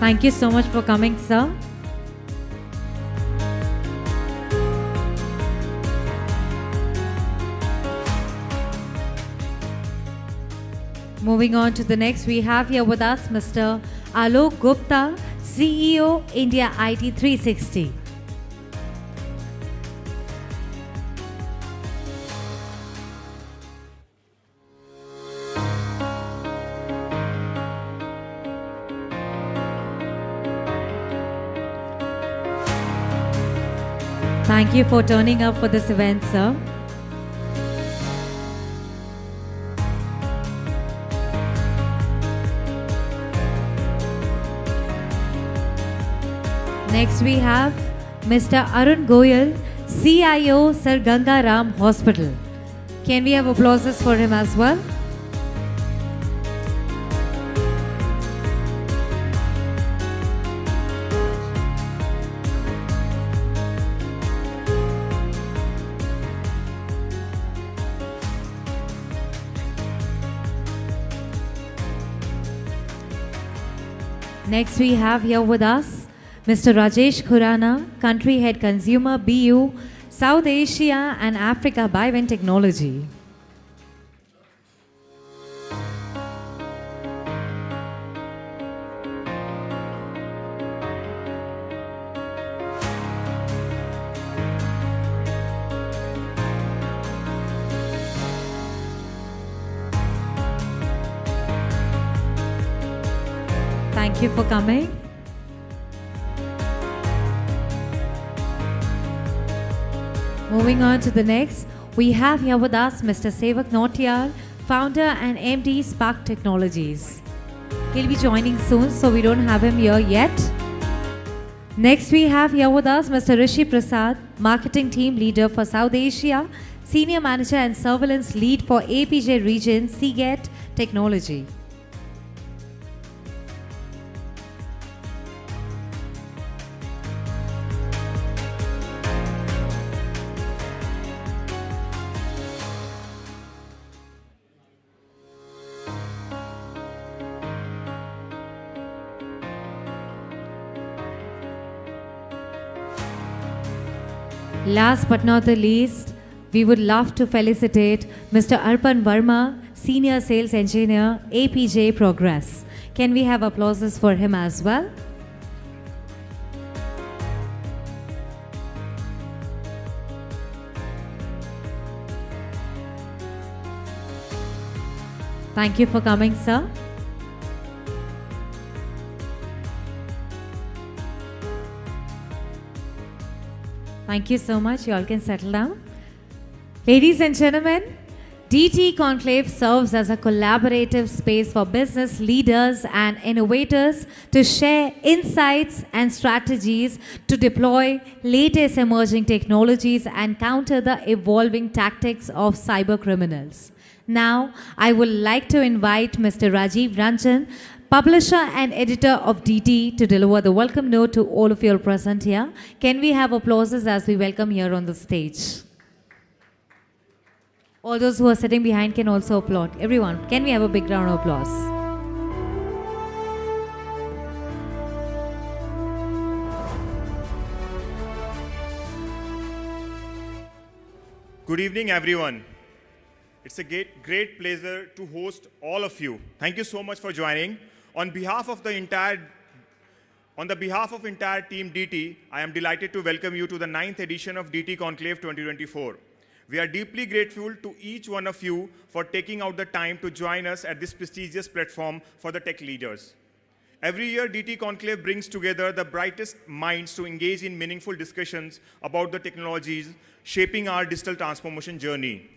Thank you so much for coming, sir. Moving on to the next, we have here with us Mr. Alok Gupta, CEO, India IT 360. Thank you for turning up for this event, sir. Next we have Mr. Arun Goyal, CIO, Sir Ganga Ram Hospital. Can we have applauses for him as well? Next we have here with us Mr. Rajesh Khurana, Country Head Consumer BU, South Asia and Africa Biven Technology. Thank you for coming. Moving on to the next, we have here with us Mr. Sevak Nautiyal, founder and MD Spark Technologies. He'll be joining soon, so we don't have him here yet. Next, we have here with us Mr. Rishi Prasad, marketing team leader for South Asia, senior manager and surveillance lead for APJ region, Seagate Technology. Last but not the least, we would love to felicitate Mr. Arpan Verma, Senior Sales Engineer, APJ Progress. Can we have applauses for him as well? Thank you for coming, sir. Thank you so much. You all can settle down. Ladies and gentlemen, DT Conclave serves as a collaborative space for business leaders and innovators to share insights and strategies to deploy latest emerging technologies and counter the evolving tactics of cyber criminals. Now, I would like to invite Mr. Rajiv Ranjan, publisher and editor of DT, to deliver the welcome note to all of you present here. Can we have applauses as we welcome here on the stage? All those who are sitting behind can also applaud. Everyone, can we have a big round of applause? Good evening, everyone. It's a great pleasure to host all of you. Thank you so much for joining. On behalf of entire team DT, I am delighted to welcome you to the 9th edition of DT Conclave 2024. We are deeply grateful to each one of you for taking out the time to join us at this prestigious platform for the tech leaders. Every year, DT Conclave brings together the brightest minds to engage in meaningful discussions about the technologies shaping our digital transformation journey.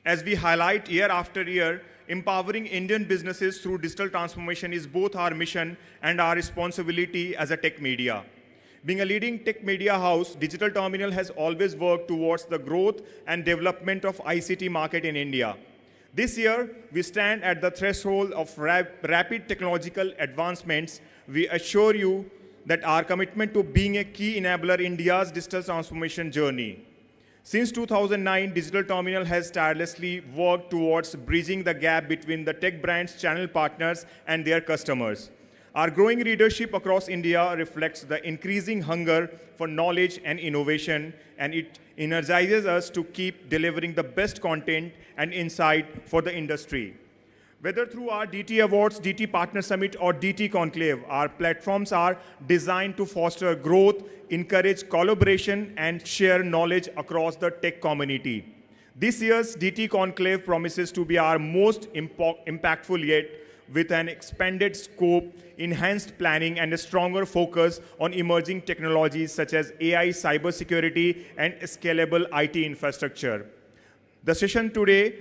As we highlight year after year, empowering Indian businesses through digital transformation is both our mission and our responsibility as a tech media. Being a leading tech media house, Digital Terminal has always worked towards the growth and development of ICT market in India. This year, we stand at the threshold of rapid technological advancements. We assure you that our commitment to being a key enabler in India's digital transformation journey. Since 2009, Digital Terminal has tirelessly worked towards bridging the gap between the tech brands, channel partners, and their customers. Our growing readership across India reflects the increasing hunger for knowledge and innovation, and it energizes us to keep delivering the best content and insight for the industry. Whether through our DT Awards, DT Partner Summit, or DT Conclave, our platforms are designed to foster growth, encourage collaboration, and share knowledge across the tech community. This year's DT Conclave promises to be our most impactful yet, with an expanded scope, enhanced planning, and a stronger focus on emerging technologies such as AI, cybersecurity, and scalable IT infrastructure. The session today,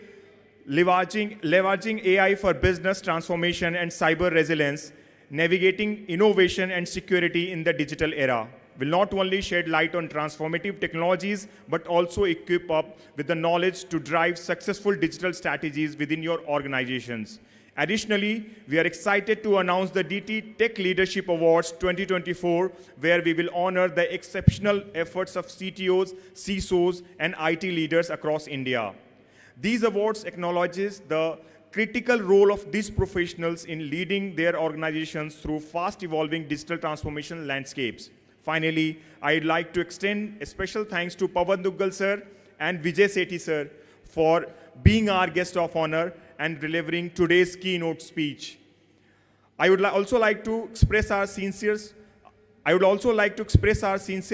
leveraging AI for business transformation and cyber resilience, navigating innovation and security in the digital era, will not only shed light on transformative technologies, but also equip up with the knowledge to drive successful digital strategies within your organizations. Additionally, we are excited to announce the DT Tech Leadership Awards 2024, where we will honor the exceptional efforts of CTOs, CISOs, and IT leaders across India. These awards acknowledges the critical role of these professionals in leading their organizations through fast-evolving digital transformation landscapes. Finally, I'd like to extend a special thanks to Pavan Dugal sir and Vijay Sethi sir for being our guest of honor and delivering today's keynote speech. I would also like to express our sincere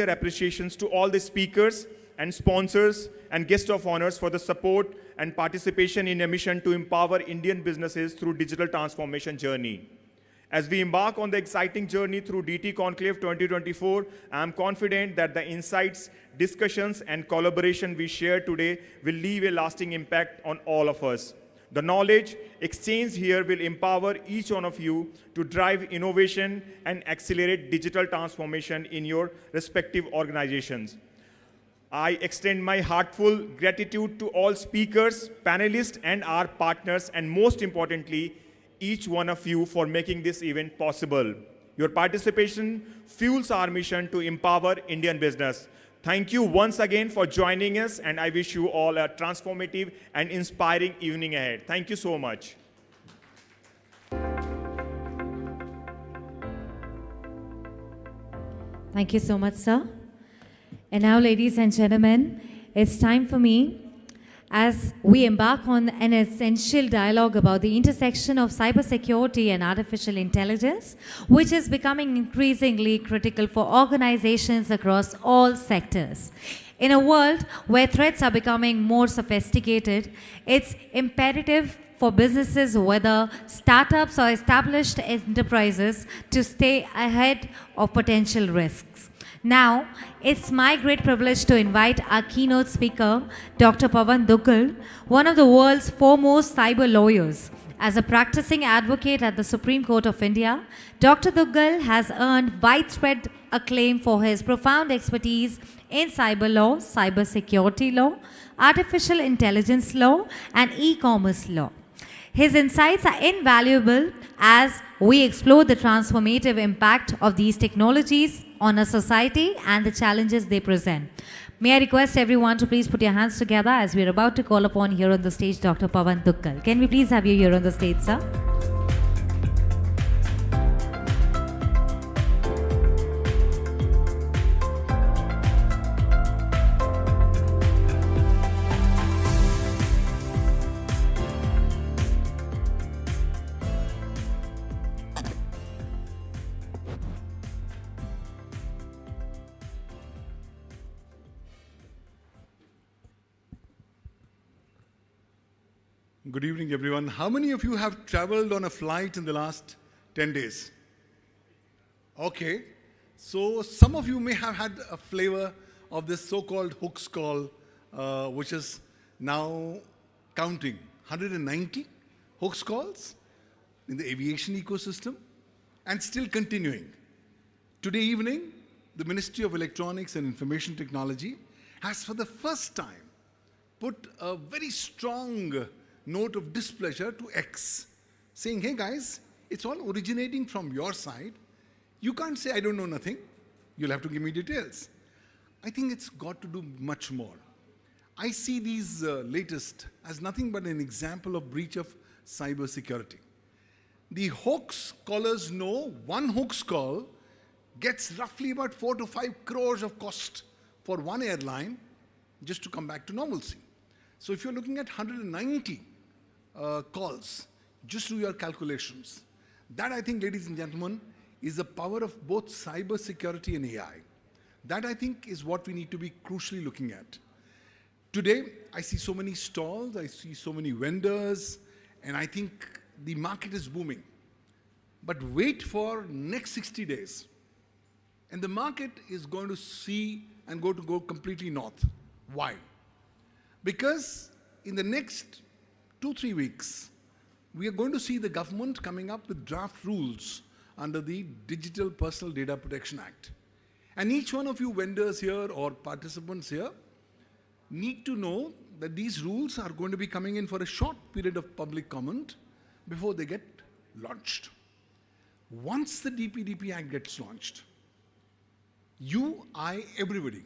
appreciations to all the speakers and sponsors and guests of honors for the support and participation in a mission to empower Indian businesses through digital transformation journey. As we embark on the exciting journey through DT Conclave 2024, I am confident that the insights, discussions, and collaboration we share today will leave a lasting impact on all of us. The knowledge exchanged here will empower each one of you to drive innovation and accelerate digital transformation in your respective organizations. I extend my heartfelt gratitude to all speakers, panelists, and our partners, and most importantly, each one of you for making this event possible. Your participation fuels our mission to empower Indian business. Thank you once again for joining us, and I wish you all a transformative and inspiring evening ahead. Thank you so much. Thank you so much, sir. And now, ladies and gentlemen, it's time for me, as we embark on an essential dialogue about the intersection of cybersecurity and artificial intelligence, which is becoming increasingly critical for organizations across all sectors. In a world where threats are becoming more sophisticated, it's imperative for businesses, whether startups or established enterprises, to stay ahead of potential risks. Now, it's my great privilege to invite our keynote speaker, Dr. Pavan Dugal, one of the world's foremost cyber lawyers. As a practicing advocate at the Supreme Court of India, Dr. Dugal has earned widespread acclaim for his profound expertise in cyber law, cybersecurity law, artificial intelligence law, and e-commerce law. His insights are invaluable as we explore the transformative impact of these technologies on our society and the challenges they present. May I request everyone to please put your hands together as we are about to call upon here on the stage Dr. Pavan Dugal. Can we please have you here on the stage, sir? Good evening, everyone. How many of you have traveled on a flight in the last 10 days? Okay. So some of you may have had a flavor of this so-called hooks call, which is now counting 190 hooks calls in the aviation ecosystem and still continuing. Today evening, the Ministry of Electronics and Information Technology has for the first time put a very strong note of displeasure to X, saying, hey guys, it's all originating from your side. You can't say, I don't know nothing. You'll have to give me details. I think it's got to do much more. I see these latest as nothing but an example of breach of cybersecurity. The hoax callers know one hoax call gets roughly about 4 to 5 crores of cost for one airline just to come back to normalcy. So if you're looking at 190 calls, just do your calculations. That, I think, ladies and gentlemen, is the power of both cybersecurity and AI. That, I think, is what we need to be crucially looking at. Today, I see so many stalls, I see so many vendors, and I think the market is booming. But wait for next 60 days, and the market is going to see and go completely north. Why? Because in the next 2-3 weeks, we are going to see the government coming up with draft rules under the Digital Personal Data Protection Act. And each one of you vendors here or participants here need to know that these rules are going to be coming in for a short period of public comment before they get launched. Once the DPDP Act gets launched, you, I, everybody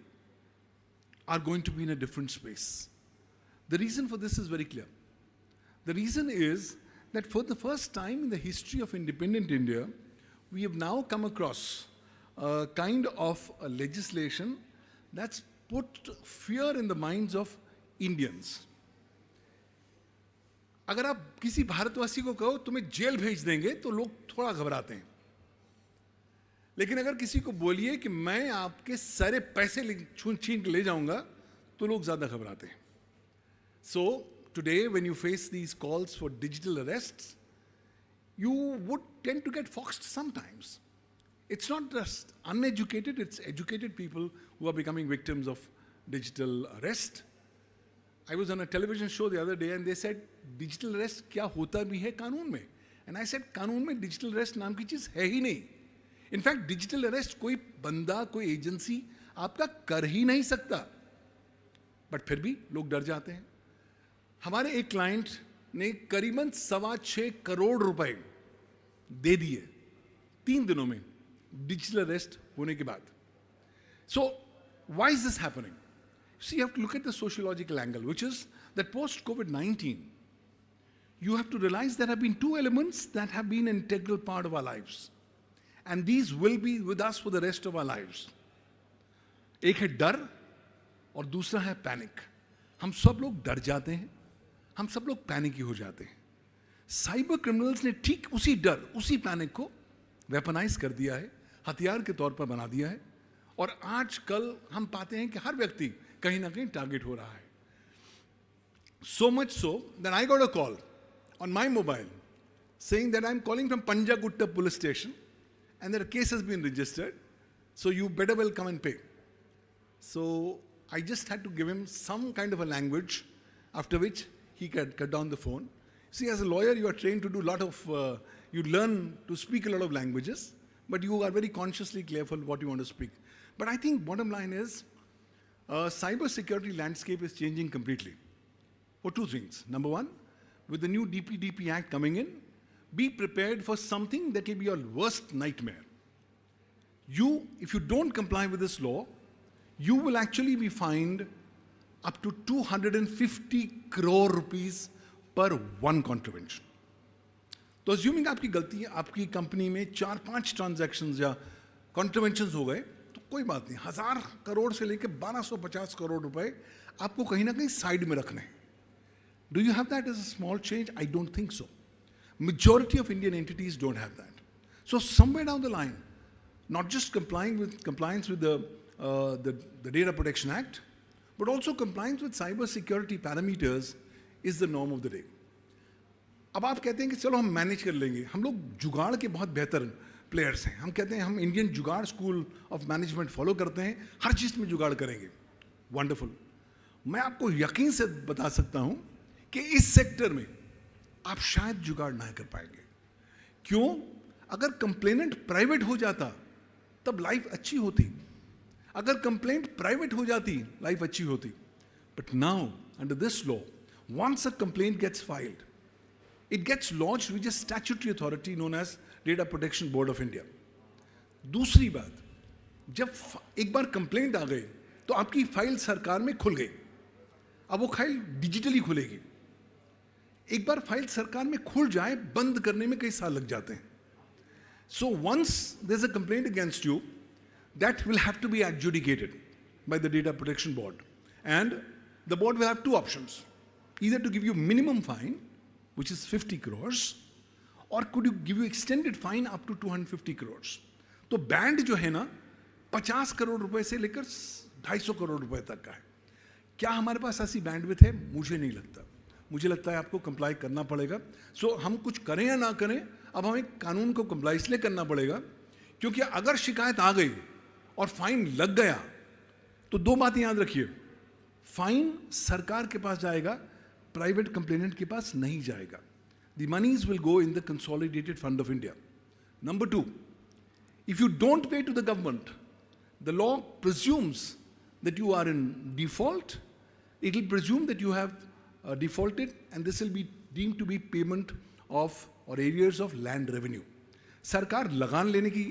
are going to be in a different space. The reason for this is very clear. The reason is that for the first time in the history of independent India, we have now come across a kind of a legislation that's put fear in the minds of Indians. अगर आप किसी भारतवासी को कहो तुम्हें jail भेज देंगे तो लोग थोड़ा घबराते हैं, लेकिन अगर किसी को बोलिए कि मैं आपके सारे पैसे छीन के ले जाऊंगा तो लोग ज्यादा घबराते हैं. So today, when you face these calls for digital arrests, you would tend to get foxed sometimes. It's not just uneducated, it's educated people who are becoming victims of digital arrest. I was on a television show the other day and they said, digital arrest क्या होता भी है कानून में? And I said, कानून में digital arrest नाम की चीज है ही नहीं. In fact, digital arrest कोई बंदा, कोई एजेंसी आपका कर ही नहीं सकता. But फिर भी लोग डर जाते हैं. हमारे एक क्लाइंट ने करीबन 6.25 करोड़ रुपए दे दिए 3 दिनों में डिजिटल अरेस्ट होने के बाद. So, why is this happening? See, you have to look at the sociological angle, which is that post-COVID-19, you have to realize there have been 2 elements that have been an integral part of our lives. And these will be with us for the rest of our lives. एक है डर और दूसरा है panic. हम सब लोग डर जाते हैं, हम सब लोग पैनिक हो जाते हैं. साइबर क्रिमिनल्स ने ठीक उसी डर, उसी पैनिक को वेपनाइज कर दिया है, हथियार के तौर पर बना दिया है, और आजकल हम पाते हैं कि हर व्यक्ति कहीं ना कहीं टारगेट हो रहा है. So much so that I got a call on my mobile saying that I'm calling from Panjagutta police station and that a case has been registered, so you better well come and pay. So I just had to give him some kind of a language, after which he could cut down the phone. See, as a lawyer, you are trained to do a lot of, you learn to speak a lot of languages, but you are very consciously careful what you want to speak. But I think bottom line is, cybersecurity landscape is changing completely. For 2 things. Number 1, with the new DPDP Act coming in, be prepared for something that will be your worst nightmare. You, if you don't comply with this law, you will actually be fined up to 250 crore rupees per one contravention. तो assuming आपकी गलती है, आपकी company में 4-5 transactions या कॉन्ट्रवेंशंस हो गए, तो कोई बात नहीं, 1000 करोड़ से लेकर 1250 करोड़ रुपए आपको कहीं ना कहीं साइड में रखने हैं. Do you have that as a small change? I don't think so. Majority of Indian entities don't have that. So somewhere down the line, not just compliance with the Data Protection Act, but also compliance with cybersecurity parameters is the norm of the day. अब आप कहते हैं कि चलो हम manage कर लेंगे. हम लोग जुगाड़ के बहुत बेहतर प्लेयर्स हैं. हम कहते हैं हम इंडियन जुगाड़ स्कूल ऑफ मैनेजमेंट फॉलो करते हैं, हर चीज़ में जुगाड़ करेंगे. वंडरफुल. मैं आपको यकीन से बता सकता हूं कि इस सेक्टर में आप शायद जुगाड़ ना कर पाएंगे. क्यों? अगर कंप्लेनेंट प्राइवेट हो जाता तब लाइफ अच्छी होती. अगर कंप्लेंट प्राइवेट हो जाती लाइफ अच्छी होती. But now under this law, once a complaint gets filed, it gets lodged with a statutory authority known as Data Protection Board of India. दूसरी बात, जब एक बार कंप्लेंट आ गई तो आपकी फाइल सरकार में खुल गई. अब वो फाइल डिजिटली खुलेगी. एक बार फाइल सरकार में खुल जाए, बंद करने में कई साल लग जाते हैं. So once there's a complaint against you, that will have to be adjudicated by the Data Protection Board. And the board will have two options. Either to give you minimum fine, which is 50 crores, or could you give you extended fine up to 250 crores. तो band जो है ना 50 करोड़ रुपए से लेकर 250 करोड़ रुपए तक का है. क्या हमारे पास ऐसी बैंडविड्थ है? मुझे नहीं लगता. मुझे लगता है आपको कंप्लाई करना पड़ेगा. सो हम कुछ करें या ना करें, अब हमें कानून को कंप्लाई इसलिए करना पड़ेगा क्योंकि अगर शिकायत आ गई और फाइन लग गया तो दो बातें याद रखिए. फाइन सरकार के पास जाएगा, प्राइवेट कंप्लेनेंट के पास नहीं जाएगा. The monies will go in the Consolidated Fund of India. Number two, if you don't pay to the government, the law presumes that you are in default. It will presume that you have defaulted, and this will be deemed to be payment of or areas of land revenue. सरकार लगान लेने की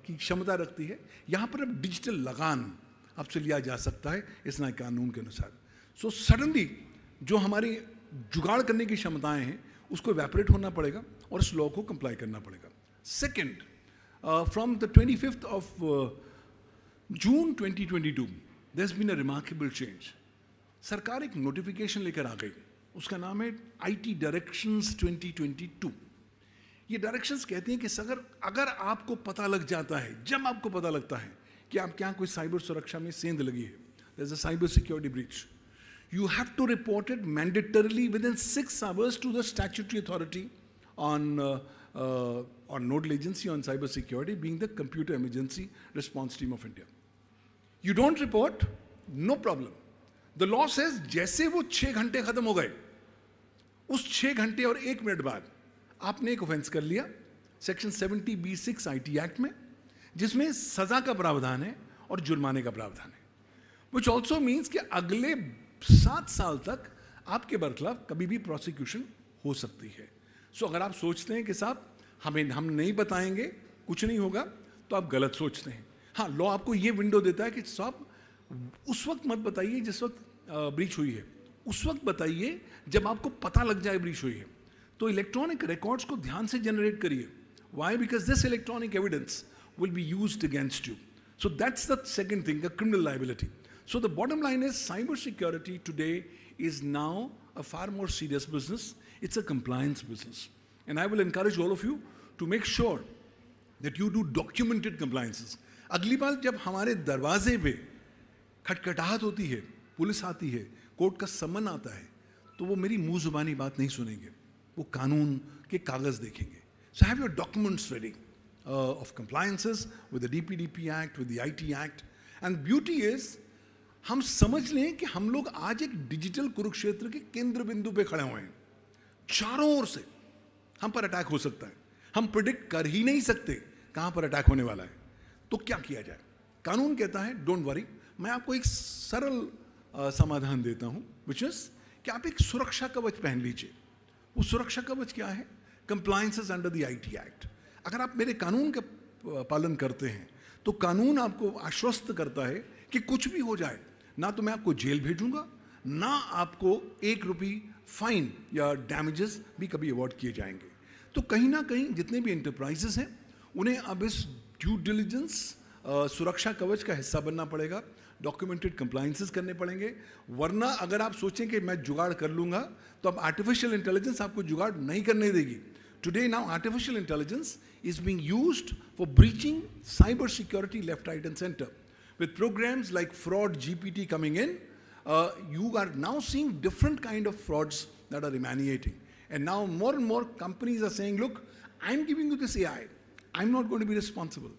क्षमता रखती है. यहाँ पर अब डिजिटल लगान आपसे लिया जा सकता है इस नए कानून के अनुसार. सो सडनली जो हमारी जुगाड़ करने की क्षमताएं हैं उसको इवेपोरेट होना पड़ेगा और इस लॉ को कंप्लाई करना पड़ेगा. Second, from the 25th of June 2022 there has been a remarkable change. सरकार एक नोटिफिकेशन लेकर आ गई, उसका नाम है IT डायरेक्शंस 2022. ये डायरेक्शंस कहती हैं कि अगर आपको पता लग जाता है, जब आपको पता लगता है कि आपके यहाँ कोई साइबर सुरक्षा में सेंध लगी है, there is a cyber security breach, you have to report it mandatorily within 6 hours to the statutory authority on nodal agency on cybersecurity, being the Computer Emergency Response Team of India. You don't report, no problem. The law says जैसे वो 6 घंटे खत्म हो गए, उस 6 घंटे और 1 minute बाद आपने एक ऑफेंस कर लिया सेक्शन 70B6 IT एक्ट में, जिसमें सजा का प्रावधान है और जुर्माने का प्रावधान है. Which also means कि अगले 7 साल तक आपके बरखिलाफ कभी भी प्रोसिक्यूशन हो सकती है. सो अगर आप सोचते हैं कि साहब हम नहीं बताएंगे, कुछ नहीं होगा, तो आप गलत सोचते हैं. हाँ, लॉ आपको ये विंडो देता है कि साहब उस वक्त मत बताइए जिस वक्त ब्रीच हुई है, उस वक्त बताइए जब आपको पता लग जाए ब्रीच हुई है. तो इलेक्ट्रॉनिक रिकॉर्ड्स को ध्यान से जनरेट करिए. Why? Because this electronic evidence will be used against you. So that's the second thing, a criminal liability. So the bottom line is cybersecurity today is now a far more serious business. It's a compliance business. And I will encourage all of you to make sure that you do documented compliances. अगली बार जब हमारे दरवाजे पे खटखटाहट होती है, police आती है, court का सम्मन आता है, तो वो मेरी मुंह जुबानी बात नहीं सुनेंगे, वो कानून के कागज देखेंगे. So have your documents ready of compliances with the DPDP Act, with the IT Act. And beauty is हम समझ लें कि हम लोग आज एक डिजिटल कुरुक्षेत्र के केंद्र बिंदु पे खड़े हुए हैं. चारों ओर से हम पर अटैक हो सकता है. हम प्रिडिक्ट कर ही नहीं सकते कहां पर अटैक होने वाला है. तो क्या किया जाए? कानून कहता है डोंट वरी. मैं आपको एक सरल समाधान देता हूं, विच इज कि आप एक सुरक्षा कवच पहन लीजिए. वो सुरक्षा कवच क्या है? Compliances under the IT act. अगर आप मेरे कानून का पालन करते हैं तो कानून आपको आश्वस्त करता है कि कुछ भी हो जाए, ना तो मैं आपको जेल भेजूंगा, ना आपको 1 रुपये फाइन या डैमेजेस भी कभी अवॉर्ड किए जाएंगे. तो कहीं ना कहीं जितने भी एंटरप्राइजेस हैं उन्हें अब इस ड्यू डिलिजेंस सुरक्षा कवच का हिस्सा बनना पड़ेगा. डॉक्यूमेंटेड कंप्लायंसेस करने पड़ेंगे. वरना अगर आप सोचें कि मैं जुगाड़ कर लूंगा तो अब आर्टिफिशियल इंटेलिजेंस आपको जुगाड़ नहीं करने देगी. Today now artificial intelligence is being used for breaching cyber security left, right and center. With programs like Fraud GPT coming in, you are now seeing different kind of frauds that are emanating. And now more and more companies are saying, look, I'm giving you this AI. I'm not going to be responsible.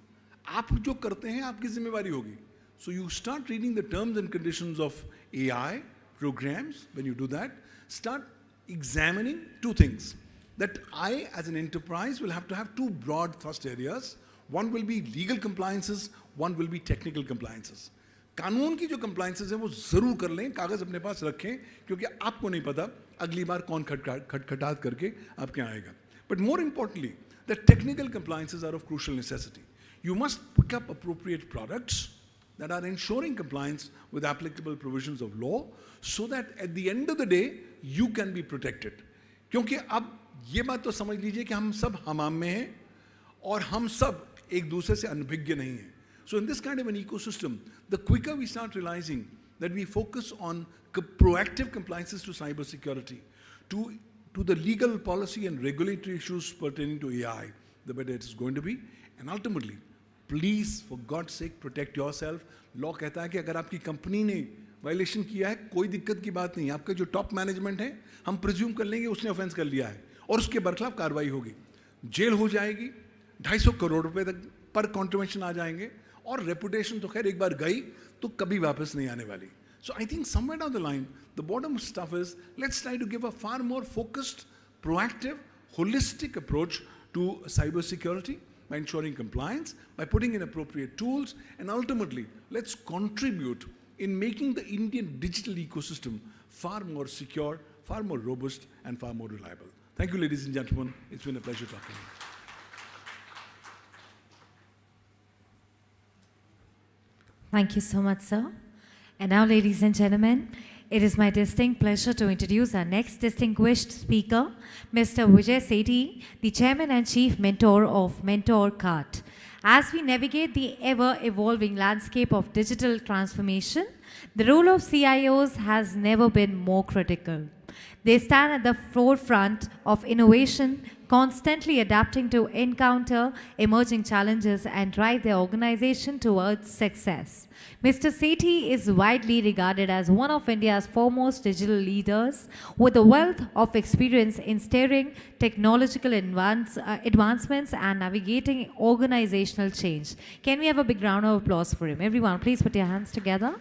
आप जो करते हैं आपकी जिम्मेवारी होगी. So you start reading the terms and conditions of AI programs. When you do that, start examining 2 things. That I, as an enterprise, will have to have 2 broad thrust areas. One will be legal compliances, one will be technical compliances. कानून की जो compliances हैं वो जरूर कर लें, कागज अपने पास रखें, क्योंकि आपको नहीं पता अगली बार कौन खटखटात करके आपके आएगा. But more importantly, the technical compliances are of crucial necessity. You must pick up appropriate products that are ensuring compliance with applicable provisions of law, so that at the end of the day, you can be protected. क्योंकि अब ये बात तो समझ लीजिए कि हम सब हमाम में हैं और हम सब एक दूसरे से अनभिज्ञ नहीं हैं. So in this kind of an ecosystem, the quicker we start realizing that we focus on proactive compliances to cybersecurity, to the legal policy and regulatory issues pertaining to AI, the better it is going to be. And ultimately, please, for God's sake, protect yourself. Law कहता है कि अगर आपकी company ने violation किया है, कोई दिक्कत की बात नहीं. आपका जो टॉप मैनेजमेंट है, हम प्रिज्यूम कर लेंगे उसने ऑफेंस कर लिया है और उसके बरखिलाफ कार्रवाई होगी. जेल हो जाएगी, 250 करोड़ रुपए तक पर कॉन्ट्रीवेंशन आ जाएंगे और रेपुटेशन तो खैर एक बार गई तो कभी वापस नहीं आने वाली. So I think somewhere down the line, the bottom stuff is, let's try to give a far more focused, proactive, holistic approach to cybersecurity by ensuring compliance, by putting in appropriate tools, and ultimately, let's contribute in making the Indian digital ecosystem far more secure, far more robust, and far more reliable. Thank you, ladies and gentlemen. It's been a pleasure talking to you. Thank you so much, sir. And now, ladies and gentlemen, it is my distinct pleasure to introduce our next distinguished speaker, Mr. Vijay Sethi, the Chairman and Chief Mentor of Mentor Cart. As we navigate the ever-evolving landscape of digital transformation, the role of CIOs has never been more critical. They stand at the forefront of innovation, constantly adapting to encounter emerging challenges and drive their organization towards success. Mr. Sethi is widely regarded as one of India's foremost digital leaders with a wealth of experience in steering technological advancements and navigating organizational change. Can we have a big round of applause for him? Everyone, please put your hands together.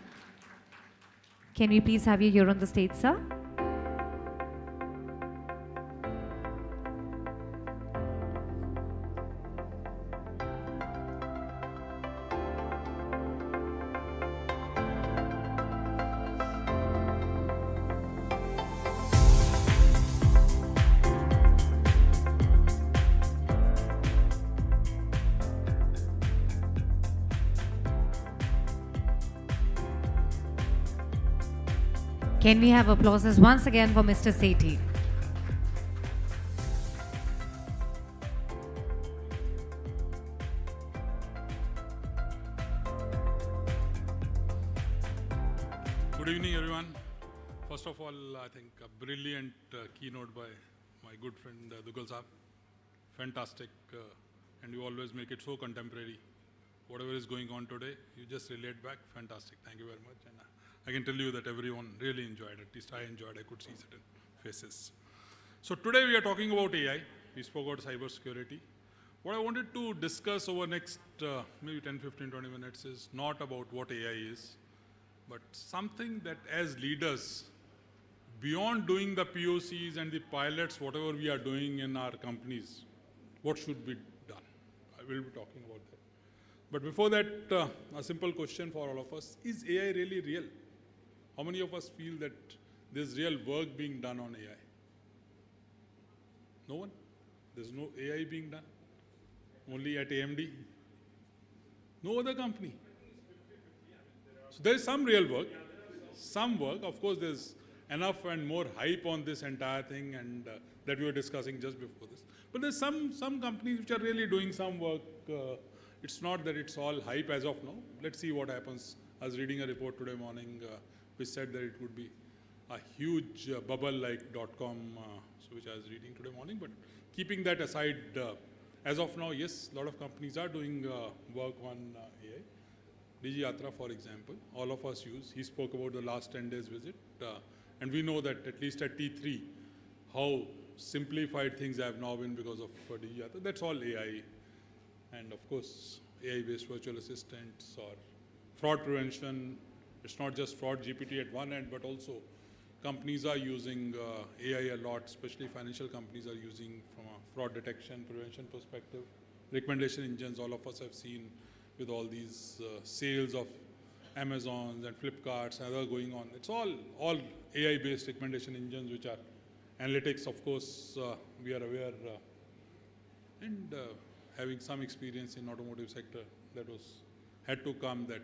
Can we please have you here on the stage, sir? Can we have applauses once again for Mr. Sethi? Good evening, everyone. First of all, I think a brilliant keynote by my good friend Dugal sahab. Fantastic, and you always make it so contemporary. Whatever is going on today, you just relate back. Fantastic. Thank you very much. And I can tell you that everyone really enjoyed it. At least I enjoyed. I could see certain faces. So today we are talking about AI. We spoke about cybersecurity. What I wanted to discuss over next maybe 10, 15, 20 minutes is not about what AI is, but something that as leaders, beyond doing the POCs and the pilots, whatever we are doing in our companies, what should be done? I will be talking about that. But before that, a simple question for all of us. Is AI really real? How many of us feel that there's real work being done on AI? No one? There's no AI being done? Only at AMD? No other company? So there is some real work, some work. Of course, there's enough and more hype on this entire thing and that we were discussing just before this. But there's some companies which are really doing some work. It's not that it's all hype as of now. Let's see what happens. I was reading a report today morning which said that it would be a huge bubble like .com, so which I was reading today morning. But keeping that aside, as of now, yes, a lot of companies are doing work on AI. DG Yatra, for example, all of us use. He spoke about the last 10 days visit. And we know that at least at T3, how simplified things have now been because of DG Yatra. That's all AI. And of course, AI-based virtual assistants or fraud prevention. It's not just fraud GPT at one end, but also companies are using AI a lot, especially financial companies are using from a fraud detection, prevention perspective. Recommendation engines, all of us have seen with all these sales of Amazons and Flipkarts and other going on. It's all AI-based recommendation engines, which are analytics, of course, we are aware, and having some experience in automotive sector, that had to come that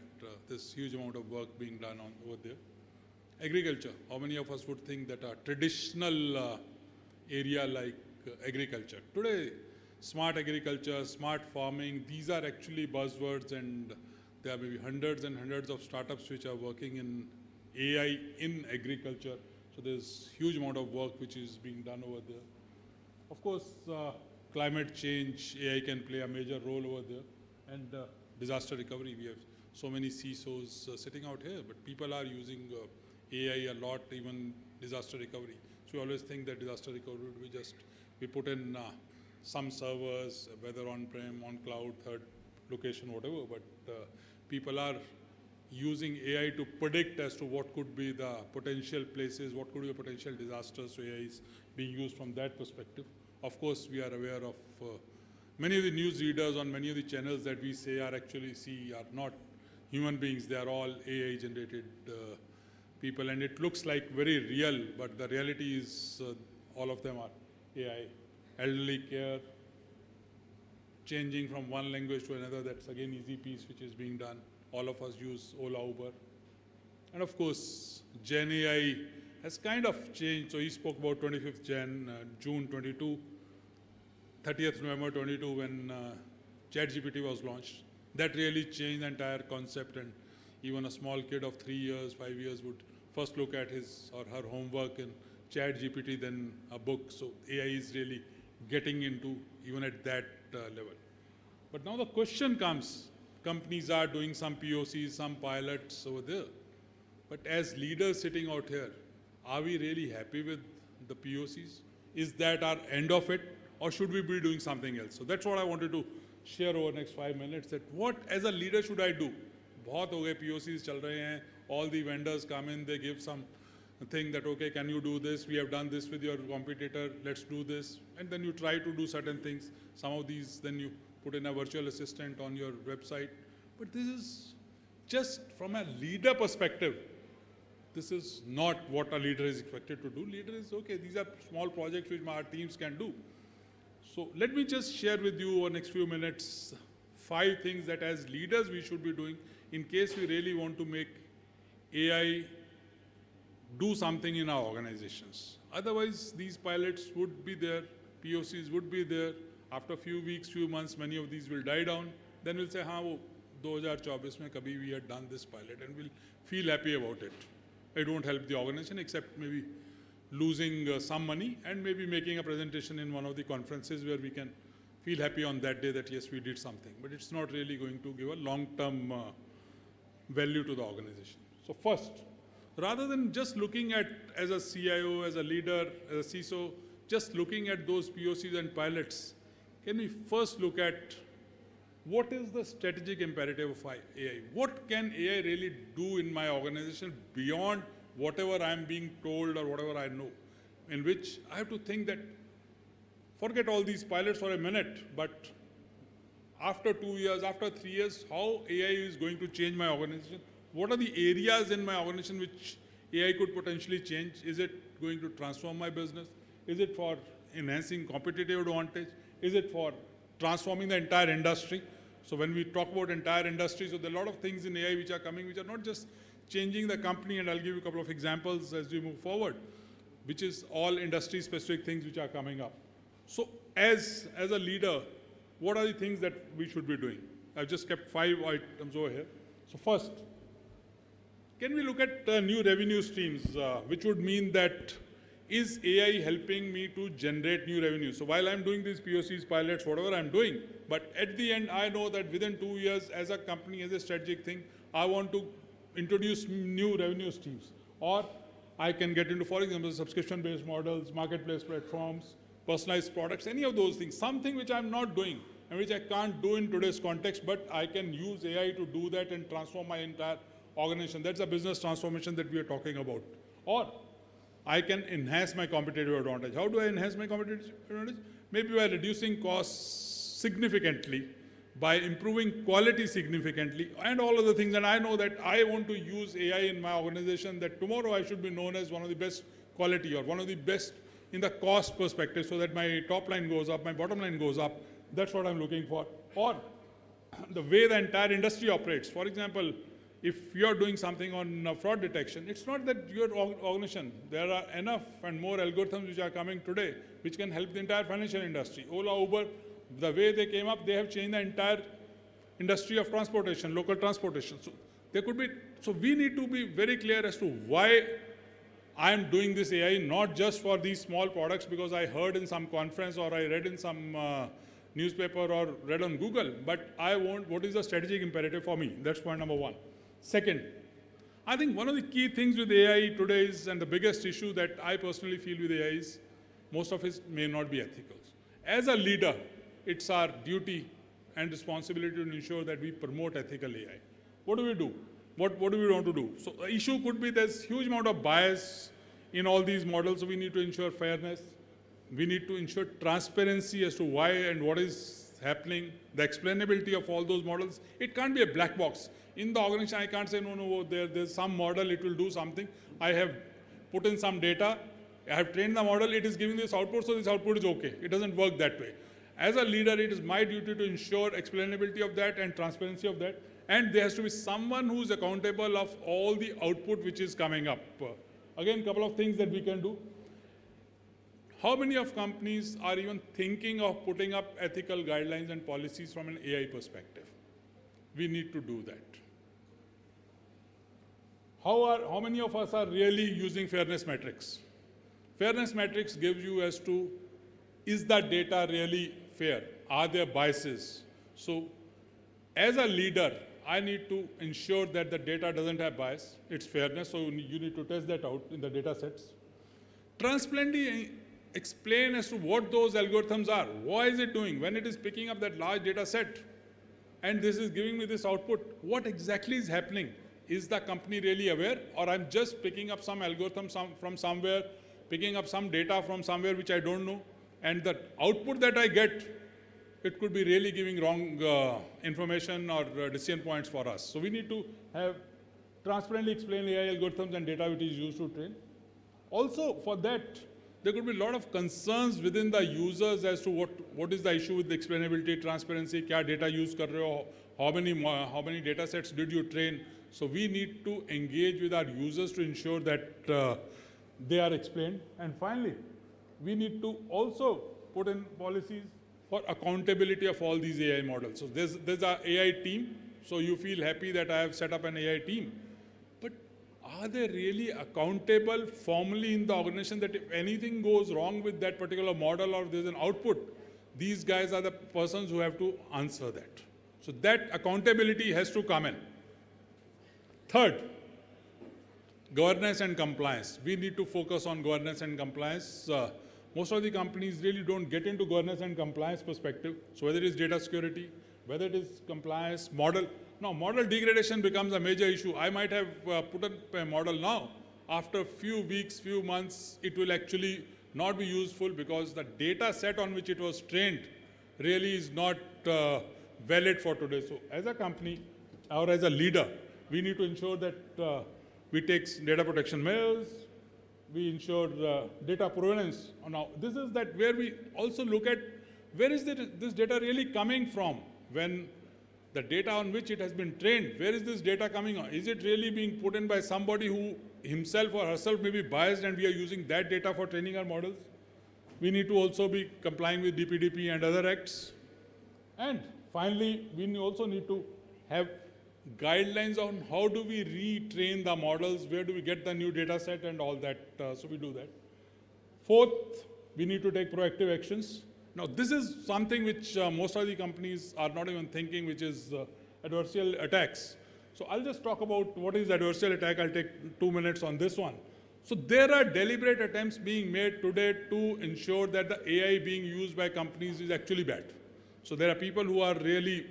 this huge amount of work being done over there. Agriculture, how many of us would think that a traditional area like agriculture. Today, smart agriculture, smart farming, these are actually buzzwords, and there are maybe hundreds and hundreds of startups which are working in AI in agriculture. So there's huge amount of work which is being done over there. Of course, climate change, AI can play a major role over there, and disaster recovery. We have so many CISOs sitting out here, but people are using AI a lot, even disaster recovery. So we always think that disaster recovery would be just, we put in some servers, whether on-prem, on cloud, third location, whatever, but people are using AI to predict as to what could be the potential places, what could be the potential disasters. So AI is being used from that perspective. Of course, we are aware of many of the news readers on many of the channels that we say are actually are not human beings. They are all AI generated people, and it looks like very real, but the reality is all of them are AI. Elderly care, changing from one language to another, that's again easy piece which is being done. All of us use Ola, Uber. And of course, Gen AI has kind of changed. So he spoke about 25th June 22, 30th November 22 when ChatGPT was launched. That really changed the entire concept, and even a small kid of 3 years, 5 years would first look at his or her homework in ChatGPT, then a book. So AI is really getting into even at that level. But now the question comes, companies are doing some POCs, some pilots over there. But as leaders sitting out here, are we really happy with the POCs? Is that our end of it? Or should we be doing something else? So that's what I wanted to share over the next 5 minutes, that what as a leader should I do? बहुत हो गए POCs चल रहे हैं, all the vendors come in, they give some thing that, okay, can you do this? We have done this with your competitor, let's do this. And then you try to do certain things. Some of these, then you put in a virtual assistant on your website. But this is just from a leader perspective. This is not what a leader is expected to do. Leader is, okay, these are small projects which our teams can do. So let me just share with you over the next few minutes 5 things that as leaders we should be doing in case we really want to make AI do something in our organizations. Otherwise, these pilots would be there, POCs would be there. After a few weeks, few months, many of these will die down. Then we'll say, हाँ वो 2024 में कभी we had done this pilot, and we'll feel happy about it. It won't help the organization except maybe losing some money and maybe making a presentation in one of the conferences where we can feel happy on that day that yes, we did something. But it's not really going to give a long-term value to the organization. So first, rather than just looking at as a CIO, as a leader, as a CISO, just looking at those POCs and pilots, can we first look at what is the strategic imperative of AI? What can AI really do in my organization beyond whatever I'm being told or whatever I know? In which I have to think that, forget all these pilots for a minute, but after 2 years, after 3 years, how AI is going to change my organization? What are the areas in my organization which AI could potentially change? Is it going to transform my business? Is it for enhancing competitive advantage? Is it for transforming the entire industry? So when we talk about entire industry, so there are a lot of things in AI which are coming, which are not just changing the company, and I'll give you a couple of examples as we move forward, which is all industry-specific things which are coming up. So as a leader, what are the things that we should be doing? I've just kept 5 items over here. So first, can we look at new revenue streams, which would mean that is AI helping me to generate new revenue? So while I'm doing these POCs, pilots, whatever I'm doing, but at the end, I know that within 2 years, as a company, as a strategic thing, I want to introduce new revenue streams. Or I can get into, for example, subscription-based models, marketplace platforms, personalized products, any of those things, something which I'm not doing and which I can't do in today's context, but I can use AI to do that and transform my entire organization. That's a business transformation that we are talking about. Or I can enhance my competitive advantage. How do I enhance my competitive advantage? Maybe by reducing costs significantly, by improving quality significantly, and all other things. And I know that I want to use AI in my organization, that tomorrow I should be known as one of the best quality or one of the best in the cost perspective, so that my top line goes up, my bottom line goes up. That's what I'm looking for. Or the way the entire industry operates. For example, if you're doing something on fraud detection, it's not that your organization, there are enough and more algorithms which are coming today which can help the entire financial industry. Ola, Uber, the way they came up, they have changed the entire industry of transportation, local transportation. So there could be, so we need to be very clear as to why I am doing this AI, not just for these small products because I heard in some conference or I read in some newspaper or read on Google, but I want what is the strategic imperative for me. That's point number one. Second, I think one of the key things with AI today is, and the biggest issue that I personally feel with AI is, most of it may not be ethical. As a leader, it's our duty and responsibility to ensure that we promote ethical AI. What do we do? What do we want to do? So the issue could be there's huge amount of bias in all these models, so we need to ensure fairness. We need to ensure transparency as to why and what is happening, the explainability of all those models. It can't be a black box. In the organization, I can't say, no, there's some model, it will do something. I have put in some data, I have trained the model, it is giving this output, so this output is okay. It doesn't work that way. As a leader, it is my duty to ensure explainability of that and transparency of that. And there has to be someone who's accountable of all the output which is coming up. Again, a couple of things that we can do. How many of companies are even thinking of putting up ethical guidelines and policies from an AI perspective? We need to do that. How many of us are really using fairness metrics? Fairness metrics gives you as to, is that data really fair? Are there biases? So as a leader, I need to ensure that the data doesn't have bias. It's fairness, so you need to test that out in the data sets. Transparently explain as to what those algorithms are. Why is it doing? When it is picking up that large data set, and this is giving me this output, what exactly is happening? Is the company really aware? Or I'm just picking up some algorithm from somewhere, picking up some data from somewhere which I don't know, and the output that I get, it could be really giving wrong information or decision points for us. So we need to have transparently explain AI algorithms and data which is used to train. Also, for that, there could be a lot of concerns within the users as to what is the issue with the explainability, transparency, kya data use kar rahe ho, how many data sets did you train. So we need to engage with our users to ensure that they are explained. And finally, we need to also put in policies for accountability of all these AI models. So there's an AI team, so you feel happy that I have set up an AI team. But are they really accountable formally in the organization that if anything goes wrong with that particular model or there's an output, these guys are the persons who have to answer that. So that accountability has to come in. Third, governance and compliance. We need to focus on governance and compliance. Most of the companies really don't get into governance and compliance perspective. So whether it is data security, whether it is compliance, model. Now, model degradation becomes a major issue. I might have put up a model now. After a few weeks, few months, it will actually not be useful because the data set on which it was trained really is not valid for today. So as a company or as a leader, we need to ensure that we take data protection measures, we ensure data provenance. Now, this is that where we also look at where is this data really coming from? When the data on which it has been trained, where is this data coming on? Is it really being put in by somebody who himself or herself may be biased and we are using that data for training our models? We need to also be complying with DPDP and other acts. And finally, we also need to have guidelines on how do we retrain the models, where do we get the new data set and all that, so we do that. Fourth, we need to take proactive actions. Now this is something which most of the companies are not even thinking, which is adversarial attacks. So I'll just talk about what is adversarial attack. I'll take 2 minutes on this one. So there are deliberate attempts being made today to ensure that the AI being used by companies is actually bad. So there are people who are really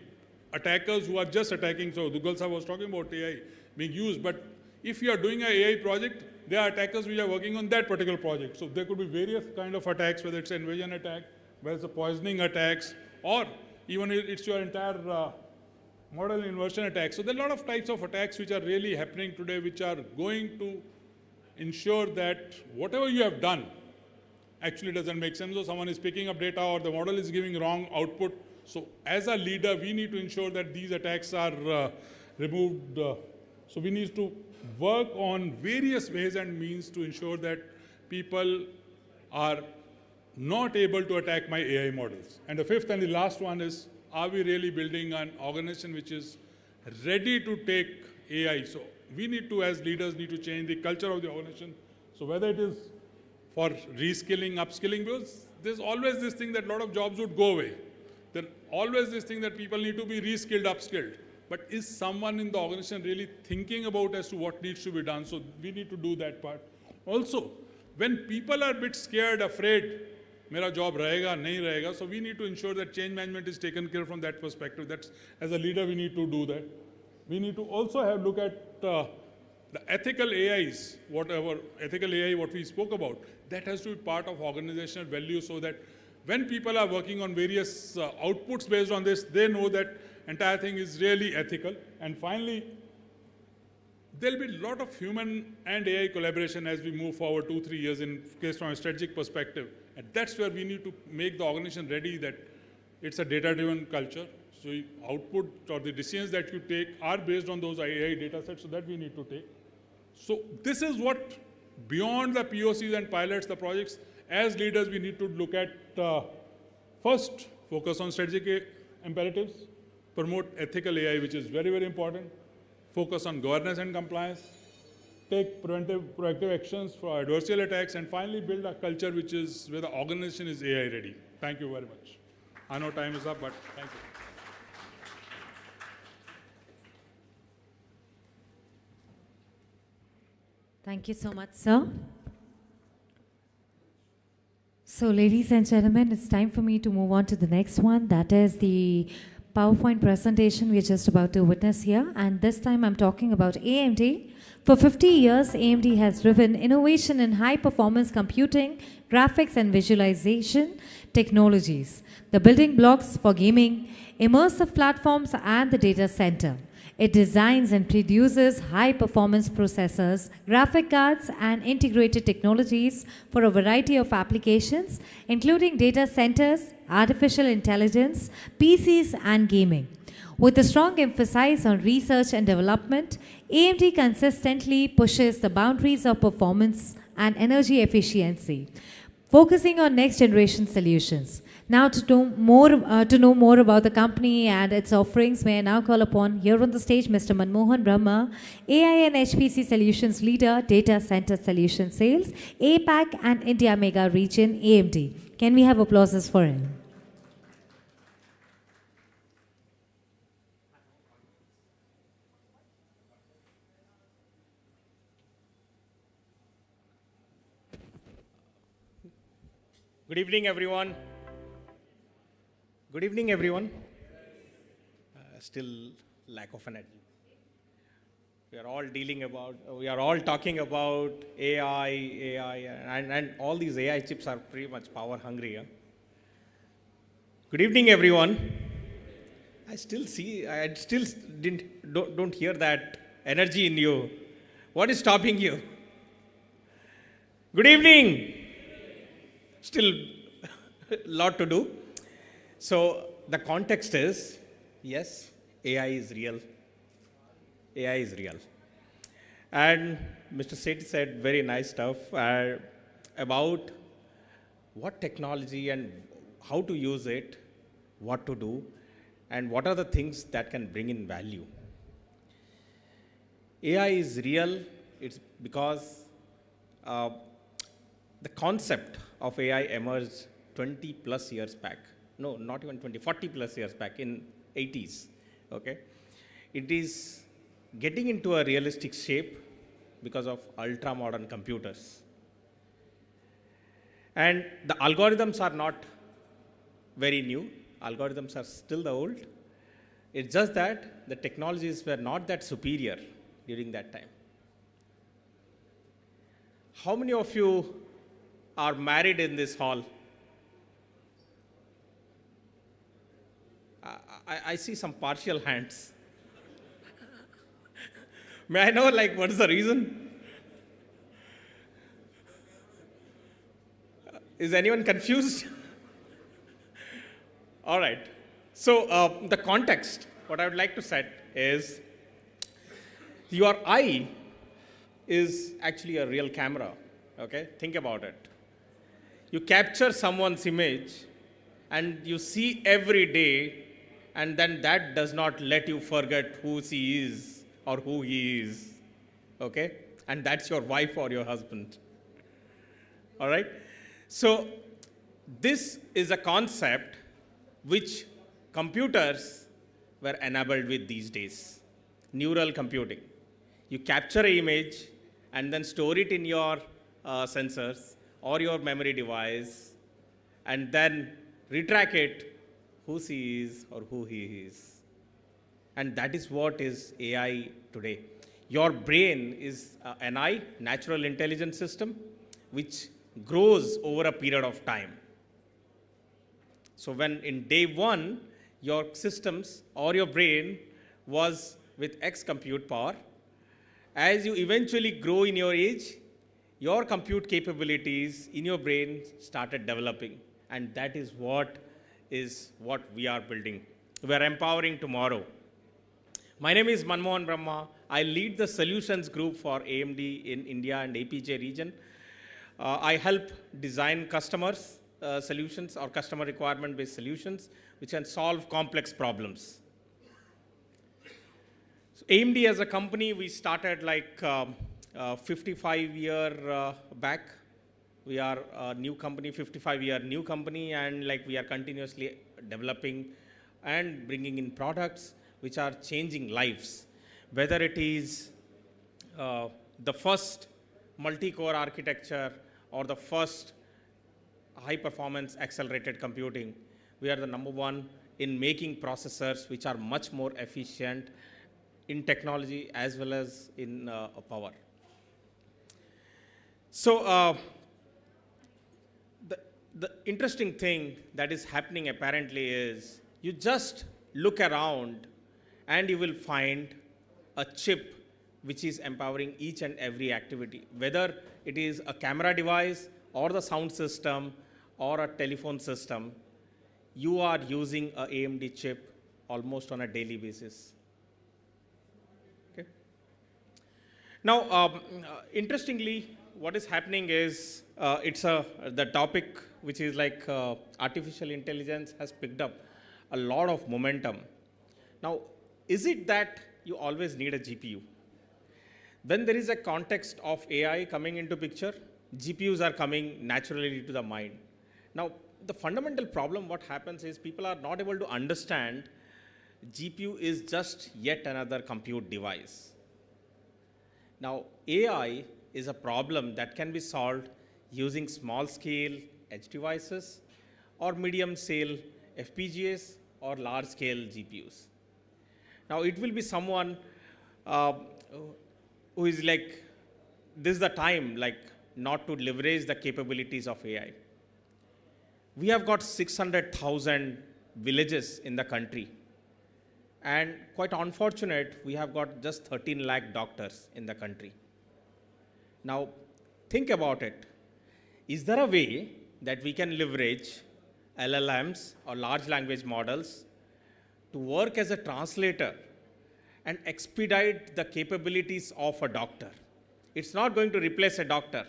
attackers who are just attacking. So Dugal sir was talking about AI being used, but if you are doing an AI project, there are attackers which are working on that particular project. So there could be various kind of attacks, whether it's an invasion attack, whether it's a poisoning attacks, or even it's your entire model inversion attack. So there are a lot of types of attacks which are really happening today, which are going to ensure that whatever you have done actually doesn't make sense. So someone is picking up data or the model is giving wrong output. So as a leader, we need to ensure that these attacks are removed So we need to work on various ways and means to ensure that people are not able to attack my AI models. And the fifth and the last one is, are we really building an organization which is ready to take AI? So we need to, as leaders, need to change the culture of the organization. So whether it is for reskilling, upskilling, because there's always this thing that a lot of jobs would go away. There's always this thing that people need to be reskilled, upskilled. But is someone in the organization really thinking about as to what needs to be done? So we need to do that part. Also, when people are a bit scared, afraid, mera job rahega, nahi rahega, so we need to ensure that change management is taken care of from that perspective. That's, as a leader, we need to do that. We need to also have look at the ethical AIs, whatever ethical AI, what we spoke about, that has to be part of organizational value, so that when people are working on various outputs based on this, they know that entire thing is really ethical. And finally, there'll be a lot of human and AI collaboration as we move forward 2-3 years in case from a strategic perspective. And that's where we need to make the organization ready that it's a data-driven culture. So output or the decisions that you take are based on those AI data sets, so that we need to take. So this is what, beyond the POCs and pilots, the projects, as leaders, we need to look at, first, focus on strategic imperatives, promote ethical AI, which is very, very important, focus on governance and compliance, take proactive actions for adversarial attacks, and finally build a culture which is where the organization is AI ready. Thank you very much. I know time is up, but thank you. Thank you so much, sir. So, ladies and gentlemen, it's time for me to move on to the next one. That is the PowerPoint presentation we're just about to witness here. And this time I'm talking about AMD. For 50 years, AMD has driven innovation in high-performance computing, graphics and visualization technologies, the building blocks for gaming, immersive platforms and the data center. It designs and produces high-performance processors, graphic cards, and integrated technologies for a variety of applications, including data centers, artificial intelligence, PCs, and gaming. With a strong emphasis on research and development, AMD consistently pushes the boundaries of performance and energy efficiency, focusing on next-generation solutions. Now, to know more about the company and its offerings, may I now call upon here on the stage Mr. Manmohan Brahma, AI and HPC Solutions Leader, Data Center Solution Sales, APAC and India Mega Region, AMD. Can we have applauses for him? Good evening, everyone. Good evening, everyone. Still lack of energy. We are all talking about AI, and all these AI chips are pretty much power hungry. Huh? Good evening, everyone. I still don't hear that energy in you. What is stopping you? Good evening. Still a lot to do. So the context is, yes, AI is real. AI is real. And Mr. Sethi said very nice stuff about what technology and how to use it, what to do, and what are the things that can bring in value. AI is real. It's because the concept of AI emerged 20 plus years back. No, not even 20, 40 plus years back in 80s, okay? It is getting into a realistic shape because of ultra modern computers. And the algorithms are not very new. Algorithms are still the old. It's just that the technologies were not that superior during that time. How many of you are married in this hall? I see some partial hands. May I know, like, what is the reason? Is anyone confused? All right. So the context, what I would like to set is, Your eye is actually a real camera, okay? Think about it. You capture someone's image and you see every day, and then that does not let you forget who she is or who he is, okay? And that's your wife or your husband, all right? So this is a concept which computers were enabled with these days. Neural computing. You capture an image and then store it in your sensors or your memory device and then retrack it who she is or who he is. And that is what is AI today. Your brain is an NI, natural intelligence system, which grows over a period of time. So when in day one, your systems or your brain was with X compute power, as you eventually grow in your age, your compute capabilities in your brain started developing. And that is what we are building. We are empowering tomorrow. My name is Manmohan Brahma. I lead the solutions group for AMD in India and APJ region. I help design customers solutions or customer requirement based solutions which can solve complex problems. So AMD as a company, we started like 55-year back. We are a new company, 55-year new company, and like we are continuously developing and bringing in products which are changing lives. Whether it is the first multi-core architecture or the first high-performance accelerated computing, we are the number one in making processors which are much more efficient in technology as well as in power. So the interesting thing that is happening apparently is you just look around and you will find a chip which is empowering each and every activity, whether it is a camera device or the sound system or a telephone system. You are using a AMD chip almost on a daily basis. Okay. Now, interestingly, what is happening is the topic which is like artificial intelligence has picked up a lot of momentum. Now, is it that you always need a GPU? When there is a context of AI coming into picture, GPUs are coming naturally to the mind. Now, the fundamental problem what happens is people are not able to understand GPU is just yet another compute device. Now, AI is a problem that can be solved using small scale edge devices or medium scale FPGAs or large scale GPUs. Now, it will be someone who is like, this is the time like not to leverage the capabilities of AI. We have got 600,000 villages in the country. And quite unfortunate, we have got just 13 lakh doctors in the country. Now, think about it. Is there a way that we can leverage LLMs or large language models to work as a translator and expedite the capabilities of a doctor? It's not going to replace a doctor.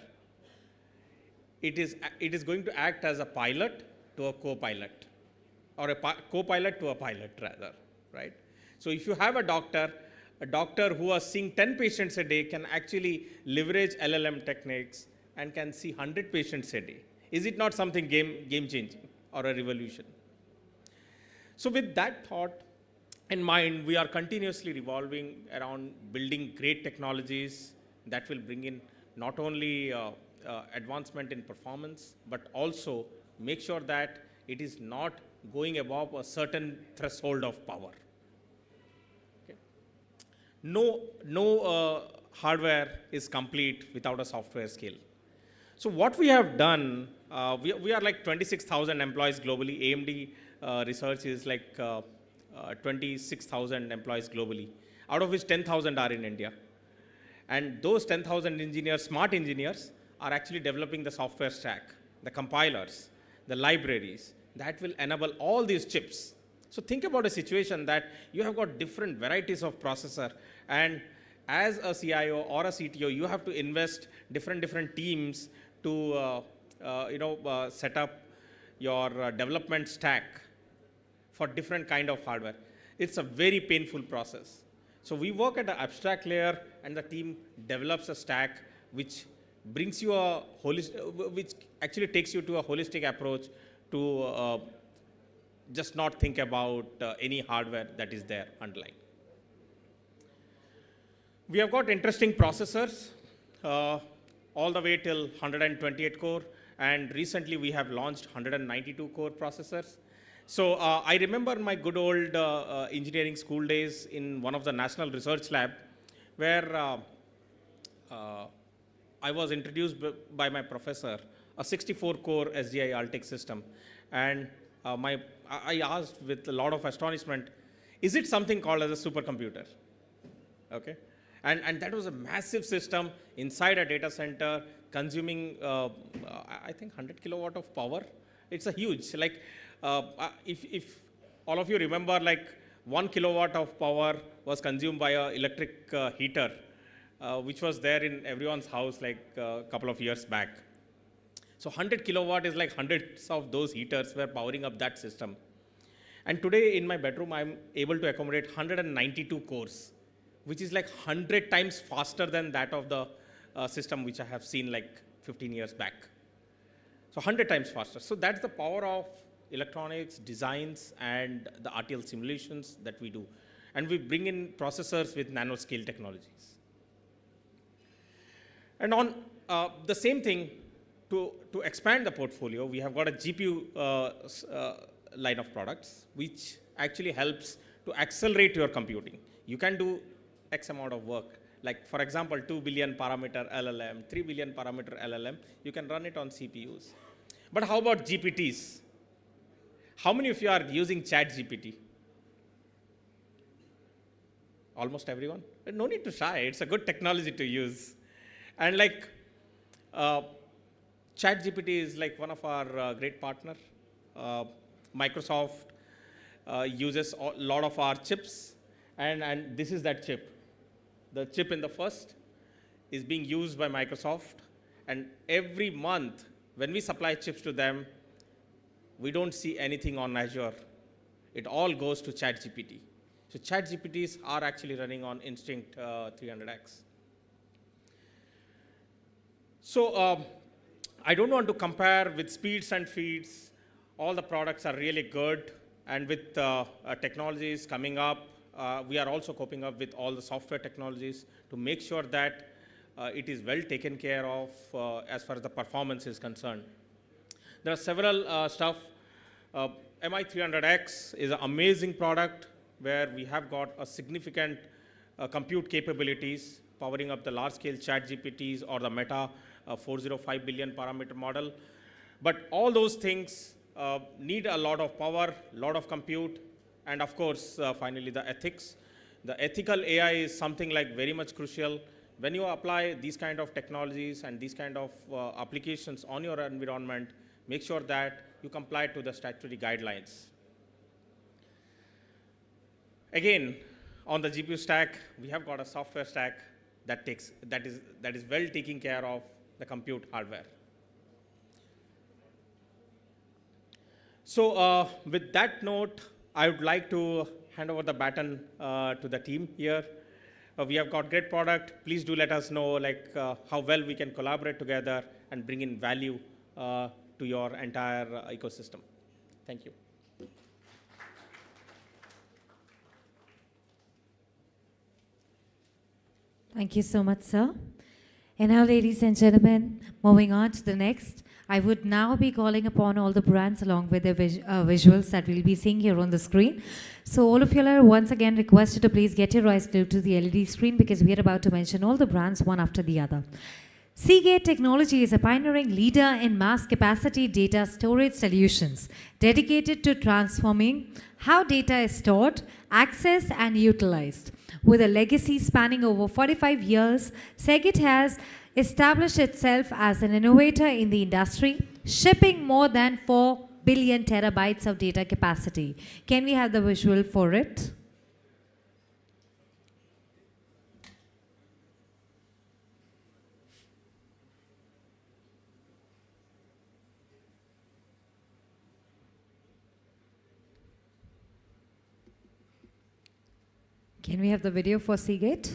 It is going to act as a pilot to a co-pilot, or a co-pilot to a pilot rather, right? So if you have a doctor who is seeing 10 patients a day can actually leverage LLM techniques and can see 100 patients a day. Is it not something game-changing or a revolution? So with that thought in mind, we are continuously revolving around building great technologies that will bring in not only advancement in performance, but also make sure that it is not going above a certain threshold of power. Okay. No hardware is complete without a software scale. So what we have done, we are like 26,000 employees globally. AMD research is like 26,000 employees globally, out of which 10,000 are in India. And those 10,000 engineers, smart engineers, are actually developing the software stack, the compilers, the libraries that will enable all these chips. So think about a situation that you have got different varieties of processor, and as a CIO or a CTO, you have to invest different teams to set up your development stack for different kind of hardware. It's a very painful process. So we work at the abstract layer, and the team develops a stack which brings you which actually takes you to a holistic approach to just not think about any hardware that is there underlying. We have got interesting processors all the way till 128 core, and recently we have launched 192 core processors. So I remember my good old engineering school days in one of the national research lab, where I was introduced by my professor a 64 core SGI Altec system, and I asked with a lot of astonishment, is it something called as a supercomputer? Okay. And that was a massive system inside a data center consuming, I think, 100 kilowatt of power. It's a huge, like, if all of you remember, like 1 kilowatt of power was consumed by an electric heater, which was there in everyone's house like a couple of years back. So 100 kilowatt is like hundreds of those heaters were powering up that system. And today in my bedroom, I'm able to accommodate 192 cores, which is like 100 times faster than that of the system which I have seen like 15 years back. So 100 times faster. So that's the power of electronics, designs, and the RTL simulations that we do. And we bring in processors with nanoscale technologies. And on the same thing, to expand the portfolio, we have got a GPU line of products, which actually helps to accelerate your computing. You can do X amount of work. Like, for example, 2 billion parameter LLM, 3 billion parameter LLM, you can run it on CPUs. But how about GPTs? How many of you are using ChatGPT? Almost everyone? No need to shy, it's a good technology to use. And like, ChatGPT is like one of our great partner. Microsoft uses a lot of our chips, and this is that chip. The chip in the first is being used by Microsoft, and every month when we supply chips to them, we don't see anything on Azure. It all goes to ChatGPT. So ChatGPTs are actually running on Instinct 300X. So I don't want to compare with speeds and feeds. All the products are really good, and with technologies coming up, we are also coping up with all the software technologies to make sure that it is well taken care of as far as the performance is concerned. There are several stuff. MI300X is an amazing product where we have got a significant compute capabilities powering up the large-scale ChatGPTs or the Meta 405 billion parameter model. But all those things need a lot of power, a lot of compute, and of course, finally, the ethics. The ethical AI is something like very much crucial. When you apply these kind of technologies and these kind of applications on your environment, make sure that you comply to the statutory guidelines. Again, on the GPU stack, we have got a software stack that is well taking care of the compute hardware. So with that note, I would like to hand over the baton to the team here. We have got great product. Please do let us know like how well we can collaborate together and bring in value to your entire ecosystem. Thank you. Thank you so much, sir. And now, ladies and gentlemen, moving on to the next, I would now be calling upon all the brands along with the visuals that we'll be seeing here on the screen. So all of you are once again requested to please get your eyes glued to the LED screen because we are about to mention all the brands one after the other. Seagate Technology is a pioneering leader in mass capacity data storage solutions dedicated to transforming how data is stored, accessed, and utilized. With a legacy spanning over 45 years, Seagate has established itself as an innovator in the industry, shipping more than 4 billion terabytes of data capacity. Can we have the visual for it? Can we have the video for Seagate?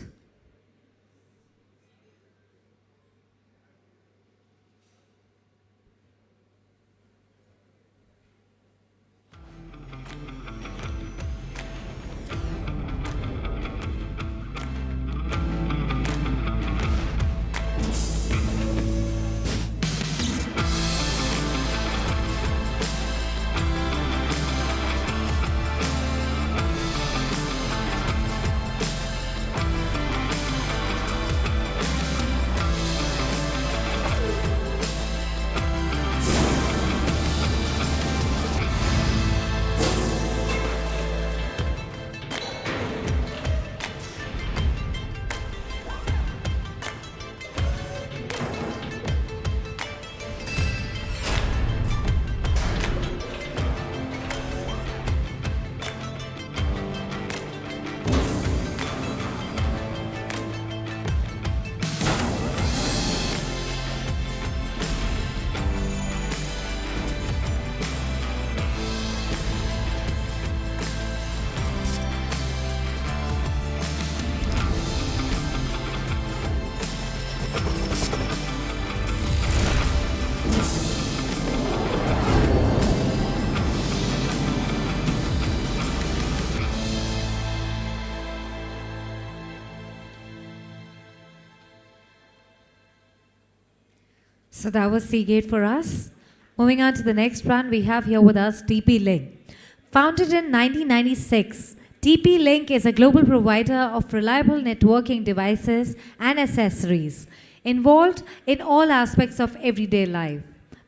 So that was Seagate for us. Moving on to the next brand, we have here with us TP-Link. Founded in 1996, TP-Link is a global provider of reliable networking devices and accessories involved in all aspects of everyday life.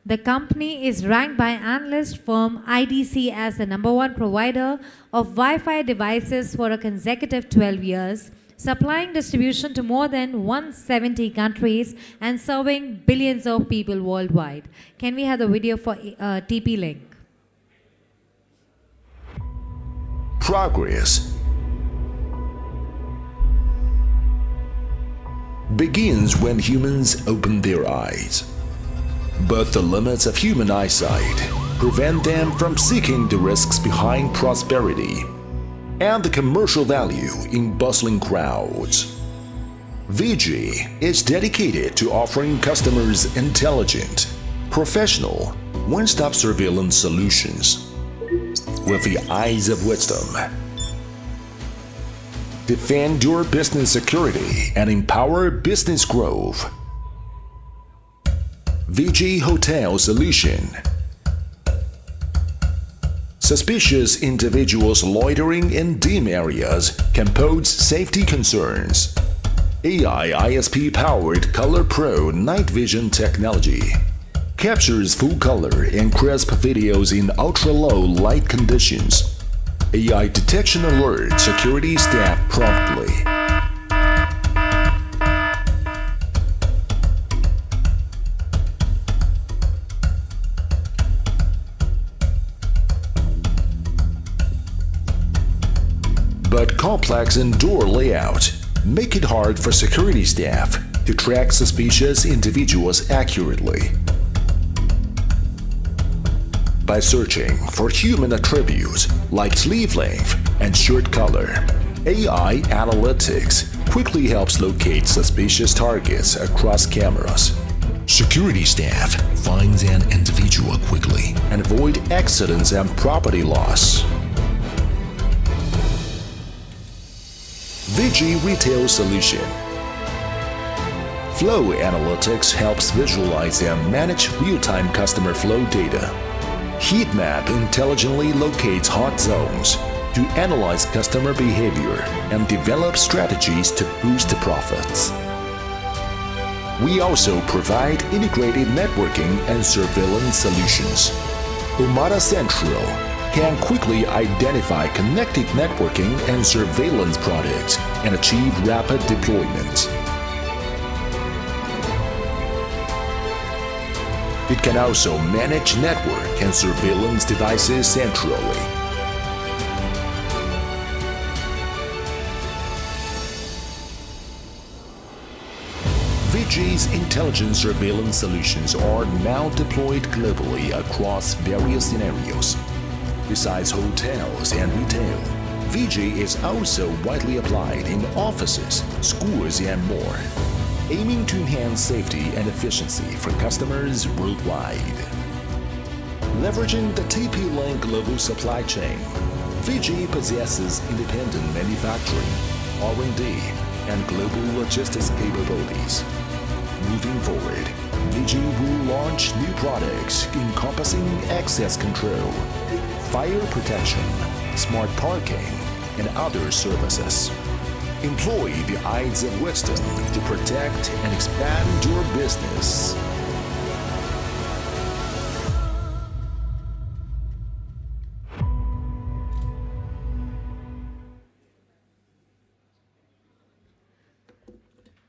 The company is ranked by analyst firm IDC as the #1 provider of Wi-Fi devices for a consecutive 12 years, supplying distribution to more than 170 countries and serving billions of people worldwide. Can we have the video for TP-Link? Progress begins when humans open their eyes. But the limits of human eyesight prevent them from seeking the risks behind prosperity and the commercial value in bustling crowds. Vijay is dedicated to offering customers intelligent, professional, one-stop surveillance solutions with the eyes of wisdom. Defend your business security and empower business growth. Vijay Hotel Solution. Suspicious individuals loitering in dim areas can pose safety concerns. AI ISP-powered Color Pro night vision technology captures full color and crisp videos in ultra-low light conditions. AI detection alerts security staff promptly. But complex indoor layout make it hard for security staff to track suspicious individuals accurately. By searching for human attributes like sleeve length and shirt color, AI analytics quickly helps locate suspicious targets across cameras. Security staff finds an individual quickly and avoid accidents and property loss. Vijay Retail Solution. Flow Analytics helps visualize and manage real-time customer flow data. Heat Map intelligently locates hot zones to analyze customer behavior and develop strategies to boost profits. We also provide integrated networking and surveillance solutions. Umada Central can quickly identify connected networking and surveillance products and achieve rapid deployment. It can also manage network and surveillance devices centrally. Vijay's intelligent surveillance solutions are now deployed globally across various scenarios. Besides hotels and retail, Vijay is also widely applied in offices, schools, and more, aiming to enhance safety and efficiency for customers worldwide. Leveraging the TP-Link global supply chain, Vijay possesses independent manufacturing, R&D, and global logistics capabilities. Moving forward, Vijay will launch new products encompassing access control, fire protection, smart parking, and other services. Employ the eyes of wisdom to protect and expand your business.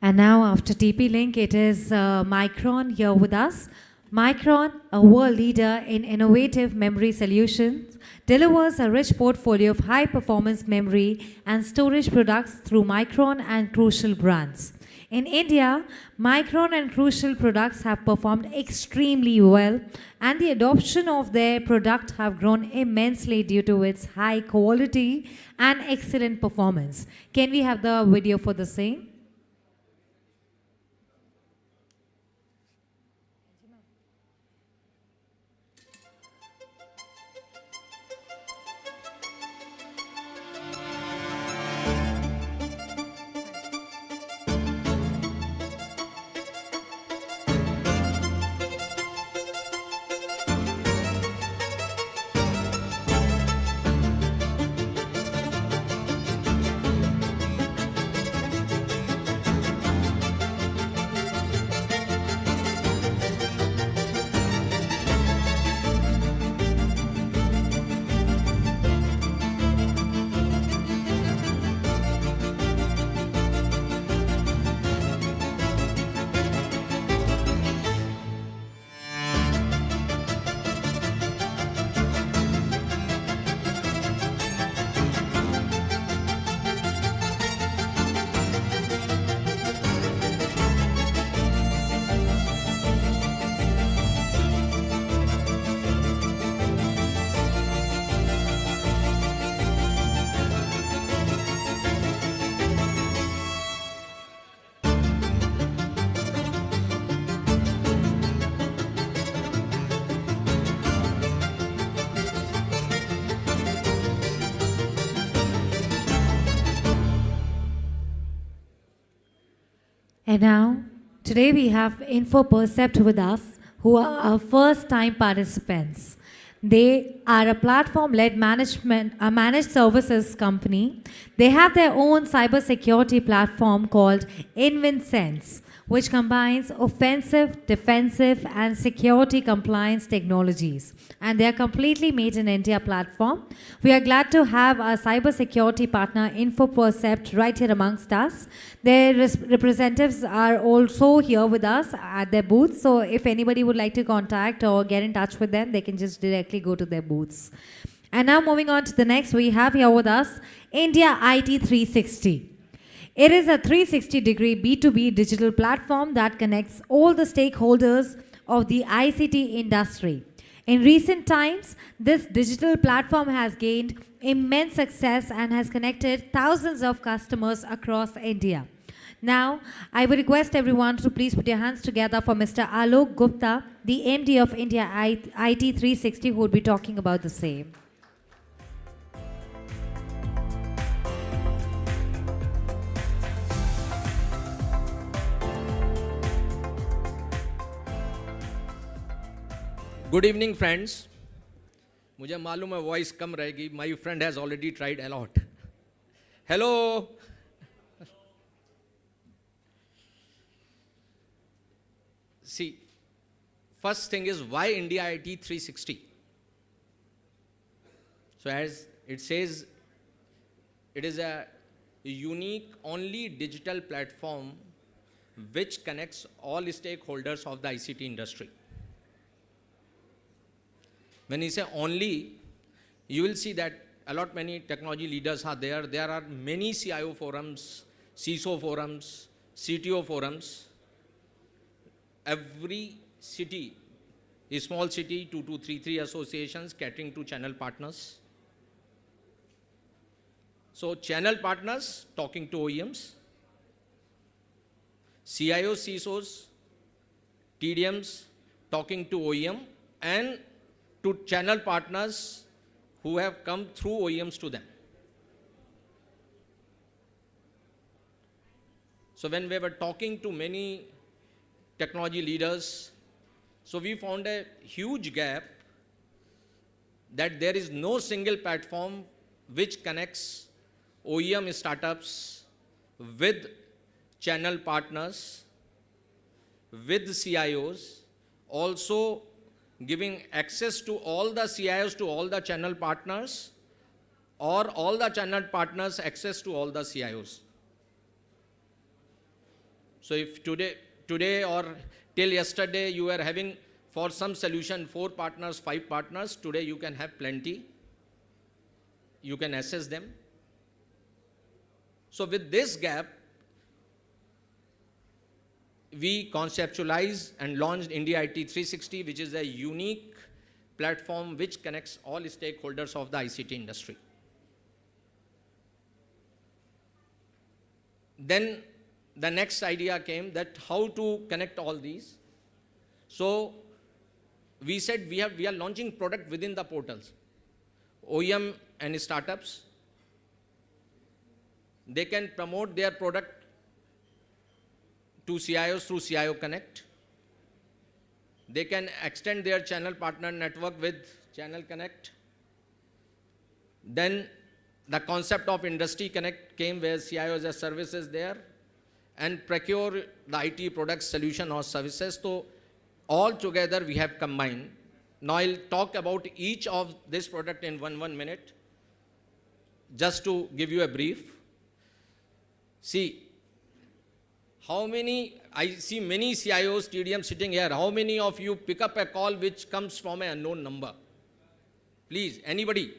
And now, after TP-Link, it is Micron here with us. Micron, a world leader in innovative memory solutions, delivers a rich portfolio of high-performance memory and storage products through Micron and Crucial brands. In India, Micron and Crucial products have performed extremely well, and the adoption of their product have grown immensely due to its high quality and excellent performance. Can we have the video for the same? And now, today we have InfoPercept with us, who are our first-time participants. They are a platform-led managed services company. They have their own cybersecurity platform called InvenSense, which combines offensive, defensive, and security compliance technologies. And they are completely made in India platform. We are glad to have our cybersecurity partner InfoPercept right here amongst us. Their representatives are also here with us at their booth. So if anybody would like to contact or get in touch with them, they can just directly go to their booths. And now moving on to the next, we have here with us India IT 360. It is a 360-degree B2B digital platform that connects all the stakeholders of the ICT industry. In recent times, this digital platform has gained immense success and has connected thousands of customers across India. Now, I would request everyone to please put your hands together for Mr. Alok Gupta, the MD of India IT 360, who would be talking about the same. Good evening, friends. मुझे मालूम है voice कम रहेगी. My friend has already tried a lot. Hello. See, first thing is why India IT 360? So as it says, it is a unique, only digital platform which connects all stakeholders of the ICT industry. When you say only, you will see that a lot many technology leaders are there. There are many CIO forums, CISO forums, CTO forums. Every city, a small city, 2 to 3 associations catering to channel partners. So channel partners talking to OEMs, CIOs, CISOs, TDMs talking to OEM and to channel partners who have come through OEMs to them. So when we were talking to many technology leaders, so we found a huge gap that there is no single platform which connects OEM startups with channel partners, with CIOs, also giving access to all the CIOs to all the channel partners, or all the channel partners access to all the CIOs. So if today or till yesterday you were having for some solution 4 partners, 5 partners, today you can have plenty. You can access them. So with this gap, we conceptualized and launched India IT 360, which is a unique platform which connects all stakeholders of the ICT industry. Then the next idea came that how to connect all these. So we said we are launching product within the portals. OEM and startups, they can promote their product to CIOs through CIO Connect. They can extend their channel partner network with Channel Connect. Then the concept of Industry Connect came where CIO as a service is there and procure the IT products, solution or services. So all together we have combined. Now I'll talk about each of this product in one minute, just to give you a brief. See, I see many CIOs, TDM sitting here. How many of you pick up a call which comes from an unknown number? Please, anybody,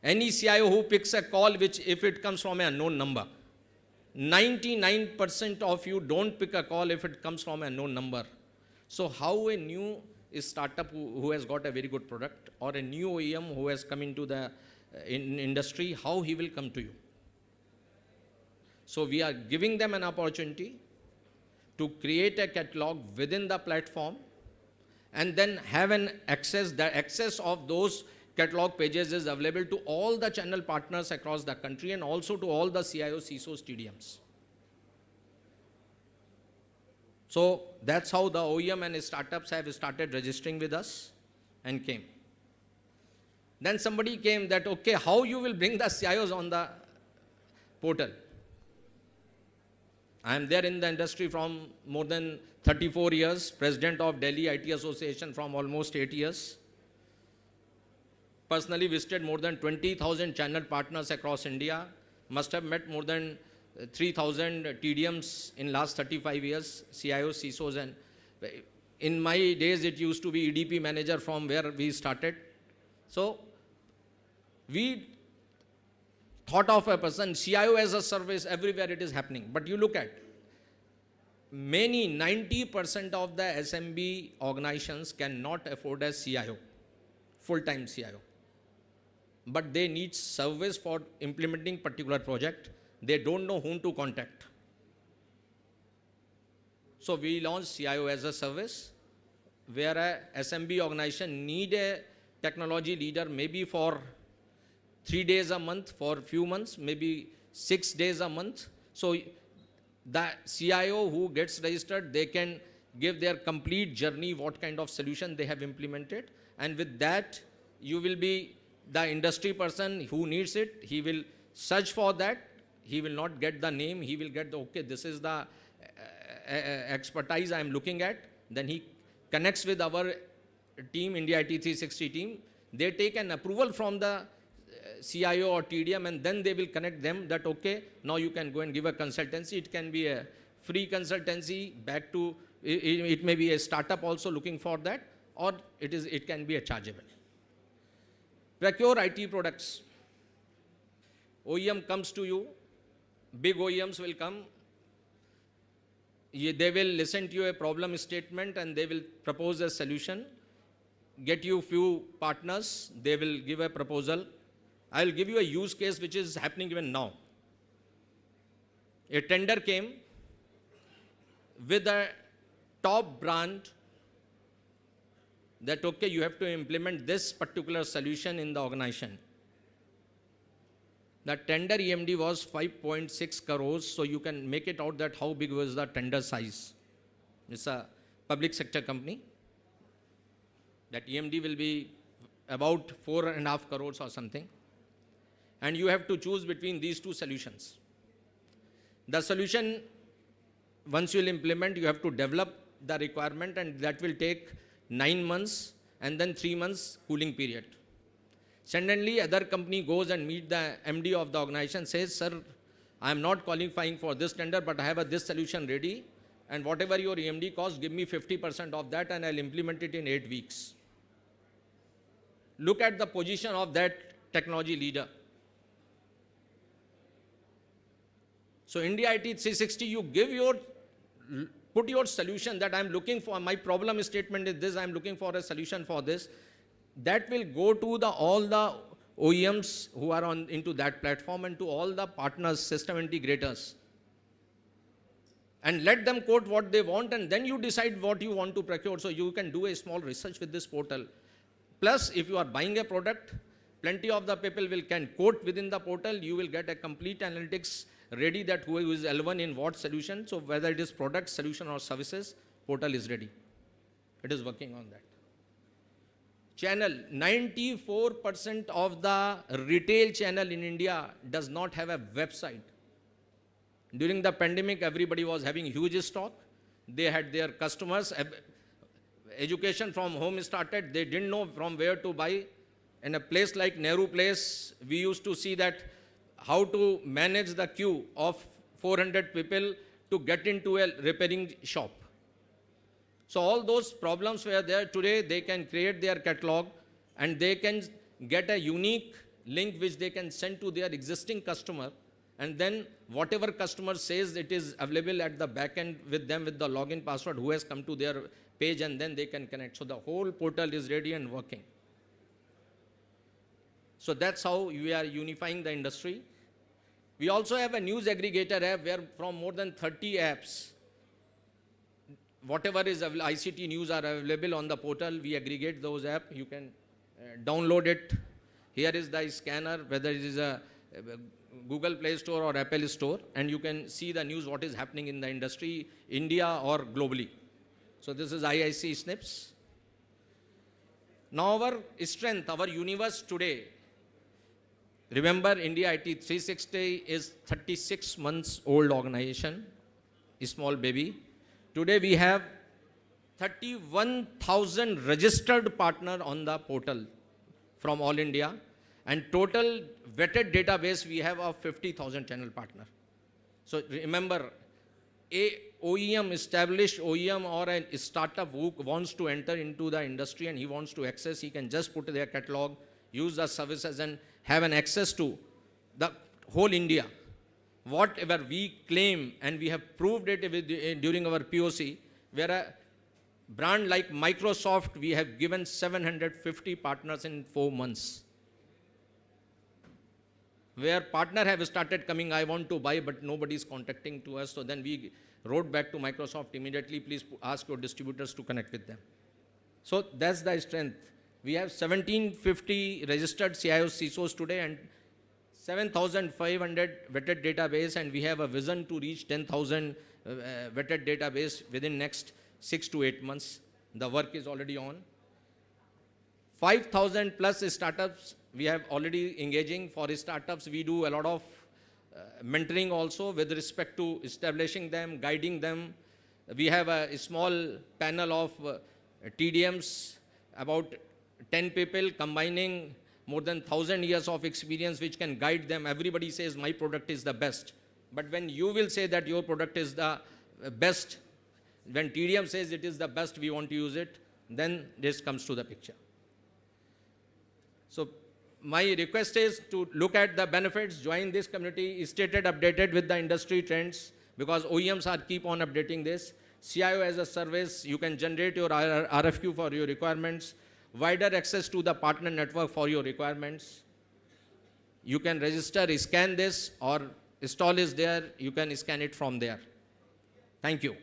any CIO who picks a call which if it comes from an unknown number. 99% of you don't pick a call if it comes from an unknown number. So how a new startup who has got a very good product or a new OEM who has come into the industry, how he will come to you? So we are giving them an opportunity to create a catalog within the platform and then have an access. The access of those catalog pages is available to all the channel partners across the country and also to all the CIOs, CISOs, TDMs. So that's how the OEM and startups have started registering with us and came. Then somebody came that, okay, how you will bring the CIOs on the portal? I am there in the industry from more than 34 years, president of Delhi IT Association from almost 8 years. Personally visited more than 20,000 channel partners across India. Must have met more than 3,000 TDMs in last 35 years, CIOs, CISOs. And in my days, it used to be EDP manager from where we started. So we thought of a person, CIO as a service, everywhere it is happening. But you look at, 90% of the SMB organizations cannot afford a CIO, full-time CIO. But they need service for implementing particular project. They don't know whom to contact. So we launched CIO as a service, where a SMB organization need a technology leader maybe for 3 days a month, for a few months, maybe 6 days a month. So the CIO who gets registered, they can give their complete journey, what kind of solution they have implemented. And with that, you will be the industry person who needs it. He will search for that. He will not get the name. He will get the, okay, this is the expertise I am looking at. Then he connects with our team, India IT 360 team. They take an approval from the CIO or TDM, and then they will connect them that, okay, now you can go and give a consultancy. It can be a free consultancy back to, it may be a startup also looking for that, or it can be a chargeable. Procure IT products. OEM comes to you, big OEMs will come. They will listen to you a problem statement and they will propose a solution. Get you few partners, they will give a proposal. I'll give you a use case which is happening even now. A tender came with a top brand that, okay, you have to implement this particular solution in the organization. The tender EMD was 5.6 crores, so you can make it out that how big was the tender size. It's a public sector company. That EMD will be about 4.5 crores or something. And you have to choose between these two solutions. The solution, once you will implement, you have to develop the requirement, and that will take 9 months and then 3 months cooling period. Suddenly, other company goes and meet the MD of the organization, says, sir, I am not qualifying for this tender, but I have this solution ready, and whatever your EMD costs, give me 50% of that, and I'll implement it in 8 weeks. Look at the position of that technology leader. So India IT 360, you put your solution that I'm looking for, my problem statement is this, I'm looking for a solution for this. That will go to all the OEMs who are into that platform and to all the partners, system integrators. And let them quote what they want, and then you decide what you want to procure. So you can do a small research with this portal. Plus, if you are buying a product, plenty of the people can quote within the portal. You will get a complete analytics ready that who is L1 in what solution. So whether it is product, solution or services, portal is ready. It is working on that. Channel, 94% of the retail channel in India does not have a website. During the pandemic, everybody was having huge stock. They had their customers. Education from home started. They didn't know from where to buy. In a place like Nehru Place, we used to see that how to manage the queue of 400 people to get into a repairing shop. So all those problems were there. Today they can create their catalog and they can get a unique link which they can send to their existing customer, and then whatever customer says it is available at the back end with them with the login password who has come to their page, and then they can connect. So the whole portal is ready and working. So that's how we are unifying the industry. We also have a news aggregator app where from more than 30 apps, whatever is ICT news are available on the portal, we aggregate those apps. You can download it. Here is the scanner, whether it is a Google Play Store or Apple Store, and you can see the news, what is happening in the industry, India or globally. So this is IIC Snips. Now our strength, our universe today. Remember, India IT 360 is 36 months old organization, a small baby. Today we have 31,000 registered partners on the portal from all India, and total vetted database we have of 50,000 channel partners. So remember, a OEM, established OEM or a startup who wants to enter into the industry and he wants to access, he can just put their catalog, use the services and have an access to the whole India. Whatever we claim, and we have proved it during our POC, where a brand like Microsoft, we have given 750 partners in 4 months. Where partner have started coming, I want to buy, but nobody is contacting to us. So then we wrote back to Microsoft immediately, please ask your distributors to connect with them. So that's the strength. We have 1750 registered CIOs, CISOs today, and 7,500 vetted database, and we have a vision to reach 10,000 vetted database within next 6 to 8 months. The work is already on. 5,000 plus startups we have already engaging. For startups, we do a lot of mentoring also with respect to establishing them, guiding them. We have a small panel of TDMs, about 10 people combining more than 1,000 years of experience which can guide them. Everybody says my product is the best. But when you will say that your product is the best, when TDM says it is the best, we want to use it, then this comes to the picture. So my request is to look at the benefits, join this community, stay updated with the industry trends, because OEMs are keep on updating this. CIO as a service, you can generate your RFQ for your requirements, wider access to the partner network for your requirements. you can register, scan this, or stall is there, you can scan it from there. Thank you.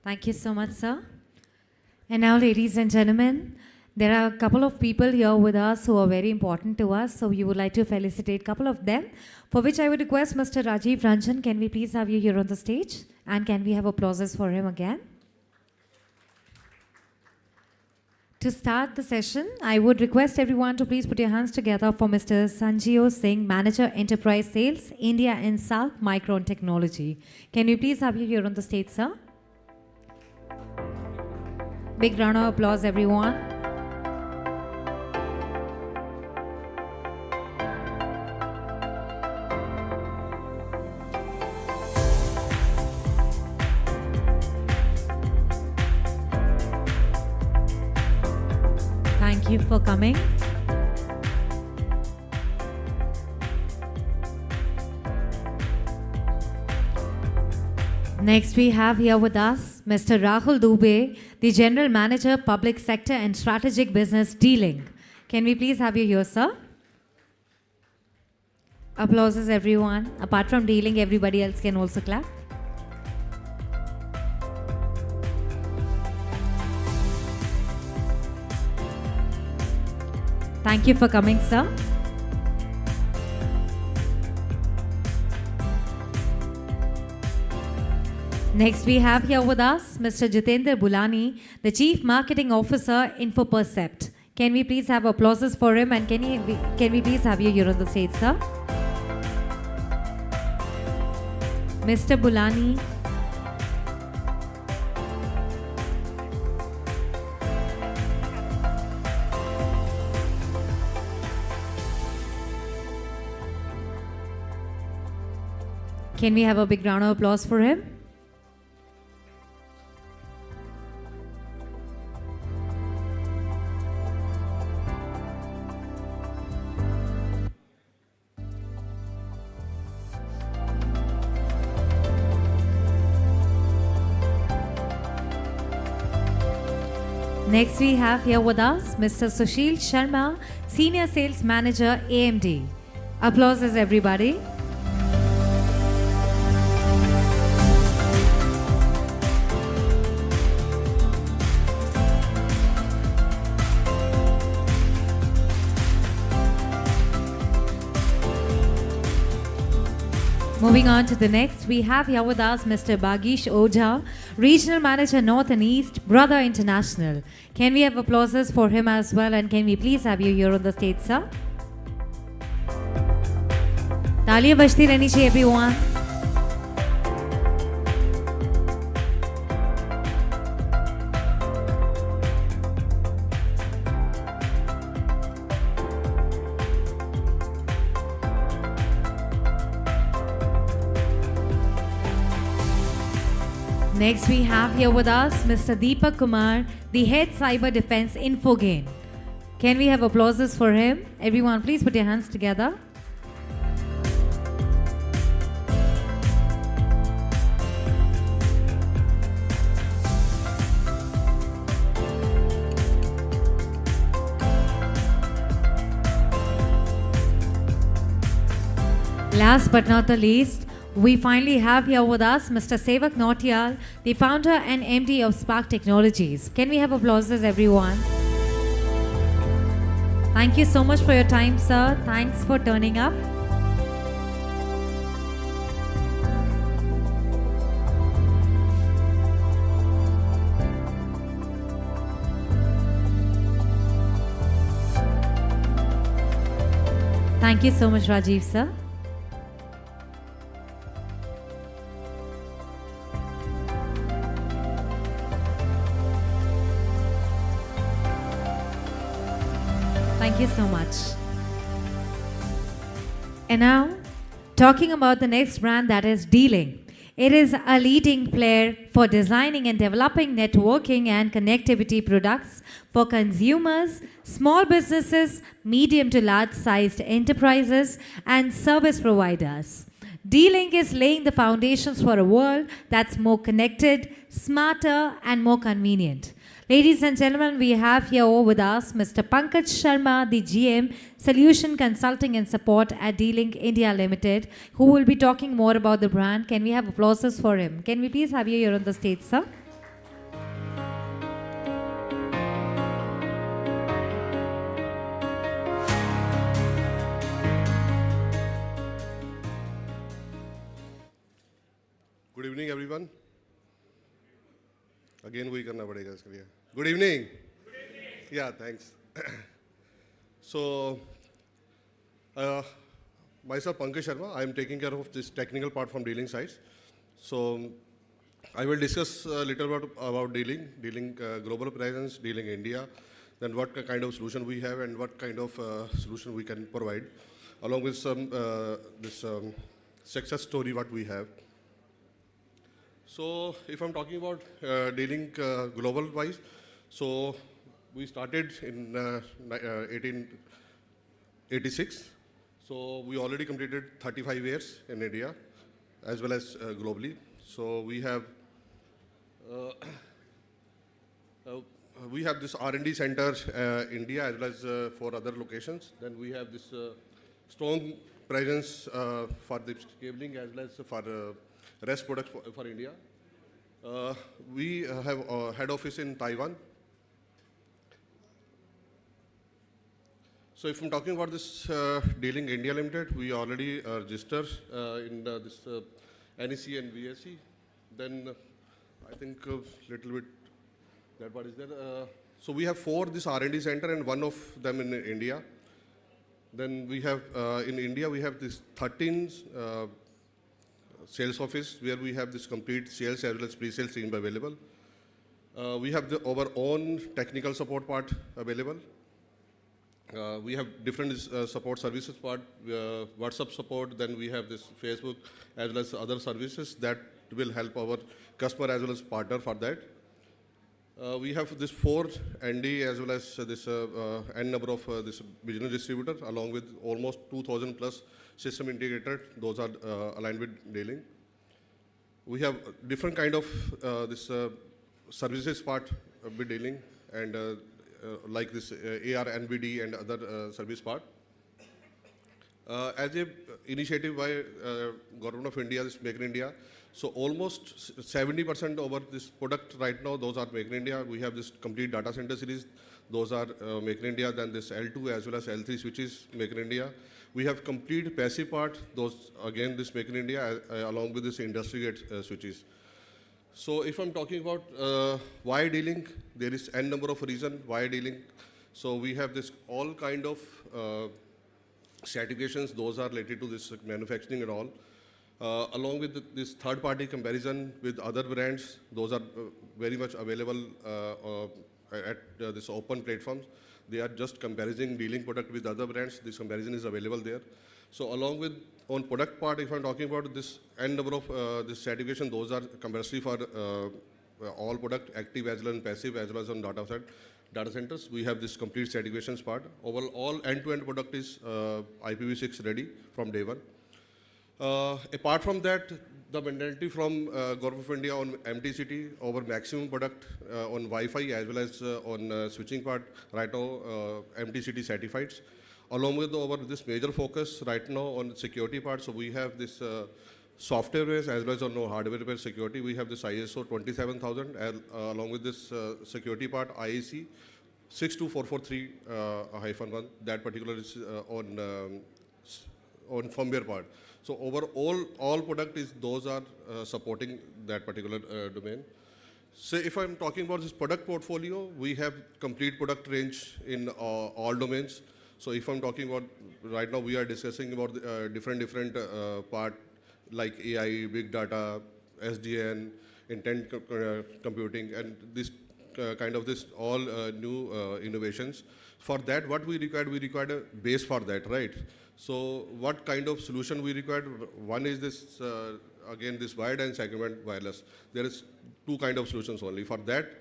Thank you so much, sir. And now, ladies and gentlemen, there are a couple of people here with us who are very important to us, so we would like to felicitate a couple of them, for which I would request Mr. Rajiv Ranjan, can we please have you here on the stage? And can we have applauses for him again? To start the session, I would request everyone to please put your hands together for Mr. Sanjio Singh, Manager Enterprise Sales, India and South Micron Technology. Can we please have you here on the stage, sir? Big round of applause, everyone. Thank you for coming. Next, we have here with us Mr. Rahul Dubey, the General Manager, Public Sector and Strategic Business Dealing. Can we please have you here, sir? Applauses, everyone. Apart from dealing, everybody else can also clap. Thank you for coming, sir. Next, we have here with us Mr. Jitendra Bulani, the Chief Marketing Officer, InfoPercept. Can we please have applauses for him, and can we please have you here on the stage, sir? Mr. Bulani. Can we have a big round of applause for him? Next, we have here with us Mr. Sushil Sharma, Senior Sales Manager, AMD. Applauses, everybody. Moving on to the next, we have here with us Mr. Bagish Ojha, Regional Manager North and East, Brother International. Can we have applauses for him as well, and can we please have you here on the stage, sir? Taaliyan bajti rehni chahiye, everyone. Next, we have here with us Mr. Deepak Kumar, the Head Cyber Defense Infogain. Can we have applauses for him? Everyone, please put your hands together. Last but not the least, we finally have here with us Mr. Sevak Nautiyal, the founder and MD of Spark Technologies. Can we have applauses, everyone? Thank you so much for your time, sir. Thanks for turning up. Thank you so much, Rajiv, sir. Thank you so much. And now, talking about the next brand, that is D-Link. It is a leading player for designing and developing networking and connectivity products for consumers, small businesses, medium to large-sized enterprises, and service providers. D-Link is laying the foundations for a world that's more connected, smarter, and more convenient. Ladies and gentlemen, we have here with us Mr. Pankaj Sharma, the GM, Solution Consulting and Support at D-Link India Limited, who will be talking more about the brand. Can we have applauses for him? Can we please have you here on the stage, sir? Good evening, everyone. Again, we करना पड़ेगा इसके लिए. Good evening. Yeah, thanks. So, myself Pankaj Sharma. I am taking care of this technical part from dealing sides. So, I will discuss a little bit about dealing global presence, dealing India, then what kind of solution we have and what kind of solution we can provide, along with some success story what we have. So if I'm talking about dealing global wise, so we started in 1886. So we already completed 35 years in India as well as globally. So we have this R&D center India as well as 4 other locations. Then we have this strong presence for the cabling as well as for rest products for India. We have a head office in Taiwan. So if I'm talking about this dealing India Limited, we already registered in this NEC and VSC. Then I think a little bit that part is there. So we have 4 this R&D center and 1 of them in India. Then we have in India we have this 13 sales office where we have this complete sales as well as pre-sales team available. We have our own technical support part available. We have different support services part, WhatsApp support, then we have this Facebook as well as other services that will help our customer as well as partner for that. We have this 4 ND as well as this N number of this business distributor along with almost 2,000 plus system integrator. Those are aligned with dealing. We have different kind of this services part with dealing and like this AR, NBD and other service part. As a initiative by Government of India, this Make in India, so almost 70% over this product right now, those are Make in India. We have this complete data center series, those are Make in India, then this L2 as well as L3 switches Make in India. We have complete passive part, those again this Make in India along with this industry gate switches. So if I'm talking about why dealing, there is n number of reasons why dealing. So we have this all kind of certifications, those are related to this manufacturing and all. Along with this third-party comparison with other brands, those are very much available at this open platforms. They are just comparing dealing product with other brands. This comparison is available there. So along with on product part, if I'm talking about this n number of this certification, those are compulsory for all product, active as well as passive as well as on data centers. We have this complete certifications part. Overall, all end-to-end product is IPv6 ready from day one. Apart from that, the mentality from Government of India on MTCT, our maximum product on Wi-Fi as well as on switching part, right now MTCT certified. Along with this major focus right now on security part, so we have this software based as well as on hardware based security. We have this ISO 27000 along with this security part IEC 62443-1. That particular is on firmware part. So overall, all product is those are supporting that particular domain. So if I'm talking about this product portfolio, we have complete product range in all domains. So if I'm talking about right now, we are discussing about different part like AI, big data, SDN, intent computing, and this kind of this all new innovations. For that, what we required a base for that, right? So what kind of solution we required? One is this, again, this wired and segment wireless. There is 2 kind of solutions only. For that,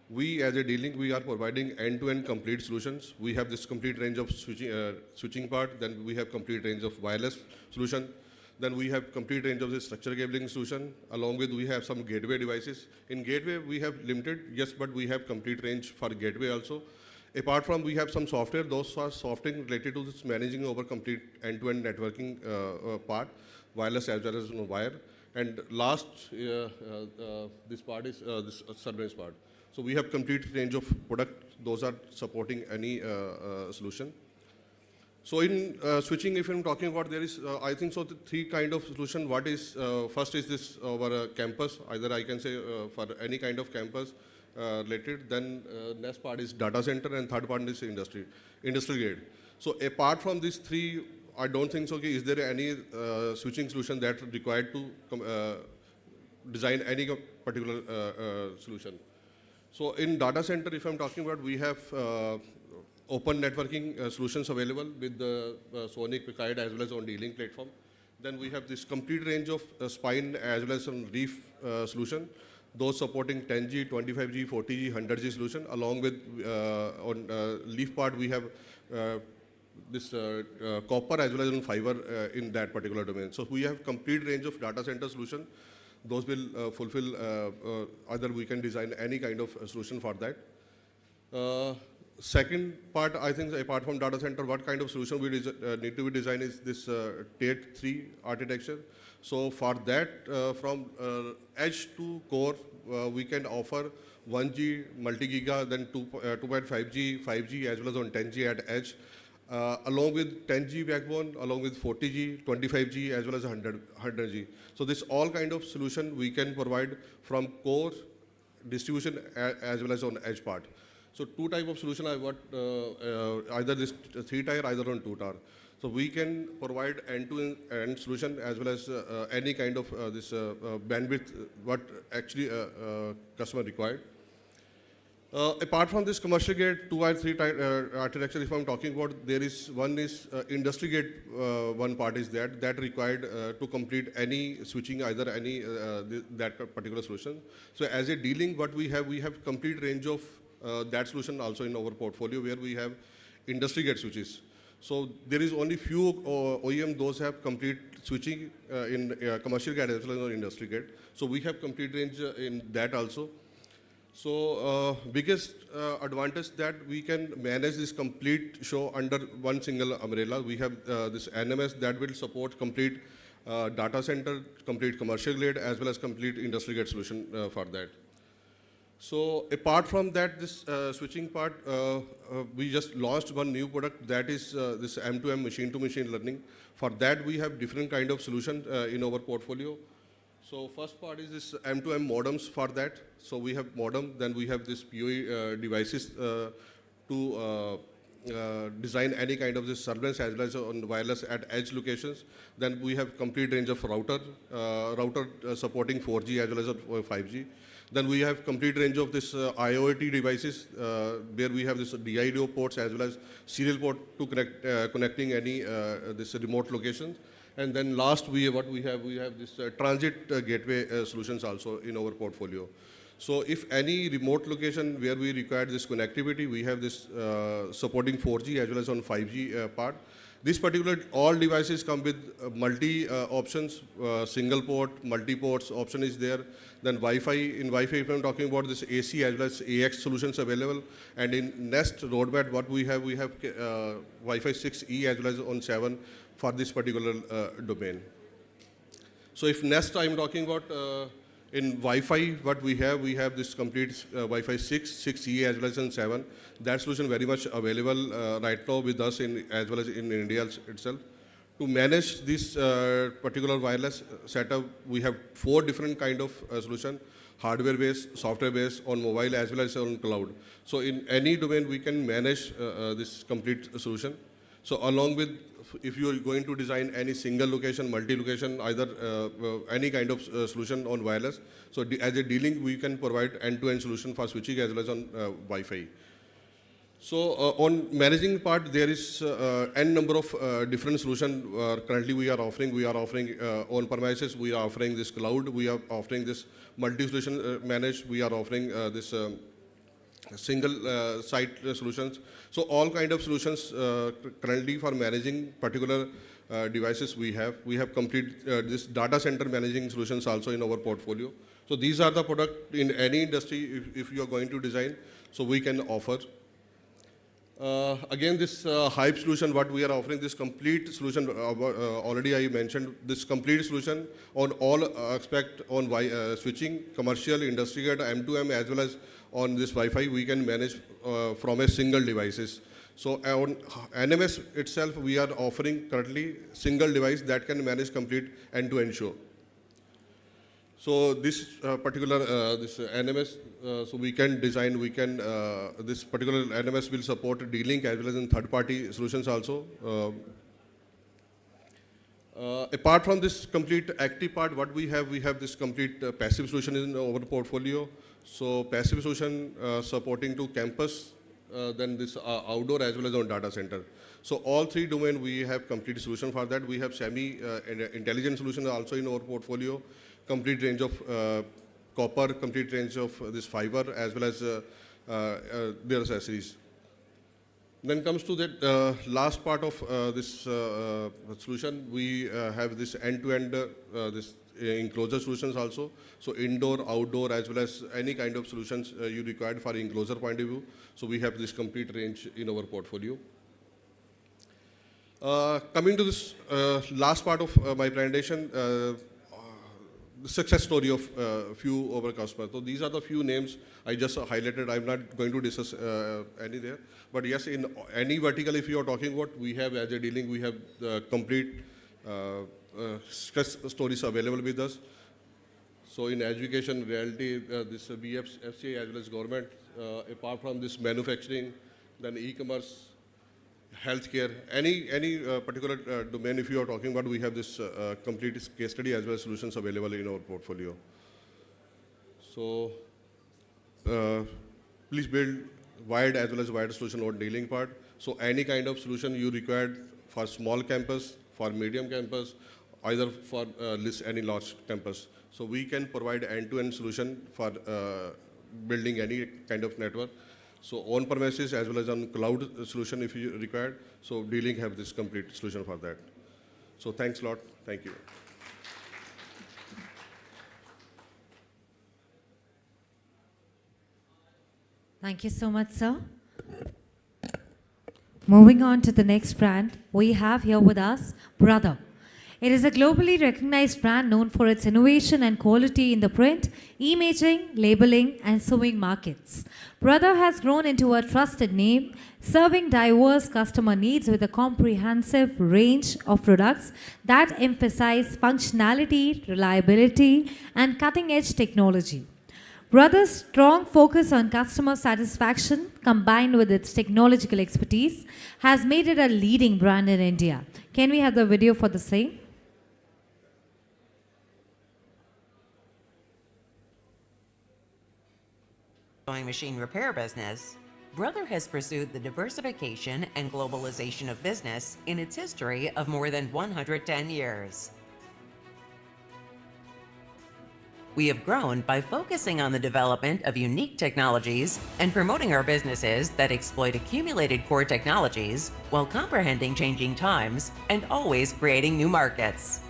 we as a dealing, we are providing end-to-end complete solutions. We have this complete range of switching part, then we have complete range of wireless solution. Then we have complete range of the structured cabling solution. Along with we have some gateway devices. In gateway we have limited, yes, but we have complete range for gateway also. Apart from we have some software, those are software related to this managing over complete end-to-end networking part, wireless as well as wire. And last, this part is this surveillance part. So we have complete range of product. Those are supporting any solution. So in switching, if I'm talking about, there is, I think so, the three kind of solution. What is, first is this our campus, either I can say for any kind of campus related. Then next part is data center, and third part is industrial grade. So apart from these three, I don't think so. Is there any switching solution that required to design any particular solution? So in data center, if I'm talking about, we have open networking solutions available with the Sonic, Picard as well as on D-Link platform. Then we have this complete range of spine as well as on reef solution. Those supporting 10G, 25G, 40G, 100G solution. Along with on leaf part, we have this copper as well as on fiber in that particular domain. So we have complete range of data center solution. Those will fulfill, either we can design any kind of solution for that. Second part, I think apart from data center, what kind of solution we need to be designed is this TATE 3 architecture. So for that, from edge to core, we can offer 1G multi-giga, then 2.5G, 5G as well as on 10G at edge. Along with 10G backbone, along with 40G, 25G as well as 100G. So this all kind of solution we can provide from core, distribution as well as on edge part. So two type of solution I want, either this 3-tier, either on 2-tier. So we can provide end-to-end solution as well as any kind of this bandwidth what actually customer required. Apart from this commercial gate 2 or 3 architecture, if I'm talking about, there is one is industry gate. One part is that required to complete any switching, either any that particular solution. So as a dealing, what we have complete range of that solution also in our portfolio, where we have industry gate switches. So there is only few OEM those have complete switching in commercial gate as well as industry gate. So we have complete range in that also. So biggest advantage that we can manage this complete show under one single umbrella. We have this NMS that will support complete data center, complete commercial grade as well as complete industry grade solution for that. So apart from that, this switching part, we just launched one new product that is this M2M machine-to-machine learning. For that, we have different kind of solution in our portfolio. So first part is this M2M modems for that. So we have modem, then we have this PoE devices to design any kind of this surveillance as well as on wireless at edge locations. Then we have complete range of router supporting 4G as well as 5G. Then we have complete range of this IoT devices where we have this DIDO ports as well as serial port to connecting any this remote locations. And then last, we have this transit gateway solutions also in our portfolio. So if any remote location where we require this connectivity, we have this supporting 4G as well as on 5G part. This particular, all devices come with multi options, single port, multi ports option is there. Then Wi-Fi, in Wi-Fi if I'm talking about this AC as well as AX solutions available. And in Nest roadmap, what we have Wi-Fi 6E as well as on 7 for this particular domain. So if Nest I'm talking about, in Wi-Fi, what we have this complete Wi-Fi 6E as well as in 7. That solution very much available right now with us as well as in India itself. To manage this particular wireless setup, we have 4 different kind of solution: hardware-based, software-based, on mobile as well as on cloud. So in any domain, we can manage this complete solution. So along with, if you are going to design any single location, multi-location, either any kind of solution on wireless, so as a D-Link, we can provide end-to-end solution for switching as well as on Wi-Fi. So on managing part, there is n number of different solutions currently we are offering. We are offering on premises, we are offering this cloud, we are offering this multi-solution managed, we are offering this single site solutions. So all kind of solutions currently for managing particular devices we have. We have complete this data center managing solutions also in our portfolio. So these are the product in any industry if you are going to design, so we can offer. Again, this Hype solution, what we are offering, this complete solution, already I mentioned, this complete solution on all aspect on switching, commercial, industry grade, M2M, as well as on this Wi-Fi, we can manage from a single devices. So on NMS itself, we are offering currently single device that can manage complete end-to-end show. So this particular this NMS, so we can design, this particular NMS will support D-Link as well as in third-party solutions also. Apart from this complete active part, what we have this complete passive solution in our portfolio. So passive solution supporting to campus, then this outdoor as well as on data center. So all three domain we have complete solution for that. We have semi-intelligent solution also in our portfolio. Complete range of copper, complete range of this fiber, as well as their accessories. Then comes to that last part of this solution, we have this end-to-end this enclosure solutions also. So indoor, outdoor, as well as any kind of solutions you required for enclosure point of view. So we have this complete range in our portfolio. Coming to this last part of my presentation, the success story of few of our customers. So these are the few names I just highlighted. I'm not going to discuss any there. But yes, in any vertical, if you are talking about, we have as a dealing, we have complete success stories available with us. So in education, reality, this FCA as well as government, apart from this manufacturing, then e-commerce, healthcare, any particular domain if you are talking about, we have this complete case study as well as solutions available in our portfolio. So please build wide as well as wider solution on dealing part. So any kind of solution you required for small campus, for medium campus, either for any large campus. So we can provide end-to-end solution for building any kind of network. So on-premises as well as on cloud solution if you required. So D-Link have this complete solution for that. So thanks a lot. Thank you. Thank you so much, sir. Moving on to the next brand, we have here with us Brother. It is a globally recognized brand known for its innovation and quality in the print, imaging, labeling, and sewing markets. Brother has grown into a trusted name, serving diverse customer needs with a comprehensive range of products that emphasize functionality, reliability, and cutting-edge technology. Brother's strong focus on customer satisfaction, combined with its technological expertise, has made it a leading brand in India. Can we have the video for the same? Sewing machine repair business, Brother has pursued the diversification and globalization of business in its history of more than 110 years. We have grown by focusing on the development of unique technologies and promoting our businesses that exploit accumulated core technologies while comprehending changing times and always creating new markets.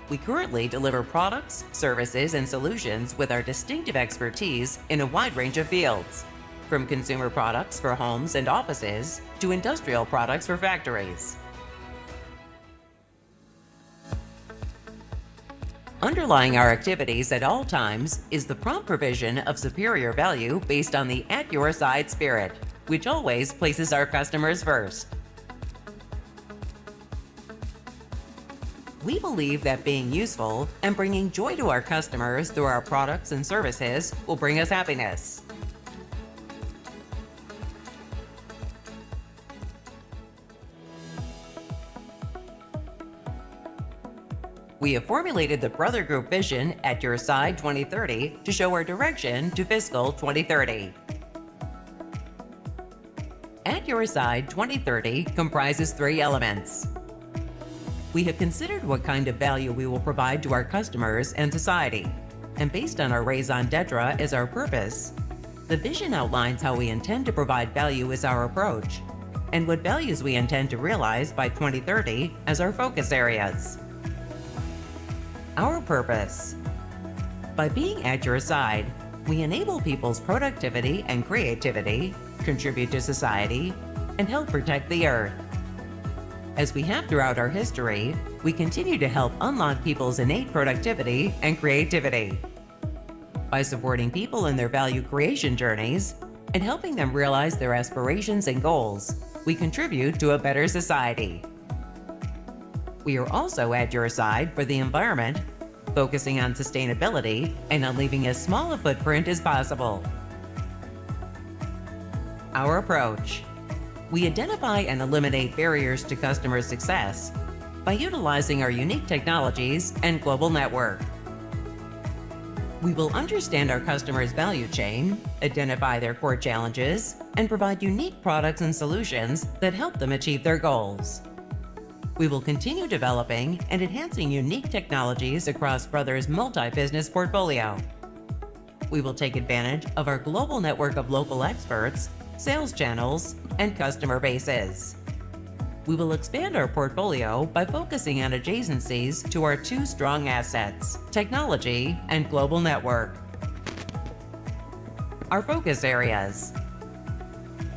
We currently deliver products, services, and solutions with our distinctive expertise in a wide range of fields, from consumer products for homes and offices to industrial products for factories. Underlying our activities at all times is the prompt provision of superior value based on the at your side spirit, which always places our customers first. We believe that being useful and bringing joy to our customers through our products and services will bring us happiness. We have formulated the Brother Group vision at your side 2030 to show our direction to fiscal 2030. At your side 2030 comprises 3 elements. We have considered what kind of value we will provide to our customers and society, and based on our raison d'etre as our purpose, the vision outlines how we intend to provide value as our approach, and what values we intend to realize by 2030 as our focus areas. Our purpose. By being at your side, we enable people's productivity and creativity, contribute to society, and help protect the Earth. As we have throughout our history, we continue to help unlock people's innate productivity and creativity. By supporting people in their value creation journeys and helping them realize their aspirations and goals, we contribute to a better society. We are also at your side for the environment, focusing on sustainability and on leaving as small a footprint as possible. Our approach. We identify and eliminate barriers to customer success by utilizing our unique technologies and global network. We will understand our customers' value chain, identify their core challenges, and provide unique products and solutions that help them achieve their goals. We will continue developing and enhancing unique technologies across Brothers' multi-business portfolio. We will take advantage of our global network of local experts, sales channels, and customer bases. We will expand our portfolio by focusing on adjacencies to our two strong assets, technology and global network. Our focus areas.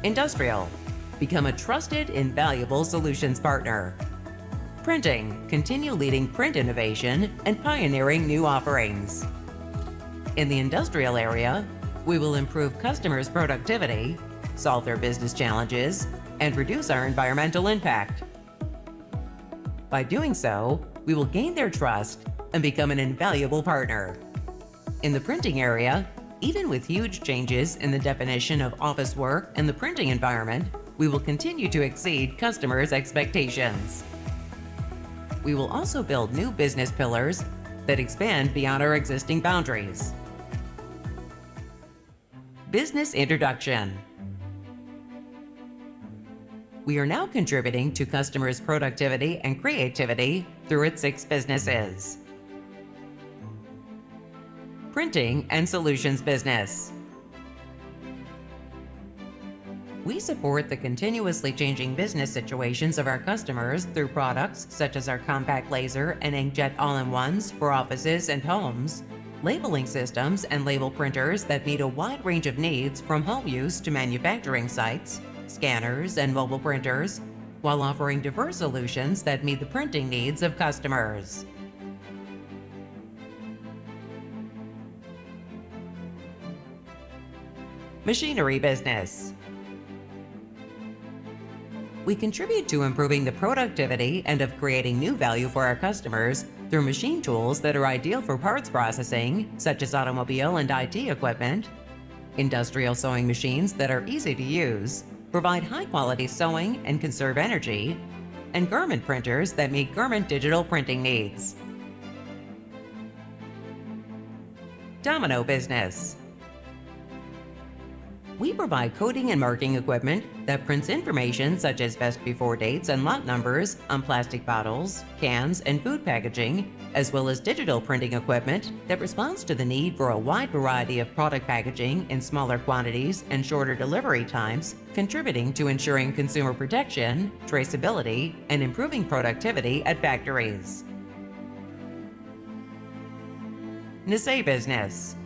Industrial. Become a trusted, invaluable solutions partner. Printing. Continue leading print innovation and pioneering new offerings. In the industrial area, we will improve customers' productivity, solve their business challenges, and reduce our environmental impact. By doing so, we will gain their trust and become an invaluable partner. In the printing area, even with huge changes in the definition of office work and the printing environment, we will continue to exceed customers' expectations. We will also build new business pillars that expand beyond our existing boundaries. Business introduction. We are now contributing to customers' productivity and creativity through its 6 businesses. Printing and Solutions Business. We support the continuously changing business situations of our customers through products such as our compact laser and inkjet all-in-ones for offices and homes, labeling systems and label printers that meet a wide range of needs from home use to manufacturing sites, scanners, and mobile printers, while offering diverse solutions that meet the printing needs of customers. Machinery Business. We contribute to improving the productivity and of creating new value for our customers through machine tools that are ideal for parts processing, such as automobile and IT equipment, industrial sewing machines that are easy to use, provide high-quality sewing and conserve energy, and garment printers that meet garment digital printing needs. Domino Business. We provide coding and marking equipment that prints information such as best before dates and lot numbers on plastic bottles, cans, and food packaging, as well as digital printing equipment that responds to the need for a wide variety of product packaging in smaller quantities and shorter delivery times, contributing to ensuring consumer protection, traceability, and improving productivity at factories. Nisei Business.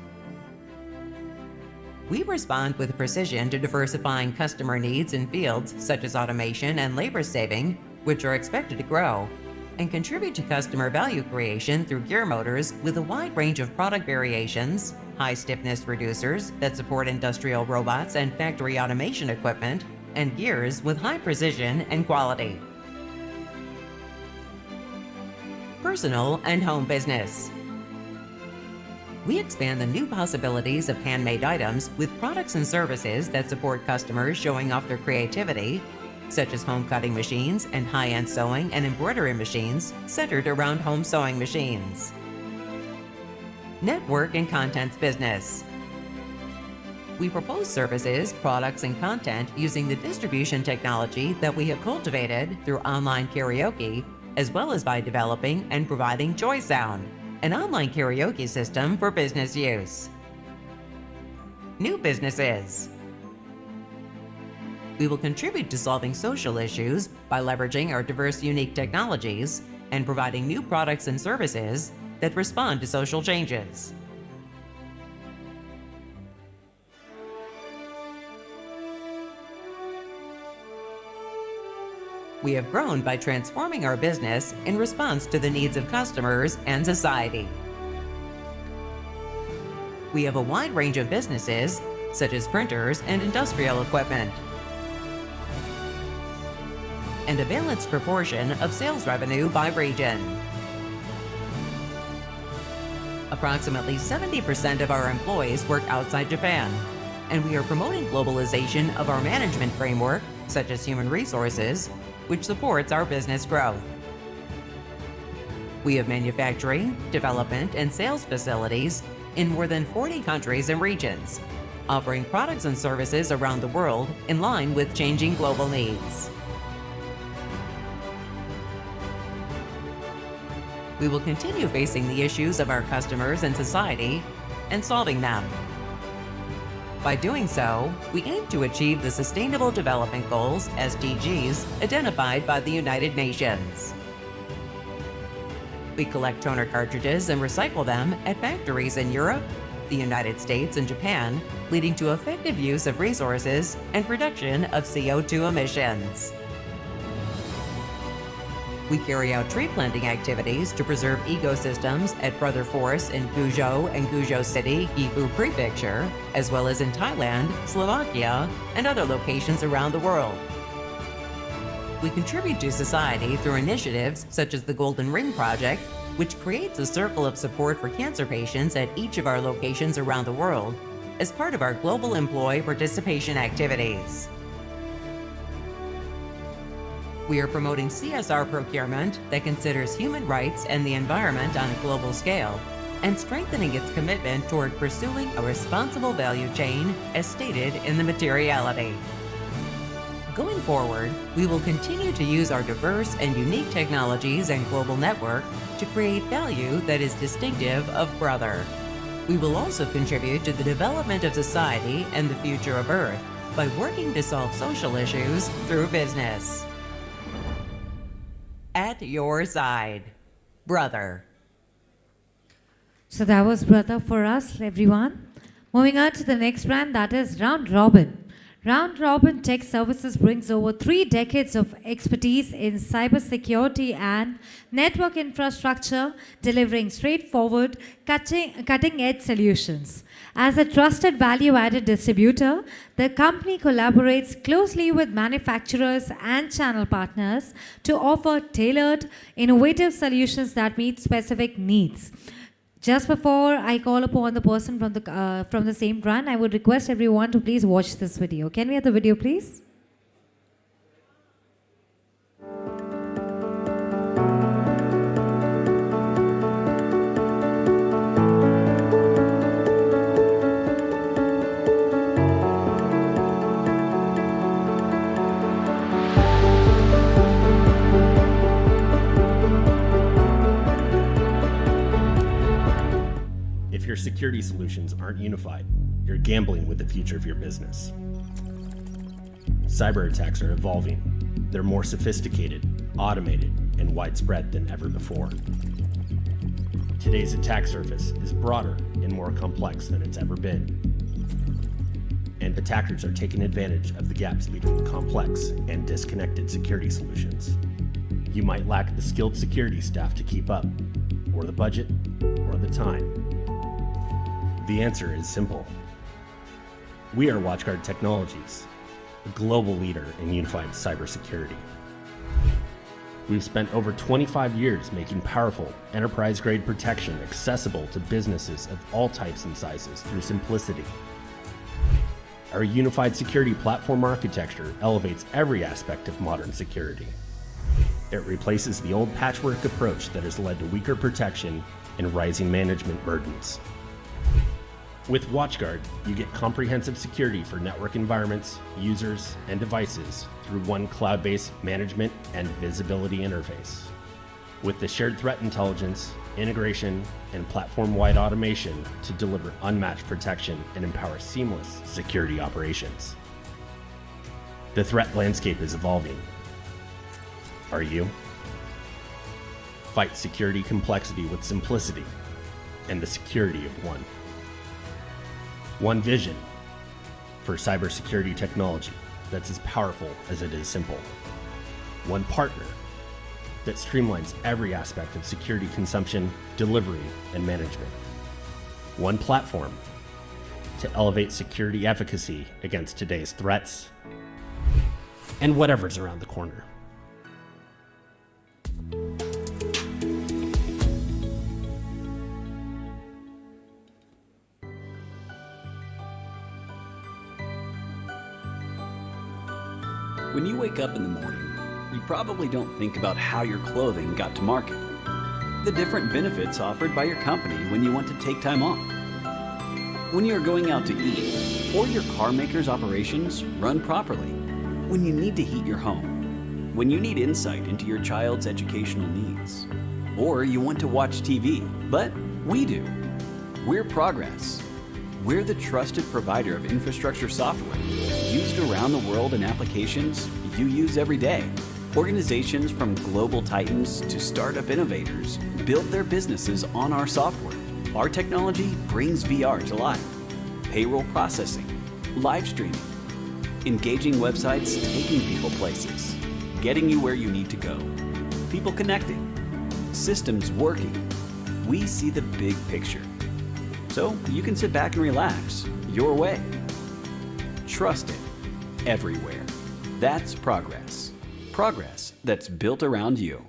We respond with precision to diversifying customer needs in fields such as automation and labor saving, which are expected to grow, and contribute to customer value creation through gear motors with a wide range of product variations, high stiffness reducers that support industrial robots and factory automation equipment, and gears with high precision and quality. Personal and Home Business. We expand the new possibilities of handmade items with products and services that support customers showing off their creativity, such as home cutting machines and high-end sewing and embroidery machines centered around home sewing machines. Network and Contents Business. We propose services, products, and content using the distribution technology that we have cultivated through online karaoke, as well as by developing and providing Joy Sound, an online karaoke system for business use. New businesses. We will contribute to solving social issues by leveraging our diverse, unique technologies and providing new products and services that respond to social changes. We have grown by transforming our business in response to the needs of customers and society. We have a wide range of businesses, such as printers and industrial equipment, and a balanced proportion of sales revenue by region. Approximately 70% of our employees work outside Japan, and we are promoting globalization of our management framework, such as human resources, which supports our business growth. We have manufacturing, development, and sales facilities in more than 40 countries and regions, offering products and services around the world in line with changing global needs. We will continue facing the issues of our customers and society and solving them. By doing so, we aim to achieve the Sustainable Development Goals, SDGs, identified by the United Nations. We collect toner cartridges and recycle them at factories in Europe, the United States, and Japan, leading to effective use of resources and reduction of CO2 emissions. We carry out tree planting activities to preserve ecosystems at Brother Forest in Guizhou and Guizhou City, Gifu Prefecture, as well as in Thailand, Slovakia, and other locations around the world. We contribute to society through initiatives such as the Golden Ring Project, which creates a circle of support for cancer patients at each of our locations around the world as part of our global employee participation activities. We are promoting CSR procurement that considers human rights and the environment on a global scale and strengthening its commitment toward pursuing a responsible value chain as stated in the materiality. Going forward, we will continue to use our diverse and unique technologies and global network to create value that is distinctive of Brother. We will also contribute to the development of society and the future of Earth by working to solve social issues through business. At your side, Brother. So that was Brother for us, everyone. Moving on to the next brand, that is Round Robin. Round Robin Tech Services brings over 3 decades of expertise in cybersecurity and network infrastructure, delivering straightforward, cutting-edge solutions. As a trusted value-added distributor, the company collaborates closely with manufacturers and channel partners to offer tailored, innovative solutions that meet specific needs. Just before I call upon the person from the same brand, I would request everyone to please watch this video. Can we have the video, please? If your security solutions aren't unified, you're gambling with the future of your business. Cyber attacks are evolving. They're more sophisticated, automated, and widespread than ever before. Today's attack surface is broader and more complex than it's ever been. And attackers are taking advantage of the gaps between complex and disconnected security solutions. You might lack the skilled security staff to keep up, or the budget, or the time. The answer is simple. We are WatchGuard Technologies, a global leader in unified cybersecurity. We've spent over 25 years making powerful, enterprise-grade protection accessible to businesses of all types and sizes through simplicity. Our unified security platform architecture elevates every aspect of modern security. It replaces the old patchwork approach that has led to weaker protection and rising management burdens. With WatchGuard, you get comprehensive security for network environments, users, and devices through one cloud-based management and visibility interface. With the shared threat intelligence, integration, and platform-wide automation to deliver unmatched protection and empower seamless security operations. The threat landscape is evolving. Are you? Fight security complexity with simplicity and the security of one. One vision for cybersecurity technology that's as powerful as it is simple. One partner that streamlines every aspect of security consumption, delivery, and management. One platform to elevate security efficacy against today's threats and whatever's around the corner. When you wake up in the morning, you probably don't think about how your clothing got to market, the different benefits offered by your company when you want to take time off, when you are going out to eat, or your car maker's operations run properly, when you need to heat your home, when you need insight into your child's educational needs, or you want to watch TV, but we do. We're Progress. We're the trusted provider of infrastructure software used around the world in applications you use every day. Organizations from global titans to startup innovators build their businesses on our software. Our technology brings VR to life. Payroll processing, live streaming, engaging websites, taking people places, getting you where you need to go, people connecting, systems working. We see the big picture. So you can sit back and relax your way. Trust it everywhere. That's Progress. Progress that's built around you.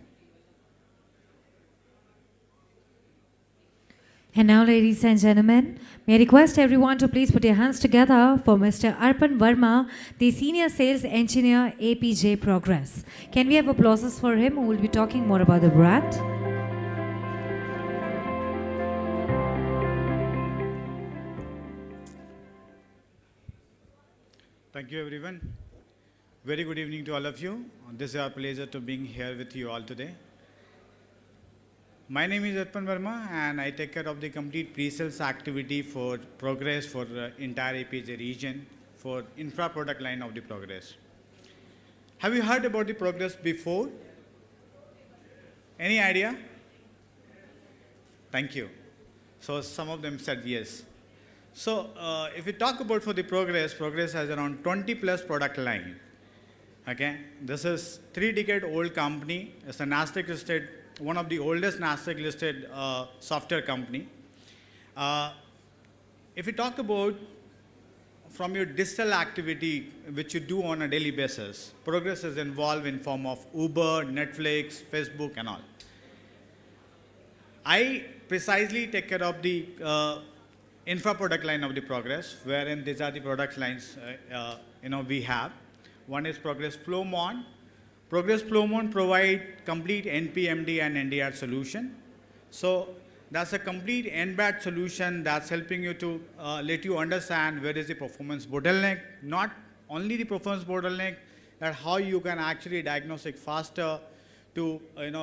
And now, ladies and gentlemen, may I request everyone to please put your hands together for Mr. Arpan Verma, the Senior Sales Engineer, APJ Progress. Can we have applauses for him, who will be talking more about the brand? Thank you, everyone. Very good evening to all of you. This is our pleasure to being here with you all today. My name is Arpan Verma, and I take care of the complete pre-sales activity for Progress for the entire APJ region for infra product line of the Progress. Have you heard about the Progress before? Any idea? Thank you. So some of them said yes. So if we talk about for the Progress has around 20 plus product line. Okay, this is 3-decade-old company. It's a Nasdaq listed, one of the oldest Nasdaq listed software company. If you talk about from your digital activity, which you do on a daily basis, Progress is involved in form of Uber, Netflix, Facebook, and all. I precisely take care of the infra product line of the Progress, wherein these are the product lines we have. One is Progress Flowmon. Progress Flowmon provide complete NPMD and NDR solution. So that's a complete NBAT solution that's helping you to let you understand where is the performance bottleneck, not only the performance bottleneck, but how you can actually diagnose it faster to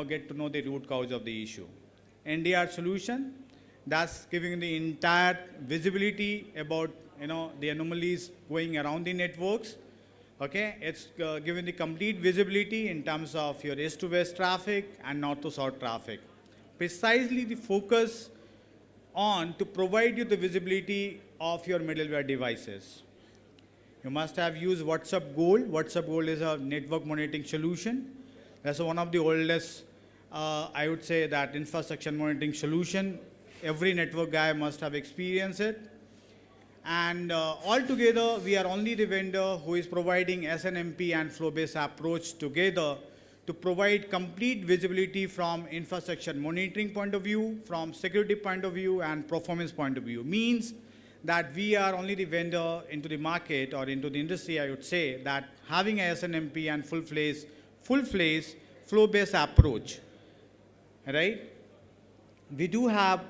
get to know the root cause of the issue. NDR solution, that's giving the entire visibility about the anomalies going around the networks. Okay, it's giving the complete visibility in terms of your east to west traffic and north to south traffic. Precisely the focus on to provide you the visibility of your middleware devices. You must have used WhatsUp Gold. WhatsUp Gold is a network monitoring solution. That's one of the oldest, I would say, that infrastructure monitoring solution. Every network guy must have experienced it. And altogether, we are only the vendor who is providing SNMP and flow-based approach together to provide complete visibility from infrastructure monitoring point of view, from security point of view, and performance point of view. Means that we are only the vendor into the market or into the industry, I would say, that having a SNMP and full-fledged flow-based approach, right? We do have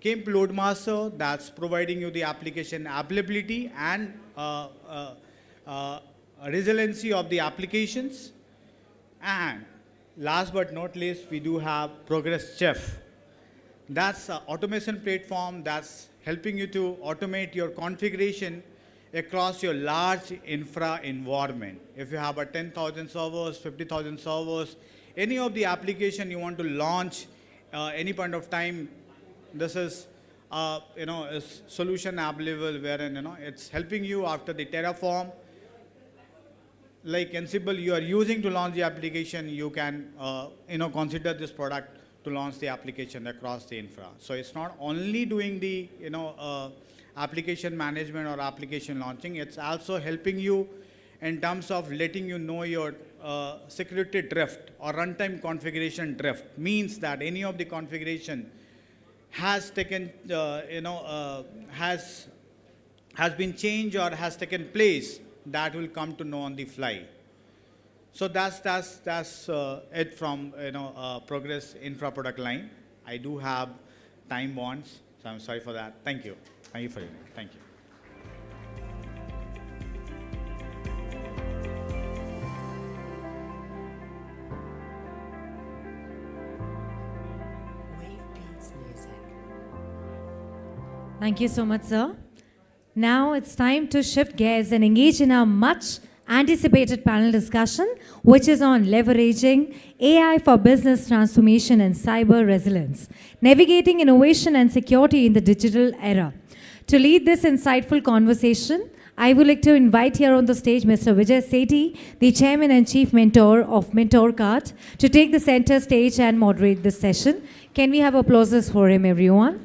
Kemp Loadmaster that's providing you the application availability and resiliency of the applications. And last but not least, we do have Progress Chef. That's an automation platform that's helping you to automate your configuration across your large infra environment. If you have a 10,000 servers, 50,000 servers, any of the application you want to launch any point of time, this is a solution available wherein it's helping you after the Terraform. Like Ansible you are using to launch the application, you can consider this product to launch the application across the infra. So it's not only doing the application management or application launching, it's also helping you in terms of letting you know your security drift or runtime configuration drift. Means that any of the configuration has taken has been changed or has taken place, that will come to know on the fly. So that's it from Progress Infra product line. I do have time bonds, so I'm sorry for that. Thank you. Thank you for your name. Thank you. Thank you so much, sir. Now it's time to shift gears and engage in our much anticipated panel discussion, which is on leveraging AI for business transformation and cyber resilience, navigating innovation and security in the digital era. To lead this insightful conversation, I would like to invite here on the stage Mr. Vijay Sethi, the Chairman and Chief Mentor of MentorCard, to take the center stage and moderate this session. Can we have applauses for him, everyone?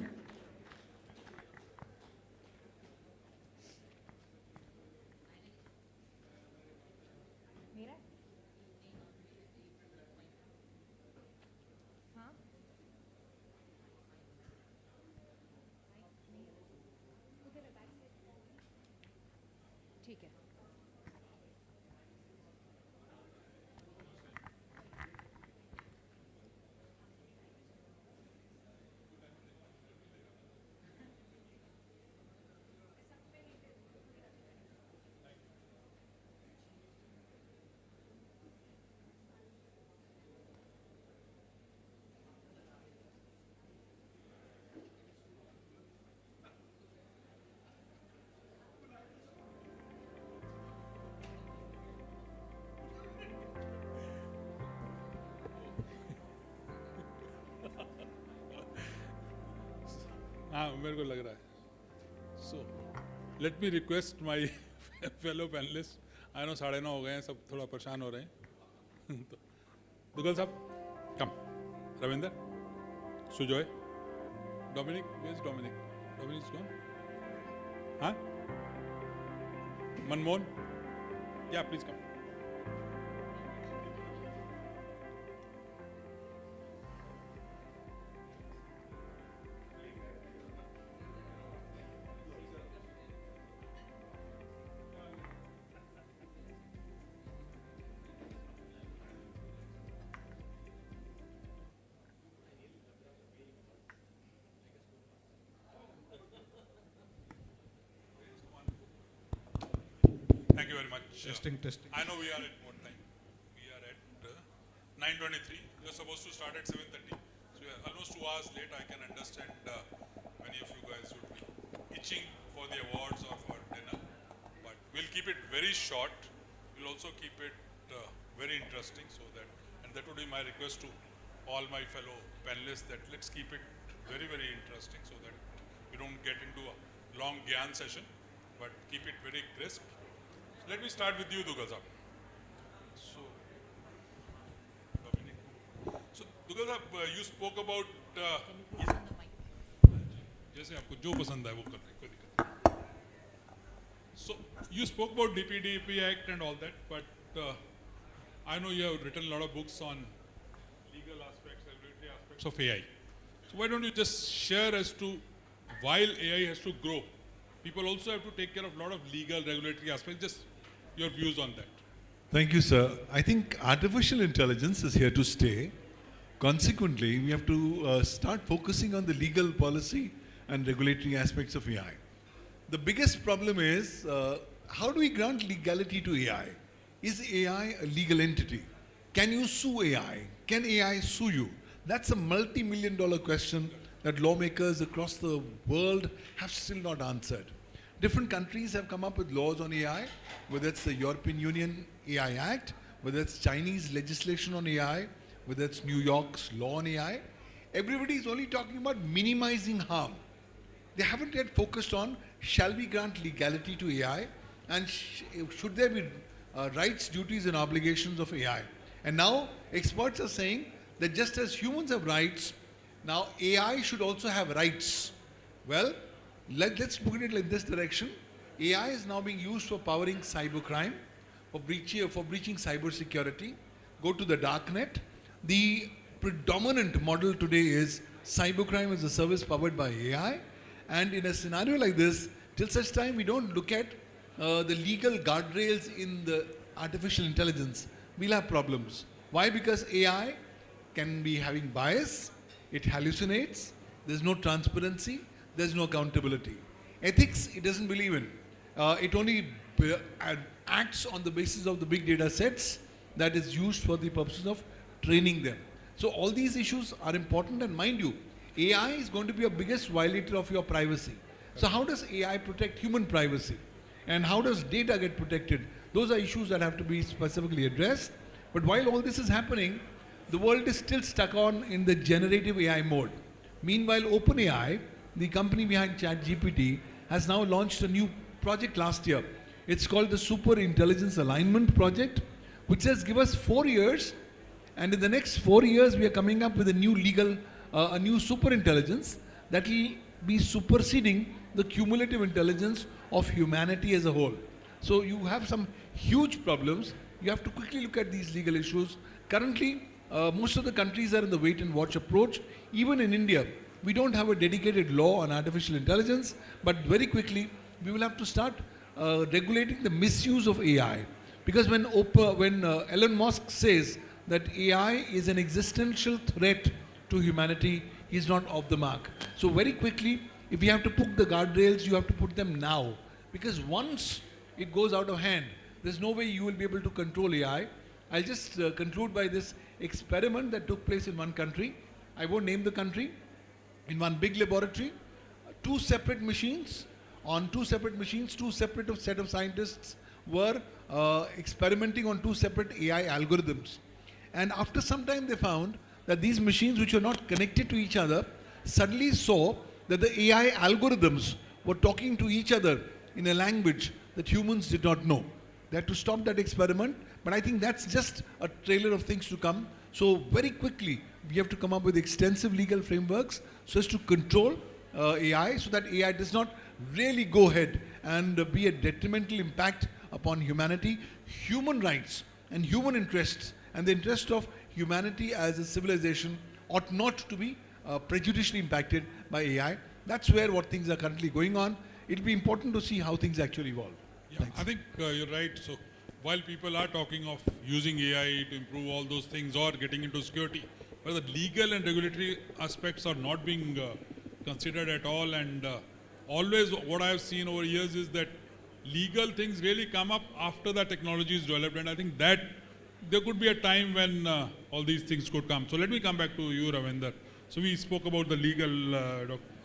मेरे को लग रहा है. So, let me request my fellow panelists. I know 9:30 हो गए हैं, सब थोड़ा परेशान हो रहे हैं. दुगल साहब, come. Ravinder, Sujoy, Dominic, where's Dominic? Dominic's gone. Huh? Manmohan? Yeah, please come. Thank you very much. Testing. I know we are at what time? We are at 9:23. We are supposed to start at 7:30. So we are almost 2 hours late. I can understand many of you guys would be itching for the awards or for dinner. But we'll keep it very short. We'll also keep it very interesting so that, and that would be my request to all my fellow panelists, that let's keep it very, very interesting so that we don't get into a long Gyan session, but keep it very crisp. Let me start with you, Dugal sahab. So, Dugal sahab, you spoke about. जैसे आपको जो पसंद है वो कर रहे, कोई दिक्कत नहीं. So, you spoke about DPDP Act and all that, but I know you have written a lot of books on legal aspects, regulatory aspects of AI. So, why don't you just share as to, while AI has to grow, people also have to take care of a lot of legal, regulatory aspects. Just your views on that. Thank you, sir. I think artificial intelligence is here to stay. Consequently, we have to start focusing on the legal policy and regulatory aspects of AI. The biggest problem is, how do we grant legality to AI? Is AI a legal entity? Can you sue AI? Can AI sue you? That's a multi-million-dollar question that lawmakers across the world have still not answered. Different countries have come up with laws on AI, whether it's the European Union AI Act, whether it's Chinese legislation on AI, whether it's New York's law on AI. Everybody is only talking about minimizing harm. They haven't yet focused on, shall we grant legality to AI, and should there be rights, duties and obligations of AI. And now experts are saying that just as humans have rights, now AI should also have rights. Well, let's put it like this direction. AI is now being used for powering cybercrime, for breaching cybersecurity. Go to the darknet. The predominant model today is cybercrime as a service powered by AI. And in a scenario like this, till such time we don't look at the legal guardrails in the artificial intelligence, we'll have problems. Why? Because AI can be having bias, it hallucinates, there's no transparency, there's no accountability. Ethics, it doesn't believe in. It only acts on the basis of the big data sets that is used for the purposes of training them. So all these issues are important, and mind you, AI is going to be a biggest violator of your privacy. So how does AI protect human privacy? And how does data get protected? Those are issues that have to be specifically addressed. But while all this is happening, the world is still stuck on in the generative AI mode. Meanwhile, OpenAI, the company behind ChatGPT, has now launched a new project last year. It's called the Super Intelligence Alignment Project, which says give us 4 years, and in the next 4 years we are coming up with a new a new super intelligence that will be superseding the cumulative intelligence of humanity as a whole. So you have some huge problems. You have to quickly look at these legal issues. Currently, most of the countries are in the wait and watch approach. Even in India, we don't have a dedicated law on artificial intelligence, but very quickly we will have to start regulating the misuse of AI. Because when Elon Musk says that AI is an existential threat to humanity, he's not off the mark. So very quickly, if you have to put the guardrails, you have to put them now. Because once it goes out of hand, there's no way you will be able to control AI. I'll just conclude by this experiment that took place in one country. I won't name the country. In one big laboratory, two separate machines, two separate set of scientists were experimenting on two separate AI algorithms. And after some time they found that these machines, which were not connected to each other, suddenly saw that the AI algorithms were talking to each other in a language that humans did not know. They had to stop that experiment, but I think that's just a trailer of things to come. So very quickly, we have to come up with extensive legal frameworks so as to control AI, so that AI does not really go ahead and be a detrimental impact upon humanity, human rights and human interests, and the interest of humanity as a civilization ought not to be prejudicially impacted by AI. That's where what things are currently going on. It'll be important to see how things actually evolve. Yeah, Thanks. I think you're right. So while people are talking of using AI to improve all those things or getting into security, but the legal and regulatory aspects are not being considered at all. And always what I have seen over years is that legal things really come up after the technology is developed. And I think that there could be a time when all these things could come. So let me come back to you, Ravinder. So we spoke about the legal,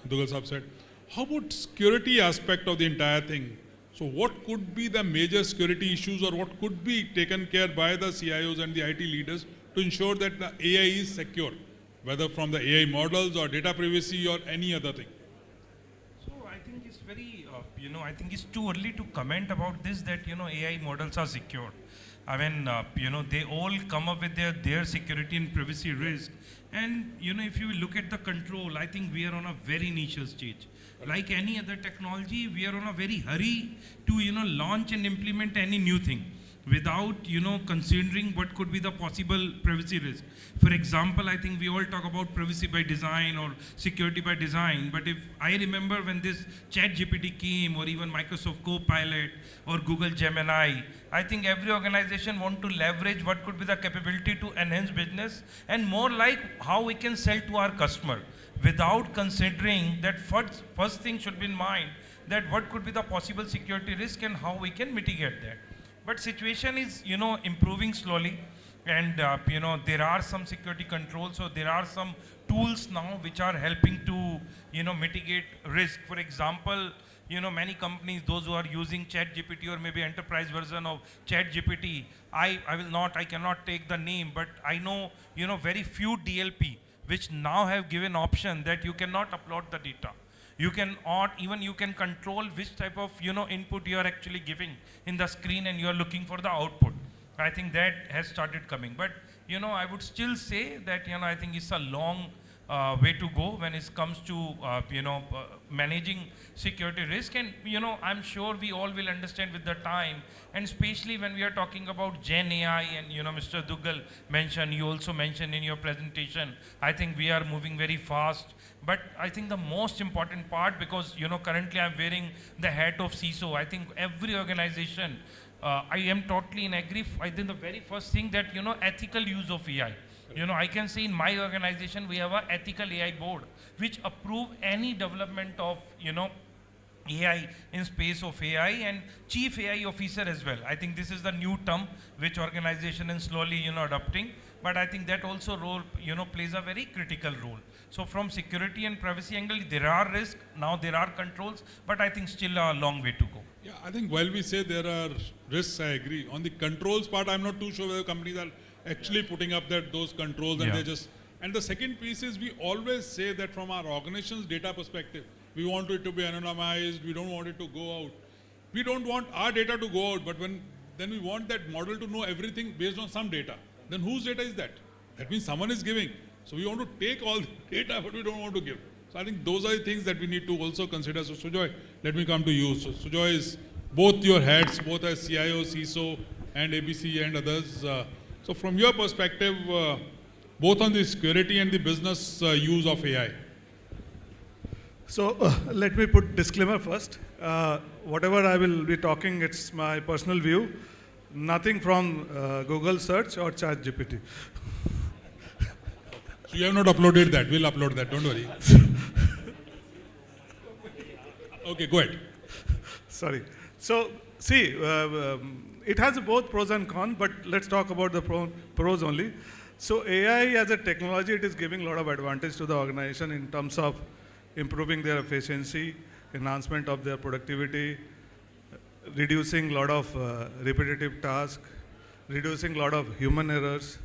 Dugal Saab said. How about security aspect of the entire thing? So what could be the major security issues, or what could be taken care by the CIOs and the IT leaders to ensure that the AI is secure, whether from the AI models or data privacy or any other thing? So I think it's very, I think it's too early to comment about this, that, AI models are secure. I mean, they all come up with their security and privacy risk. And, if you look at the control, I think we are on a very niche stage. Like any other technology, we are on a very hurry to, launch and implement any new thing without, considering what could be the possible privacy risk. For example, I think we all talk about privacy by design or security by design, but if I remember when this ChatGPT came, or even Microsoft Copilot or Google Gemini, I think every organization want to leverage what could be the capability to enhance business, and more like how we can sell to our customer, without considering that first thing should be in mind, that what could be the possible security risk and how we can mitigate that. But situation is, improving slowly, and there are some security controls. So there are some tools now which are helping to, mitigate risk. For example, many companies, those who are using ChatGPT or maybe enterprise version of ChatGPT, I cannot take the name, but I know, very few DLP, which now have given option that you cannot upload the data. You can, or even you can control which type of, input you are actually giving in the screen and you are looking for the output. I think that has started coming. But, I would still say that, I think it's a long way to go when it comes to, managing security risk. And, I'm sure we all will understand with the time, and especially when we are talking about Gen AI and, Mr. Dugal mentioned, you also mentioned in your presentation, I think we are moving very fast. But I think the most important part, because, currently I'm wearing the hat of CISO, I think every organization, I am totally in agree. I think the very first thing that, ethical use of AI. I can say in my organization, we have an ethical AI board, which approve any development of, AI in space of AI, and chief AI officer as well. I think this is the new term which organization is slowly, adopting. But I think that also role, plays a very critical role. So from security and privacy angle, there are risks, now there are controls, but I think still a long way to go. Yeah, I think while we say there are risks, I agree. On the controls part, I'm not too sure whether companies are actually putting up those controls, and they just. And the second piece is, we always say that from our organization's data perspective, we want it to be anonymized, we don't want it to go out. We don't want our data to go out, but then we want that model to know everything based on some data. Then whose data is that? That means someone is giving. So we want to take all the data, but we don't want to give. So I think those are the things that we need to also consider. So Sujoy, let me come to you. So Sujoy is both your hats, both as CIO, CISO, and ABC and others. So from your perspective, both on the security and the business use of AI. So let me put disclaimer first. Whatever I will be talking, it's my personal view. Nothing from Google search or ChatGPT. So you have not uploaded that. We'll upload that. Don't worry. Okay, go ahead. Sorry. So see, it has both pros and cons, but let's talk about the pros only. So AI as a technology, it is giving a lot of advantage to the organization in terms of improving their efficiency, enhancement of their productivity, reducing a lot of repetitive tasks, reducing a lot of human errors.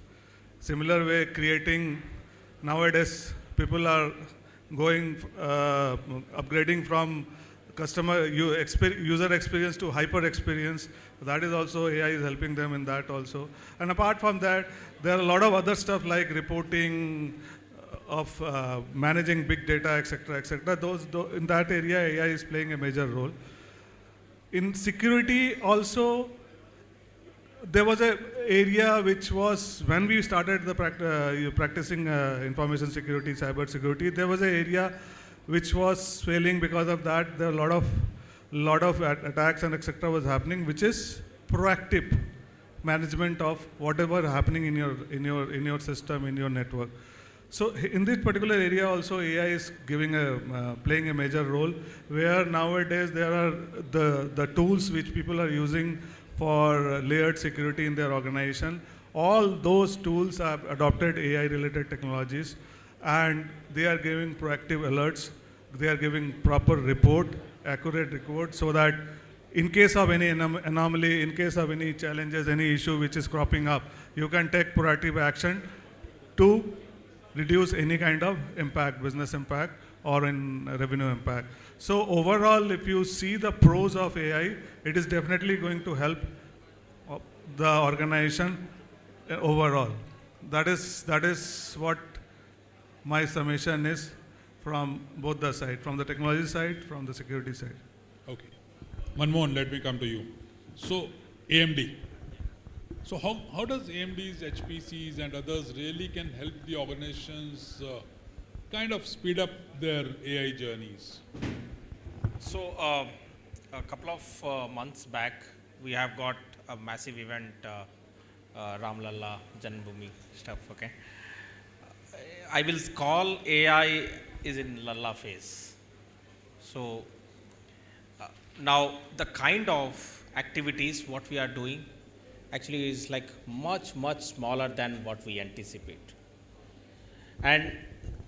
Similar way, creating, nowadays people are going, upgrading from user experience to hyper experience. That is also, AI is helping them in that also. And apart from that, there are a lot of other stuff like reporting, of managing big data, etc., etc. In that area, AI is playing a major role. In security also, there was an area which was, when we started the practicing information security, cybersecurity, there was an area which was failing. Because of that, there are a lot of attacks and etc. was happening, which is proactive management of whatever happening in your system, in your network. So in this particular area also, AI is playing a major role, where nowadays there are the tools which people are using for layered security in their organization. All those tools have adopted AI-related technologies, and they are giving proactive alerts. They are giving proper accurate report, so that in case of any anomaly, in case of any challenges, any issue which is cropping up, you can take proactive action to reduce any kind of impact, business impact or in revenue impact. So overall, if you see the pros of AI, it is definitely going to help the organization overall. That is what my summation is from both the side, from the technology side, from the security side. Okay. Manmohan, let me come to you. So AMD. So how does AMD's, HPCs and others really can help the organizations kind of speed up their AI journeys? So a couple of months back, we have got a massive event, Ramlalla, Janmabhoomi stuff, okay? I will call AI is in Lalla phase. So now the kind of activities what we are doing actually is like much smaller than what we anticipate. And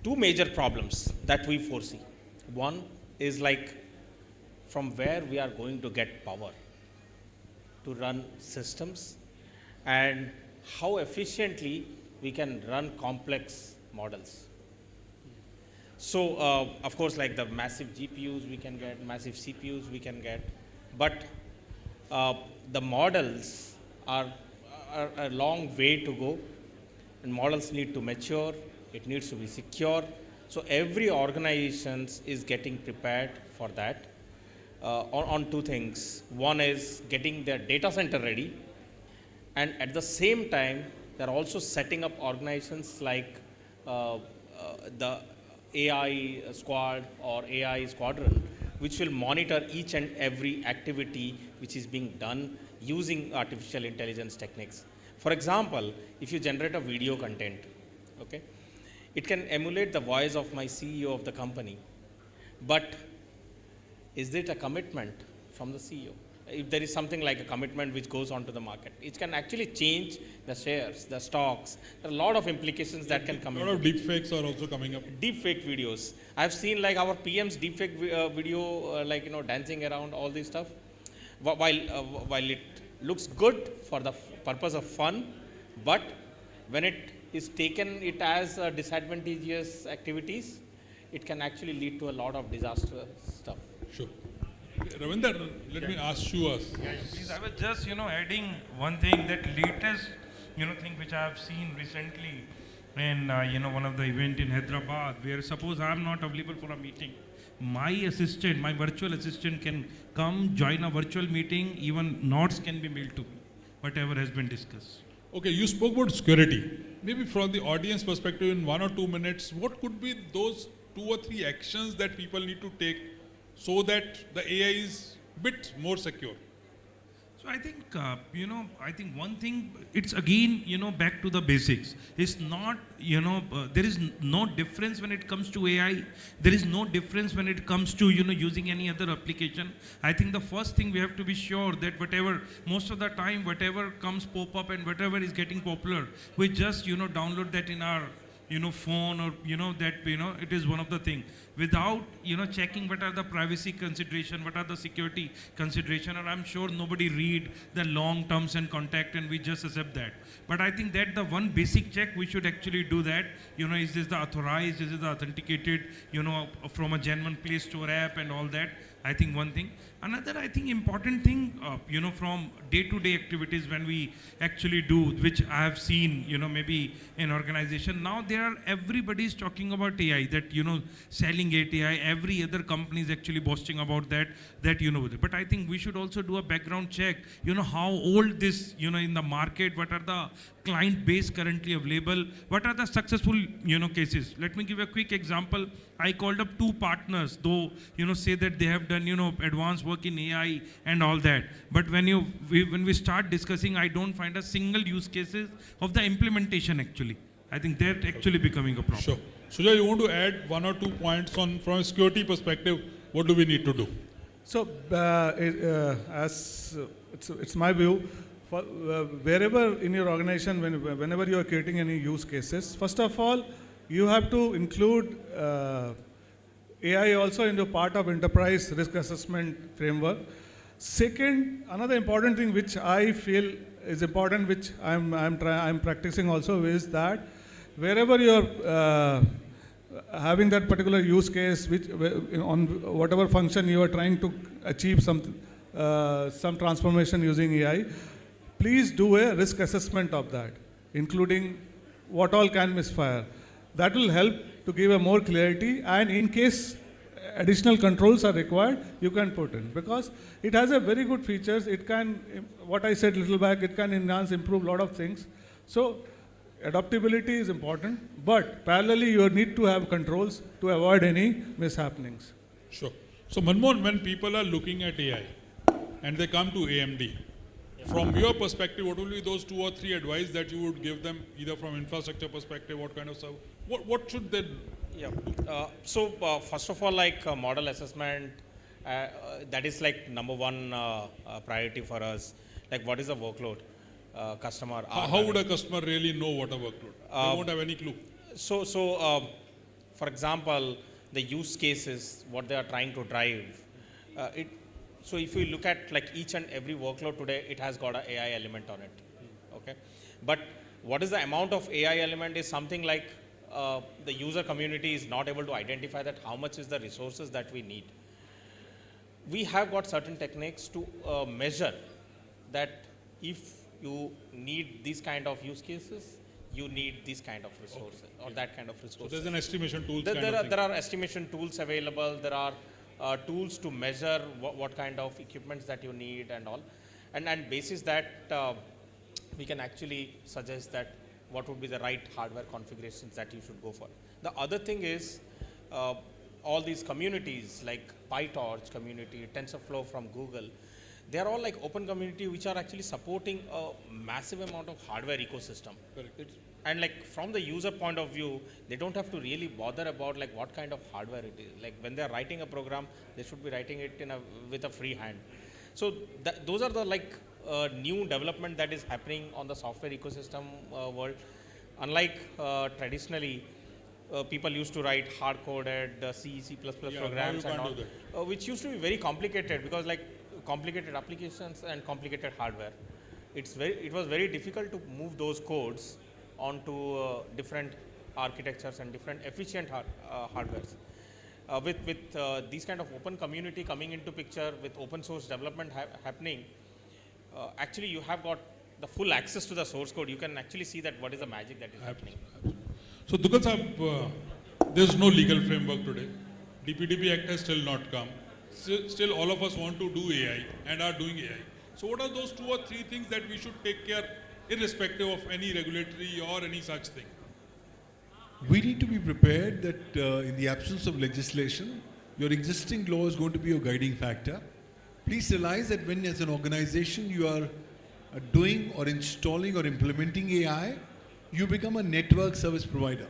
two major problems that we foresee. One is like from where we are going to get power to run systems and how efficiently we can run complex models. So, of course, like the massive GPUs we can get, massive CPUs we can get, but the models are a long way to go, and models need to mature, it needs to be secure. So every organization is getting prepared for that on two things. One is getting their data center ready, and at the same time, they're also setting up organizations like the AI squad or AI squadron, which will monitor each and every activity which is being done using artificial intelligence techniques. For example, if you generate a video content, okay, it can emulate the voice of my CEO of the company, but is it a commitment from the CEO? If there is something like a commitment which goes onto the market, it can actually change the shares, the stocks. There are a lot of implications that can come in. A lot of deep fakes are also coming up. Deep fake videos. I've seen like our PM's deep fake video, like, you know, dancing around, all this stuff. While it looks good for the purpose of fun, but when it is taken it as disadvantageous activities, it can actually lead to a lot of disastrous stuff. Sure. Ravinder, let me ask you Please, I was just, adding one thing, that latest, thing which I have seen recently in, one of the event in Hyderabad, where suppose I am not available for a meeting, my assistant, my virtual assistant can come, join a virtual meeting, even notes can be mailed to me, whatever has been discussed. Okay, you spoke about security. Maybe from the audience perspective, in 1 or 2 minutes, what could be those 2 or 3 actions that people need to take so that the AI is a bit more secure? So I think, I think one thing, it's again, back to the basics. It's not, there is no difference when it comes to AI. There is no difference when it comes to, using any other application. I think the first thing we have to be sure that whatever, most of the time, whatever comes pop up and whatever is getting popular, we just, download that in our, phone, or, that, it is one of the thing. Without, checking what are the privacy consideration, what are the security consideration, or I'm sure nobody read the long terms and contact and we just accept that. But I think that the one basic check we should actually do that, is this the authorized, is it the authenticated, from a genuine Play Store app and all that. I think one thing. Another, I think, important thing, from day-to-day activities when we actually do, which I have seen, maybe in organization. Now everybody is talking about AI, that, selling AI, every other company is actually boasting about that. But I think we should also do a background check, how old this, in the market, what are the client base currently available, what are the successful, cases. Let me give a quick example. I called up 2 partners, though, say that they have done, advanced work in AI and all that. But when we start discussing, I don't find a single use cases of the implementation actually. I think that actually becoming a problem. Sure. Sujay, you want to add 1 or 2 points on from a security perspective, what do we need to do? So, as it's my view, for, wherever in your organization, whenever you are creating any use cases, first of all, you have to include AI also into part of enterprise risk assessment framework. Second, another important thing which I feel is important, which I'm practicing also, is that wherever you're having that particular use case, which on whatever function you are trying to achieve some transformation using AI, please do a risk assessment of that, including what all can misfire. That will help to give a more clarity, and in case additional controls are required, you can put in, because it has a very good features. It can, what I said a little back, it can enhance, improve a lot of things. So adaptability is important, but parallelly you need to have controls to avoid any mishappenings. Sure. So Manmohan, when people are looking at AI and they come to AMD, from your perspective, what will be those 2 or 3 advice that you would give them, either from infrastructure perspective, what kind of stuff, what should they do? Yeah. So first of all, like model assessment, that is like number 1 priority for us. Like, what is the workload? Customer. How would a customer really know what a workload? They won't have any clue. So for example, the use cases, what they are trying to drive, So if you look at like each and every workload today, it has got an AI element on it. Okay, but what is the amount of AI element is something like the user community is not able to identify that how much is the resources that we need. We have got certain techniques to measure that if you need these kind of use cases, you need this kind of resources or that kind of resources. So there's an estimation tool. There are estimation tools available. There are tools to measure what kind of equipments that you need and all. And basis that, we can actually suggest that what would be the right hardware configurations that you should go for. The other thing is all these communities like PyTorch community, TensorFlow from Google, they are all like open community which are actually supporting a massive amount of hardware ecosystem. And like from the user point of view, they don't have to really bother about like what kind of hardware it is. Like when they're writing a program, they should be writing it with a free hand. So those are the like new development that is happening on the software ecosystem world. Unlike traditionally, people used to write hard-coded C, C++ programs and all, which used to be very complicated because like complicated applications and complicated hardware. It was very difficult to move those codes onto different architectures and different efficient hardwares. With these kind of open community coming into picture, with open source development happening, actually you have got the full access to the source code. You can actually see that what is the magic that is happening. So Dugal Sahab, there's no legal framework today. DPDP Act has still not come. Still all of us want to do AI and are doing AI. So what are those 2 or 3 things that we should take care irrespective of any regulatory or any such thing? We need to be prepared that in the absence of legislation, your existing law is going to be your guiding factor. Please realize that when as an organization you are doing or installing or implementing AI, you become a network service provider.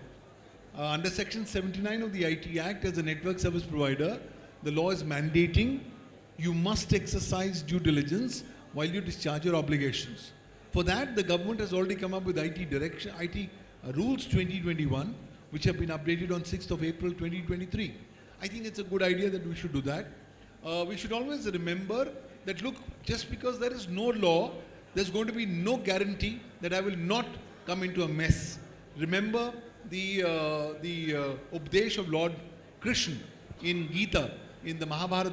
Under Section 79 of the IT Act, as a network service provider, the law is mandating you must exercise due diligence while you discharge your obligations. For that, the government has already come up with IT Rules 2021, which have been updated on 6th of April 2023. I think it's a good idea that we should do that. We should always remember that, look, just because there is no law, there's going to be no guarantee that I will not come into a mess. Remember the Updesh of Lord Krishna in Gita, in the Mahabharata,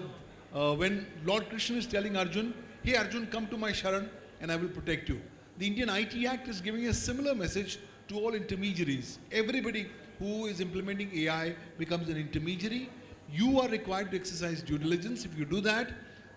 when Lord Krishna is telling Arjun, hey Arjun, come to my Sharan and I will protect you. The Indian IT Act is giving a similar message to all intermediaries. Everybody who is implementing AI becomes an intermediary. You are required to exercise due diligence. If you do that,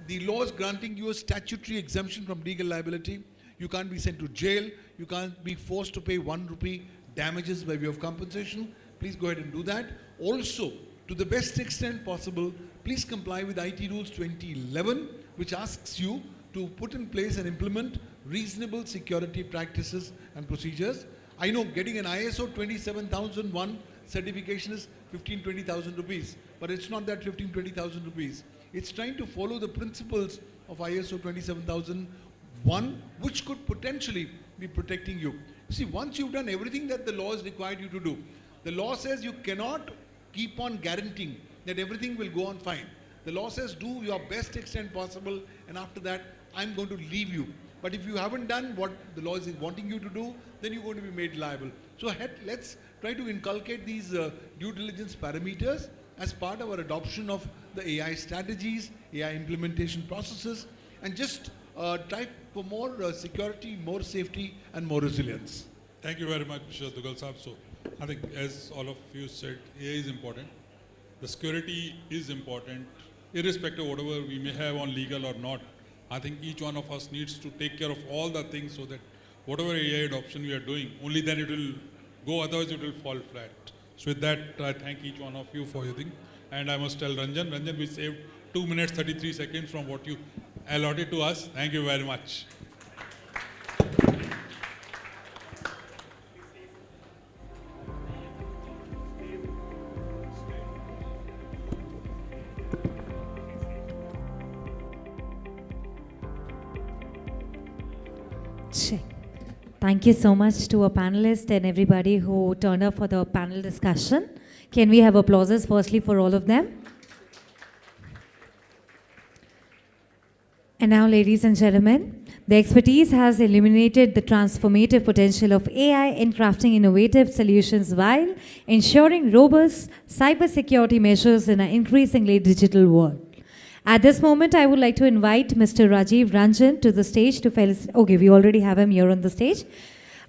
the law is granting you a statutory exemption from legal liability. You can't be sent to jail. You can't be forced to pay 1 rupee damages by way of compensation. Please go ahead and do that. Also, to the best extent possible, please comply with IT Rules 2011, which asks you to put in place and implement reasonable security practices and procedures. I know getting an ISO 27001 certification is 15,000-20,000 rupees, but it's not that 15,000-20,000 rupees. It's trying to follow the principles of ISO 27001, which could potentially be protecting you. See, once you've done everything that the law has required you to do, the law says you cannot keep on guaranteeing that everything will go on fine. The law says do your best extent possible, and after that, I'm going to leave you. But if you haven't done what the law is wanting you to do, then you're going to be made liable. So let's try to inculcate these due diligence parameters as part of our adoption of the AI strategies, AI implementation processes, and just try for more security, more safety, and more resilience. Thank you very much, Dugal Sahab. So I think as all of you said, AI is important. The security is important, irrespective of whatever we may have on legal or not. I think each one of us needs to take care of all the things so that whatever AI adoption we are doing, only then it will go, otherwise it will fall flat. So with that, I thank each one of you for your thing. And I must tell Ranjan, we saved 2 minutes 33 seconds from what you allotted to us. Thank you very much. Thank you so much to our panelists and everybody who turned up for the panel discussion. Can we have applauses firstly for all of them? And now, ladies and gentlemen, the expertise has illuminated the transformative potential of AI in crafting innovative solutions while ensuring robust cybersecurity measures in an increasingly digital world. At this moment, I would like to invite Mr. Rajiv Ranjan to the stage to felicitate. Okay, we already have him here on the stage.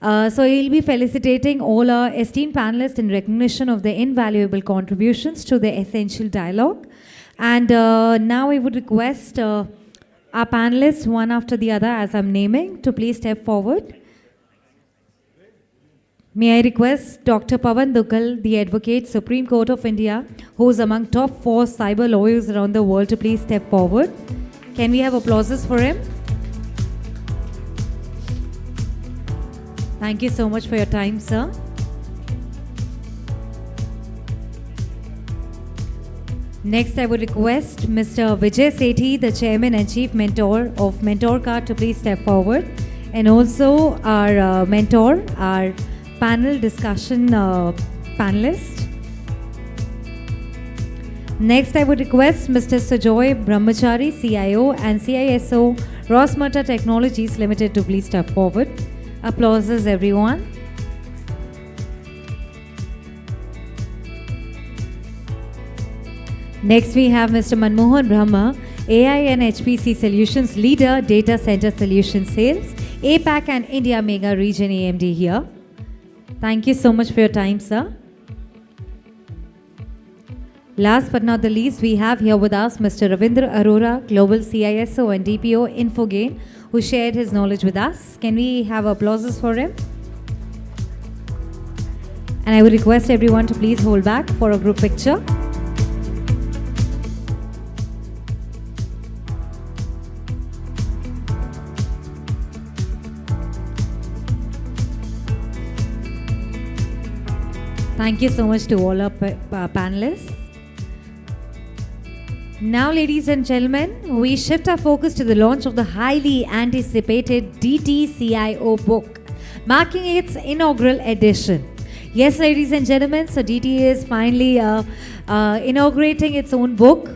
So he'll be felicitating all our esteemed panelists in recognition of their invaluable contributions to the essential dialogue. And now I would request our panelists, one after the other, as I'm naming, to please step forward. May I request Dr. Pavan Dugal, the Advocate, Supreme Court of India, who is among top 4 cyber lawyers around the world, to please step forward. Can we have applauses for him? Thank you so much for your time, sir. Next, I would request Mr. Vijay Sethi, the Chairman and Chief Mentor of Mentor Card, to please step forward. And also our mentor, our panel discussion panelist. Next, I would request Mr. Sujoy Brahmachari, CIO and CISO, Rosmata Technologies Limited, to please step forward. Applauses, everyone. Next, we have Mr. Manmohan Brahma, AI and HPC Solutions Leader, Data Center Solutions Sales, APAC and India Mega Region AMD here. Thank you so much for your time, sir. Last but not the least, we have here with us Mr. Ravindra Arora, Global CISO and DPO Infogain, who shared his knowledge with us. Can we have applauses for him? And I would request everyone to please hold back for a group picture. Thank you so much to all our panelists. Now, ladies and gentlemen, we shift our focus to the launch of the highly anticipated DT CIO book, marking its inaugural edition. Yes, ladies and gentlemen, so DT is finally inaugurating its own book.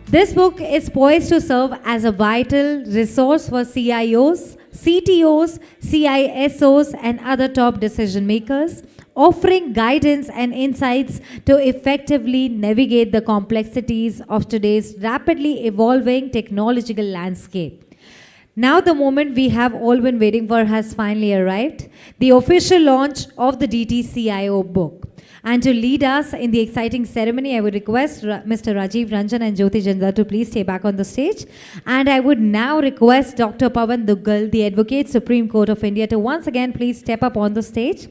This book is poised to serve as a vital resource for CIOs, CTOs, CISOs, and other top decision makers, offering guidance and insights to effectively navigate the complexities of today's rapidly evolving technological landscape. Now the moment we have all been waiting for has finally arrived, the official launch of the DT CIO book. And to lead us in the exciting ceremony, I would request Mr. Rajiv Ranjan and Jyoti Jindal to please stay back on the stage. And I would now request Dr. Pavan Dugal, the Advocate, Supreme Court of India, to once again please step up on the stage.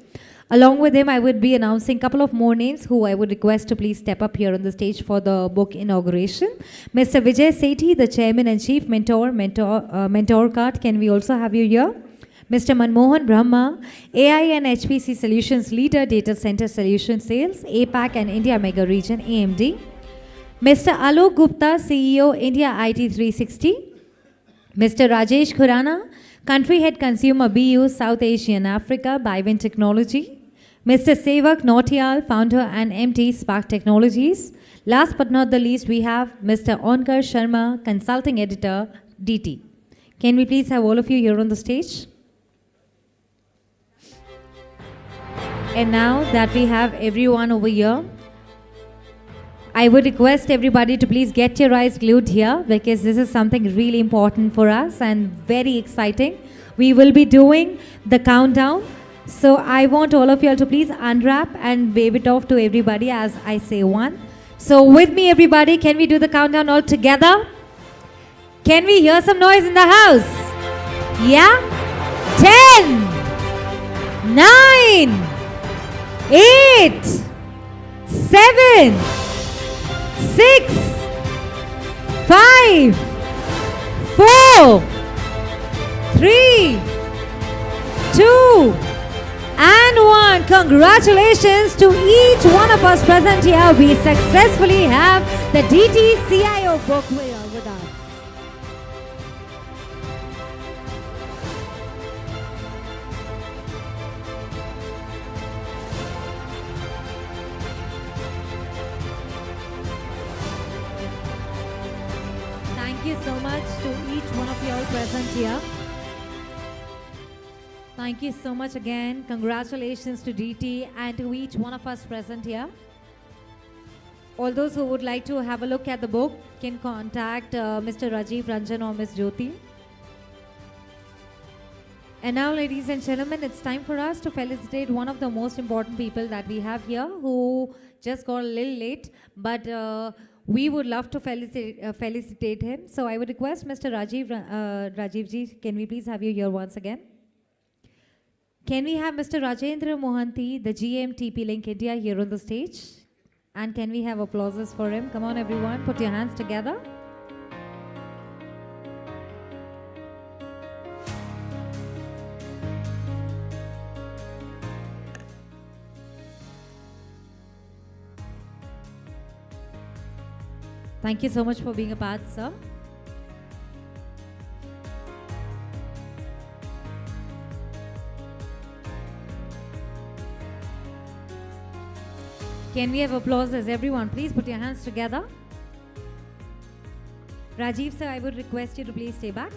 Along with him, I would be announcing a couple of more names who I would request to please step up here on the stage for the book inauguration. Mr. Vijay Sethi, the Chairman and Chief Mentor Card. Can we also have you here? Mr. Manmohan Brahma, AI and HPC Solutions Leader, Data Center Solutions Sales, APAC and India Mega Region, AMD. Mr. Alok Gupta, CEO, India IT 360. Mr. Rajesh Khurana, Country Head Consumer BU, South Asia and Africa, Bivin Technology. Mr. Sevak Nautiyal, Founder and MD, Spark Technologies. Last but not the least, we have Mr. Onkar Sharma, Consulting Editor, DT. Can we please have all of you here on the stage? And now that we have everyone over here, I would request everybody to please get your eyes glued here, because this is something really important for us and very exciting. We will be doing the countdown. So I want all of you all to please unwrap and wave it off to everybody as I say one. So with me, everybody, can we do the countdown all together? Can we hear some noise in the house? Yeah? 10, 9, 8, 7, 6, 5, 4, 3, 2, and 1. Congratulations to each one of us present here. We successfully have the DT CIO book with us. Thank you so much to each one of you all present here. Thank you so much again. Congratulations to DT and to each one of us present here. All those who would like to have a look at the book can contact Mr. Rajiv Ranjan or Ms. Jyoti. And now, ladies and gentlemen, it's time for us to felicitate one of the most important people that we have here who just got a little late, but we would love to felicitate him. So I would request Mr. Rajivji, can we please have you here once again? Can we have Mr. Rajendra Mohanty, the GM TP Link India, here on the stage? And can we have applauses for him? Come on, everyone, put your hands together. Thank you so much for being a part, sir. Can we have applauses, everyone? Please put your hands together. Rajiv, sir, I would request you to please stay back.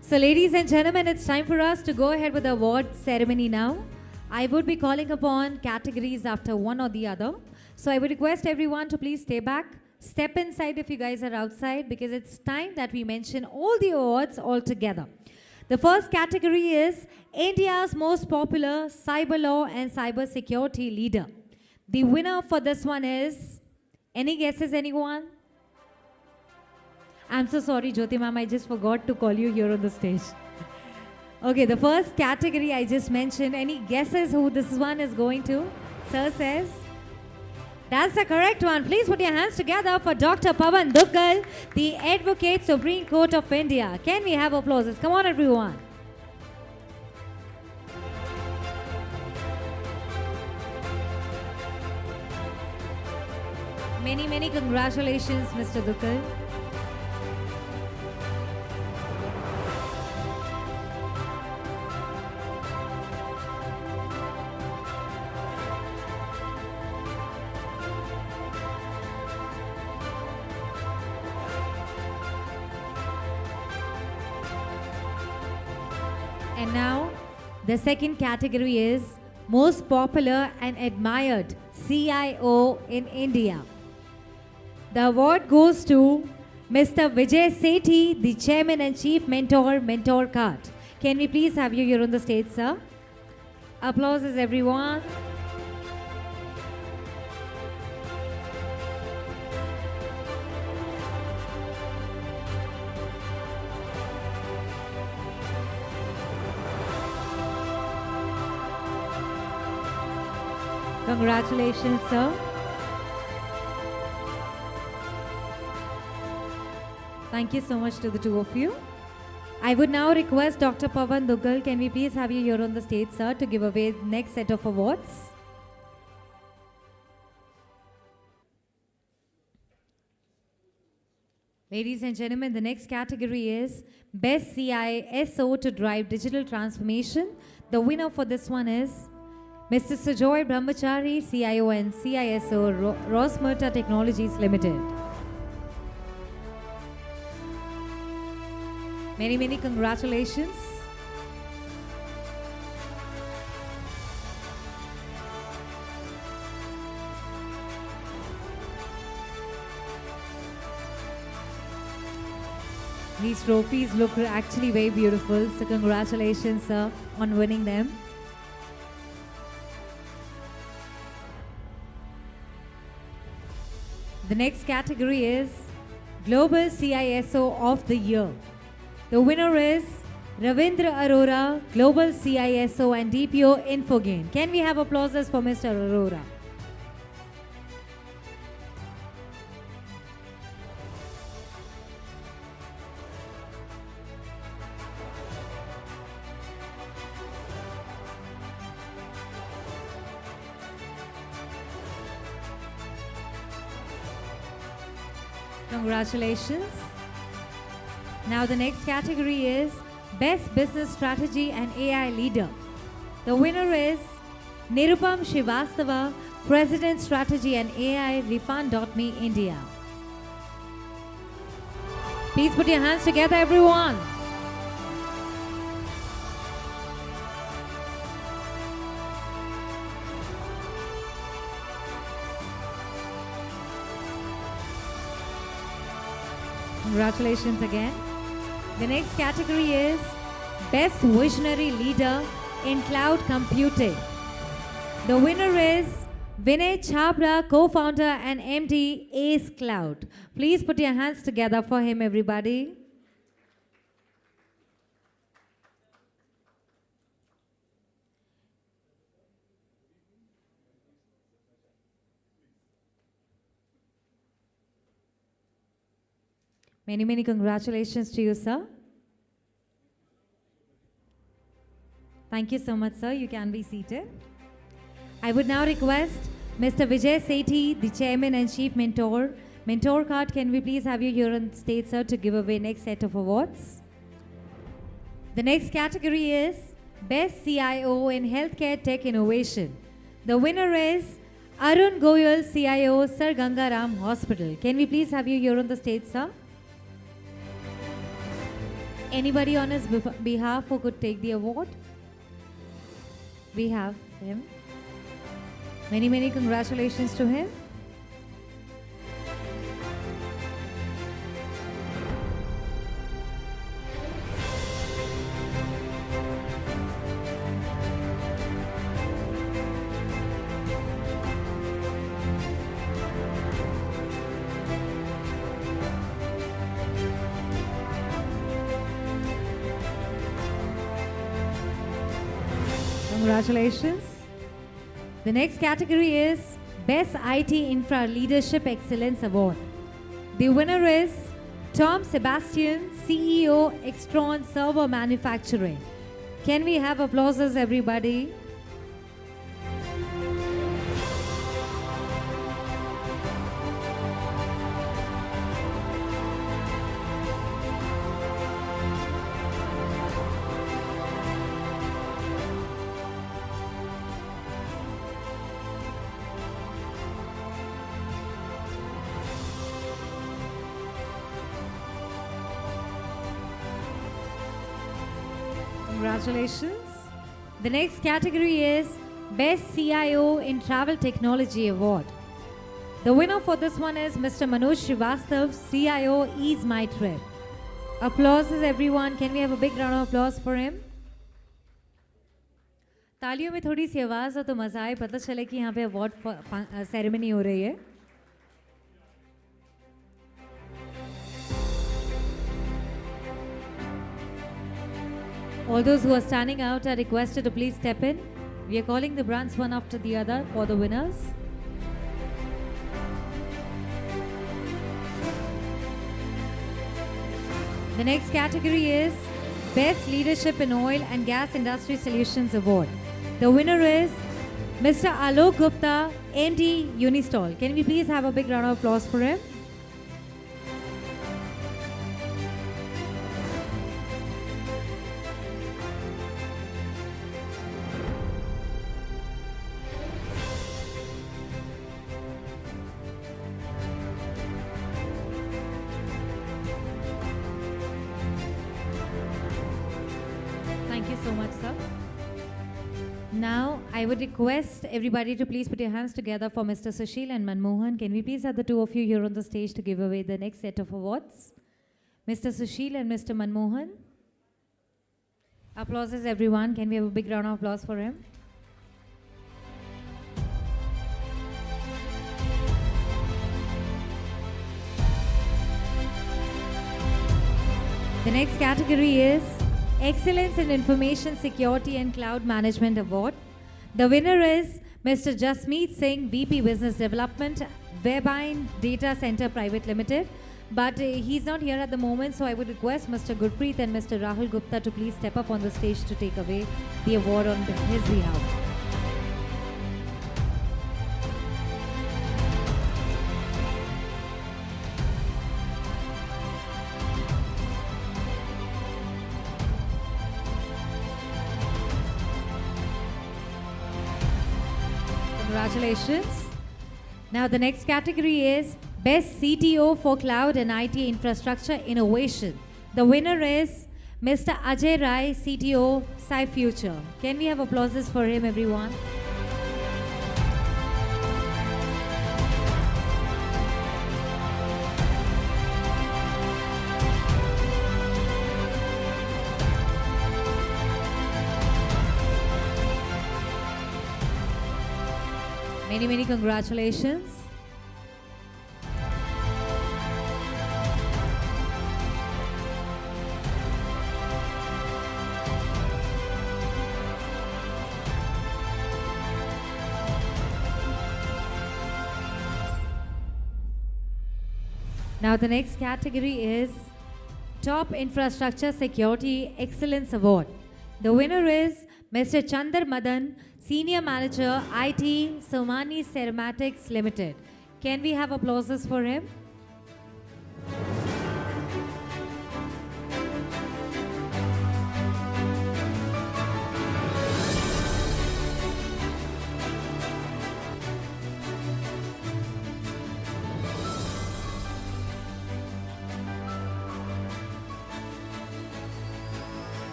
So, ladies and gentlemen, it's time for us to go ahead with the award ceremony now. I would be calling upon categories after one or the other. So, I would request everyone to please stay back. Step inside if you guys are outside, because it's time that we mention all the awards all together. The first category is India's most popular cyber law and cybersecurity leader. The winner for this one is, any guesses, anyone? I'm so sorry, Jyoti ma'am, I just forgot to call you here on the stage. Okay, the first category I just mentioned, any guesses who this one is going to? Sir says. That's the correct one. Please put your hands together for Dr. Pavan Dugal, the Advocate Supreme Court of India. Can we have applauses? Come on, everyone. Many, many congratulations, Mr. Dugal. And now, the second category is Most Popular and Admired CIO in India. The award goes to Mr. Vijay Sethi, the Chairman and Chief Mentor Card. Can we please have you here on the stage, sir? Applauses, everyone. Congratulations, sir. Thank you so much to the two of you. I would now request Dr. Pavan Dugal, can we please have you here on the stage, sir, to give away the next set of awards. Ladies and gentlemen, the next category is Best CISO to Drive Digital Transformation. The winner for this one is Mr. Sujoy Brahmachari, CIO and CISO, Rosmerta Technologies Limited. Many, many congratulations. These trophies look actually very beautiful, so congratulations, sir, on winning them. The next category is Global CISO of the Year. The winner is Ravindra Arora, Global CISO and DPO Infogain. Can we have applauses for Mr. Arora? Congratulations. Now the next category is Best Business Strategy and AI Leader. The winner is Nirupam Srivastava, President Strategy and AI Refund.me India. Please put your hands together, everyone. Congratulations again. The next category is Best Visionary Leader in Cloud Computing. The winner is Vinay Chhabra, co-founder and MD, Ace Cloud. Please put your hands together for him, everybody. Many, many congratulations to you, sir. Thank you so much, sir. You can be seated. I would now request Mr. Vijay Sethi, the Chairman and Chief Mentor. Mentor card, can we please have you here on stage, sir, to give away next set of awards? The next category is Best CIO in Healthcare Tech Innovation. The winner is Arun Goyal, CIO, Sir Gangaram Hospital. Can we please have you here on the stage, sir? Anybody on his behalf who could take the award? We have him. Many, many congratulations to him. Congratulations. The next category is Best IT Infra Leadership Excellence Award. The winner is Tom Sebastian, CEO, Extron Server Manufacturing. Can we have applauses, everybody? Congratulations. The next category is Best CIO in Travel Technology Award. The winner for this one is Mr. Manoj Srivastav, CIO, Ease My Trip. Applauses, everyone. Can we have a big round of applause for him? तालियों में थोड़ी सी आवाज़ हो तो मज़ा आए, पता चले कि यहाँ पे अवार्ड सेरेमनी हो रही है. All those who are standing out are requested to please step in. We are calling the brands one after the other for the winners. The next category is Best Leadership in Oil and Gas Industry Solutions Award. The winner is Mr. Alok Gupta, MD, Unistol. Can we please have a big round of applause for him? Thank you so much, sir. Now, I would request everybody to please put your hands together for Mr. Sushil and Manmohan. Can we please have the two of you here on the stage to give away the next set of awards? Mr. Sushil and Mr. Manmohan. Applauses, everyone. Can we have a big round of applause for him? The next category is Excellence in Information Security and Cloud Management Award. The winner is Mr. Jasmeet Singh, VP Business Development, Webine Data Center Private Limited. But he's not here at the moment, so I would request Mr. Gurpreet and Mr. Rahul Gupta to please step up on the stage to take away the award on his behalf. Congratulations. Now the next category is Best CTO for Cloud and IT Infrastructure Innovation. The winner is Mr. Ajay Rai, CTO, SciFuture. Can we have applauses for him, everyone? Many, many congratulations. Now the next category is Top Infrastructure Security Excellence Award. The winner is Mr. Chandar Madan, Senior Manager, IT, Somani Ceramics Limited. Can we have applauses for him?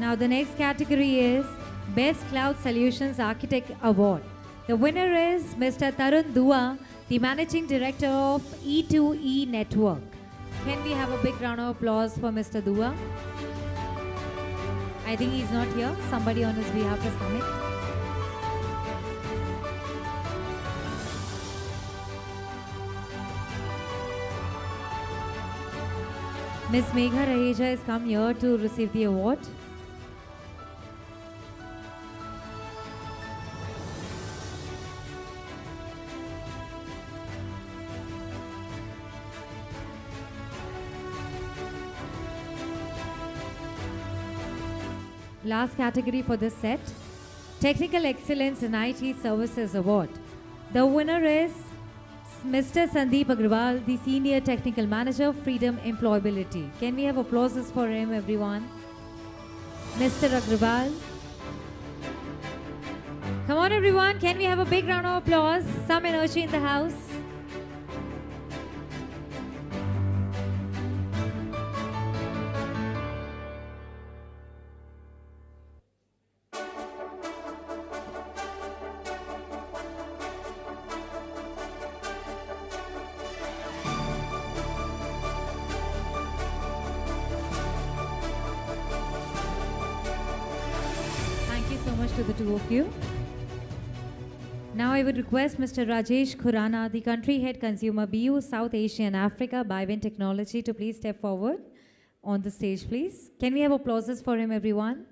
Now the next category is Best Cloud Solutions Architect Award. The winner is Mr. Tarun Dua, the Managing Director of E2E Network. Can we have a big round of applause for Mr. Dua? I think he's not here. Somebody on his behalf is coming. Ms. Megha Raheja has come here to receive the award. Last category for this set, Technical Excellence in IT Services Award. The winner is Mr. Sandeep Agrawal, the Senior Technical Manager, Freedom Employability. Can we have applauses for him, everyone? Mr. Agrawal. Come on, everyone. Can we have a big round of applause? Some energy in the house. To the two of you. Now I would request Mr. Rajesh Khurana, the Country Head Consumer BU South Asia and Africa, Bivin Technology, to please step forward on the stage, please. Can we have applauses for him, everyone?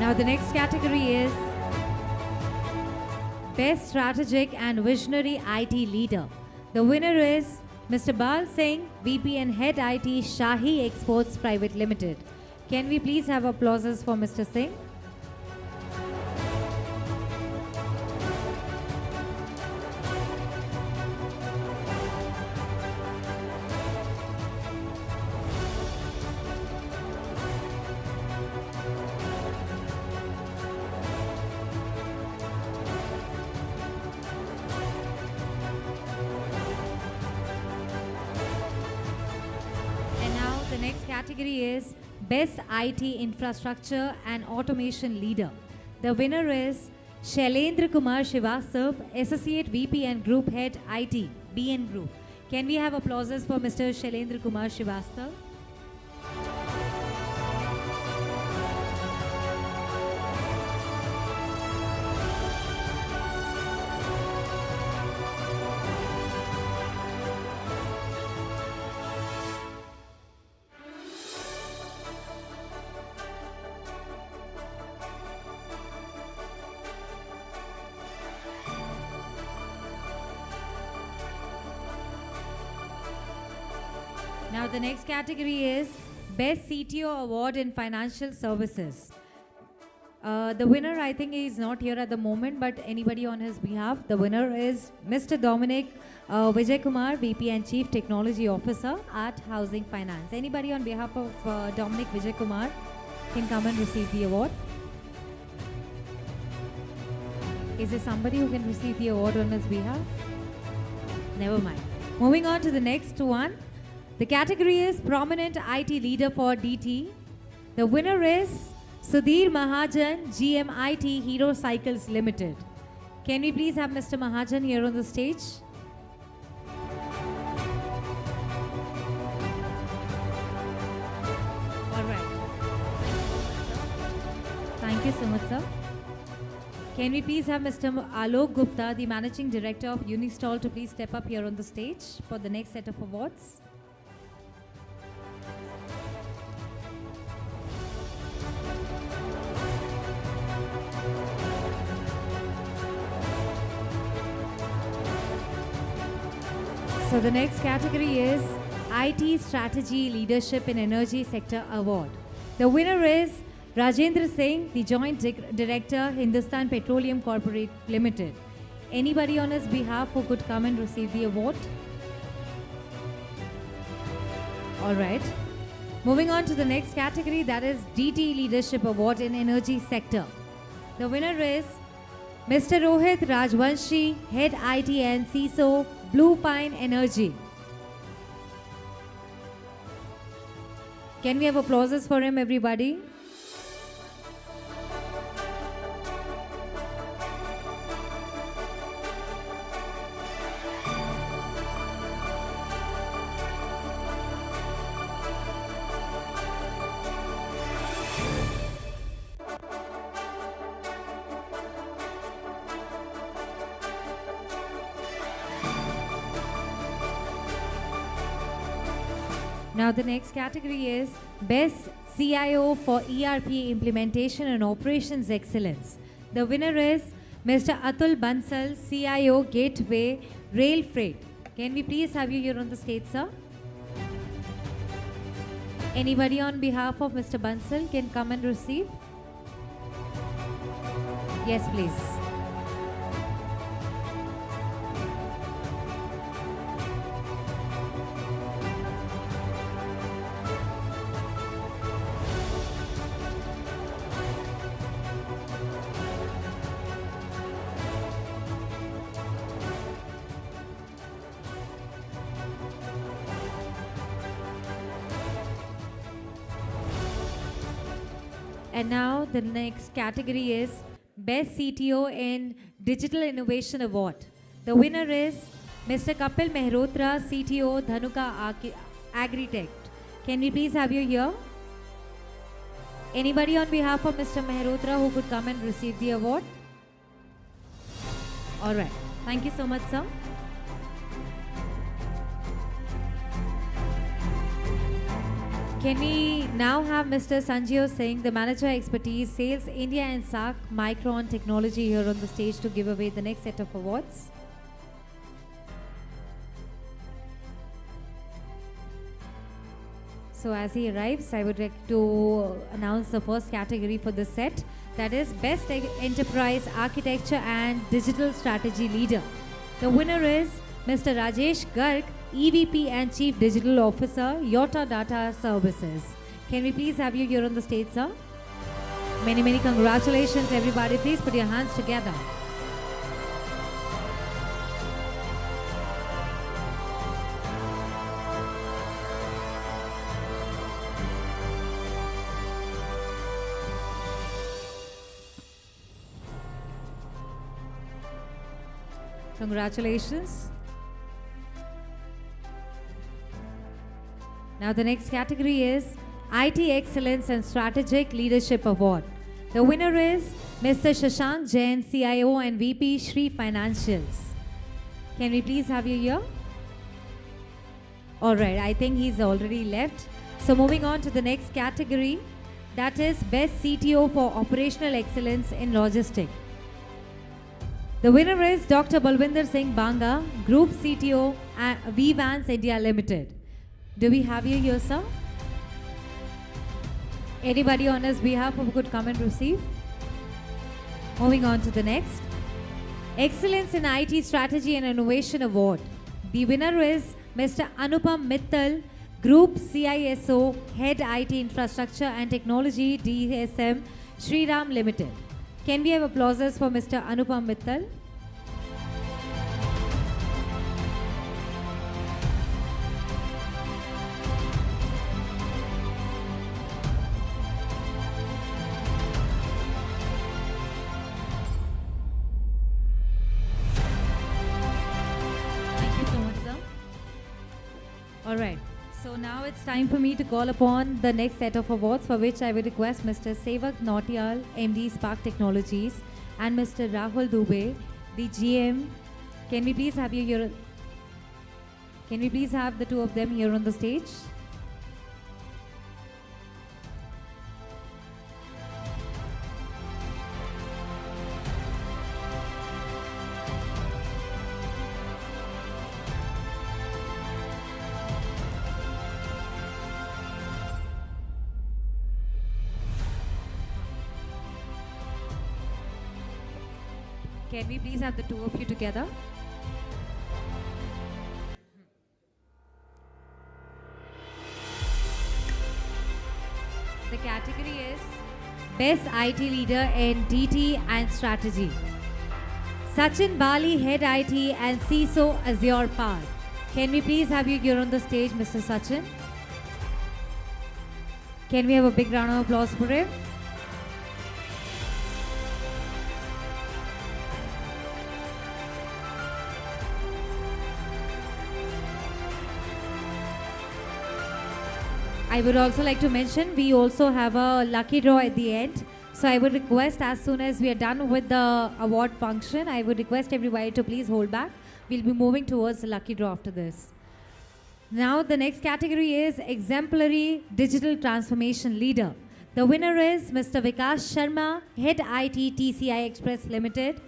Now the next category is Best Strategic and Visionary IT Leader. The winner is Mr. Bal Singh, VP and Head IT, Shahi Exports Private Limited. Can we please have applauses for Mr. Singh? And now the next category is Best IT Infrastructure and Automation Leader. The winner is Shailendra Kumar Shivasav, Associate VP and Group Head IT, BN Group. Can we have applauses for Mr. Shailendra Kumar Shivasav? Now the next category is Best CTO Award in Financial Services. The winner, I think, is not here at the moment, but anybody on his behalf. The winner is Mr. Dominic Vijay Kumar, VP and Chief Technology Officer at Housing Finance. Anybody on behalf of Dominic Vijay Kumar can come and receive the award. Is there somebody who can receive the award on his behalf? Never mind. Moving on to the next one. The category is Prominent IT Leader for DT. The winner is Sudhir Mahajan, GMIT Hero Cycles Limited. Can we please have Mr. Mahajan here on the stage? All right. Thank you so much, sir. Can we please have Mr. Alok Gupta, the Managing Director of Unistall, to please step up here on the stage for the next set of awards? So the next category is IT Strategy Leadership in Energy Sector Award. The winner is Rajendra Singh, the Joint Director, Hindustan Petroleum Corporate Limited. Anybody on his behalf who could come and receive the award? All right. Moving on to the next category, that is DT Leadership Award in Energy Sector. The winner is Mr. Rohit Rajvanshi, Head IT and CISO, Blue Pine Energy. Can we have applauses for him, everybody? Now the next category is Best CIO for ERP Implementation and Operations Excellence. The winner is Mr. Atul Bansal, CIO Gateway Rail Freight. Can we please have you here on the stage, sir? Anybody on behalf of Mr. Bansal can come and receive? Yes, please. And now the next category is Best CTO in Digital Innovation Award. The winner is Mr. Kapil Mehrotra, CTO, Dhanuka Agritech. Can we please have you here? Anybody on behalf of Mr. Mehrotra who could come and receive the award? All right. Thank you so much, sir. Can we now have Mr. Sanjeev Singh, the Manager Expertise, Sales India and SAC Micron Technology here on the stage to give away the next set of awards? So as he arrives, I would like to announce the first category for this set. That is Best Enterprise Architecture and Digital Strategy Leader. The winner is Mr. Rajesh Garg, EVP and Chief Digital Officer, Yota Data Services. Can we please have you here on the stage, sir? Many, many congratulations, everybody. Please put your hands together. Congratulations. Now the next category is IT Excellence and Strategic Leadership Award. The winner is Mr. Shashank Jain, CIO and VP, Shri Financials. Can we please have you here? All right, I think he's already left. So moving on to the next category, that is Best CTO for Operational Excellence in Logistics. The winner is Dr. Balwinder Singh Banga, Group CTO at Vivans India Limited. Do we have you here, sir? Anybody on his behalf who could come and receive? Moving on to the next. Excellence in IT Strategy and Innovation Award. The winner is Mr. Anupam Mittal, Group CISO, Head IT Infrastructure and Technology, DSM, Shriram Limited. Can we have applauses for Mr. Anupam Mittal? Thank you so much, sir. All right. So now it's time for me to call upon the next set of awards, for which I would request Mr. Sevak Nautiyal, MD Spark Technologies, and Mr. Rahul Dubey, the GM. Can we please have you here? Can we please have the two of them here on the stage? Can we please have the two of you together? The category is Best IT Leader in DT and Strategy. Sachin Bali, Head IT and CISO Azure Power. Can we please have you here on the stage, Mr. Sachin? Can we have a big round of applause for him? I would also like to mention we also have a lucky draw at the end. So I would request, as soon as we are done with the award function, I would request everybody to please hold back. We'll be moving towards the lucky draw after this. Now the next category is Exemplary Digital Transformation Leader. The winner is Mr. Vikas Sharma, Head IT TCI Express Limited.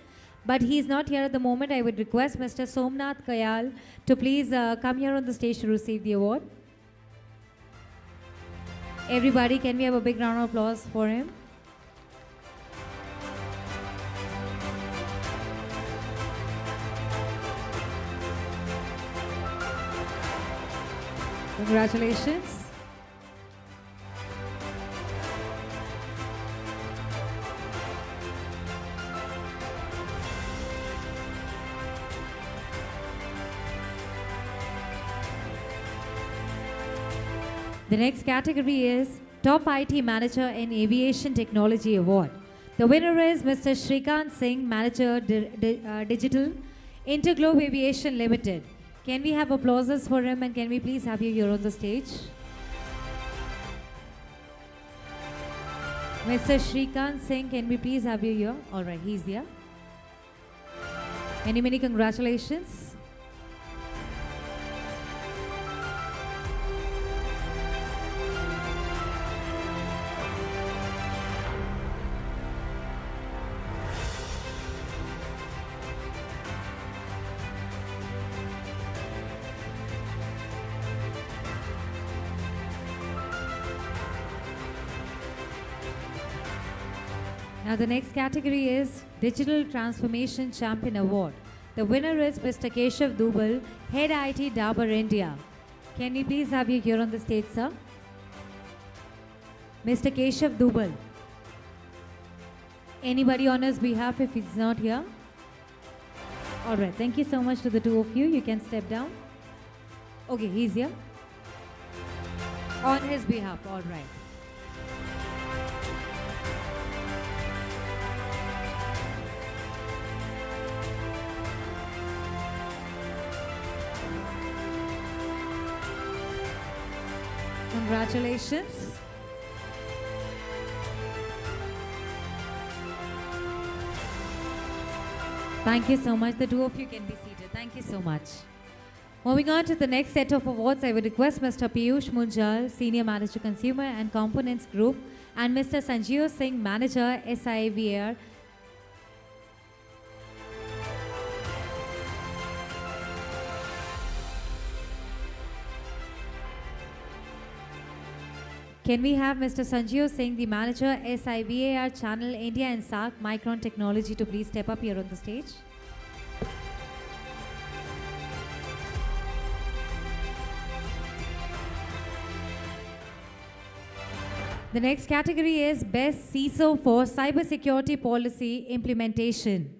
But he is not here at the moment. I would request Mr. Somnath Kayal to please come here on the stage to receive the award. Everybody, can we have a big round of applause for him? Congratulations. The next category is Top IT Manager in Aviation Technology Award. The winner is Mr. Shrikant Singh, Manager Digital, Interglobe Aviation Limited. Can we have applauses for him, and can we please have you here on the stage? Mr. Shrikant Singh, can we please have you here? All right, he's here. Many congratulations. Now the next category is Digital Transformation Champion Award. The winner is Mr. Keshav Dugal, Head IT Dabur India. Can we please have you here on the stage, sir? Mr. Keshav Dugal. Anybody on his behalf if he's not here? All right, thank you so much to the two of you. You can step down. Okay, he's here. On his behalf, all right. Congratulations. Thank you so much. The two of you can be seated. Thank you so much. Moving on to the next set of awards, I would request Mr. Piyush Munjal, Senior Manager Consumer and Components Group, and Mr. Sanjeev Singh, Manager SIVR. Can we have Mr. Sanjeev Singh, the manager, SIVAR Channel India and SAC Micron Technology, to please step up here on the stage? The next category is Best CISO for Cybersecurity Policy Implementation.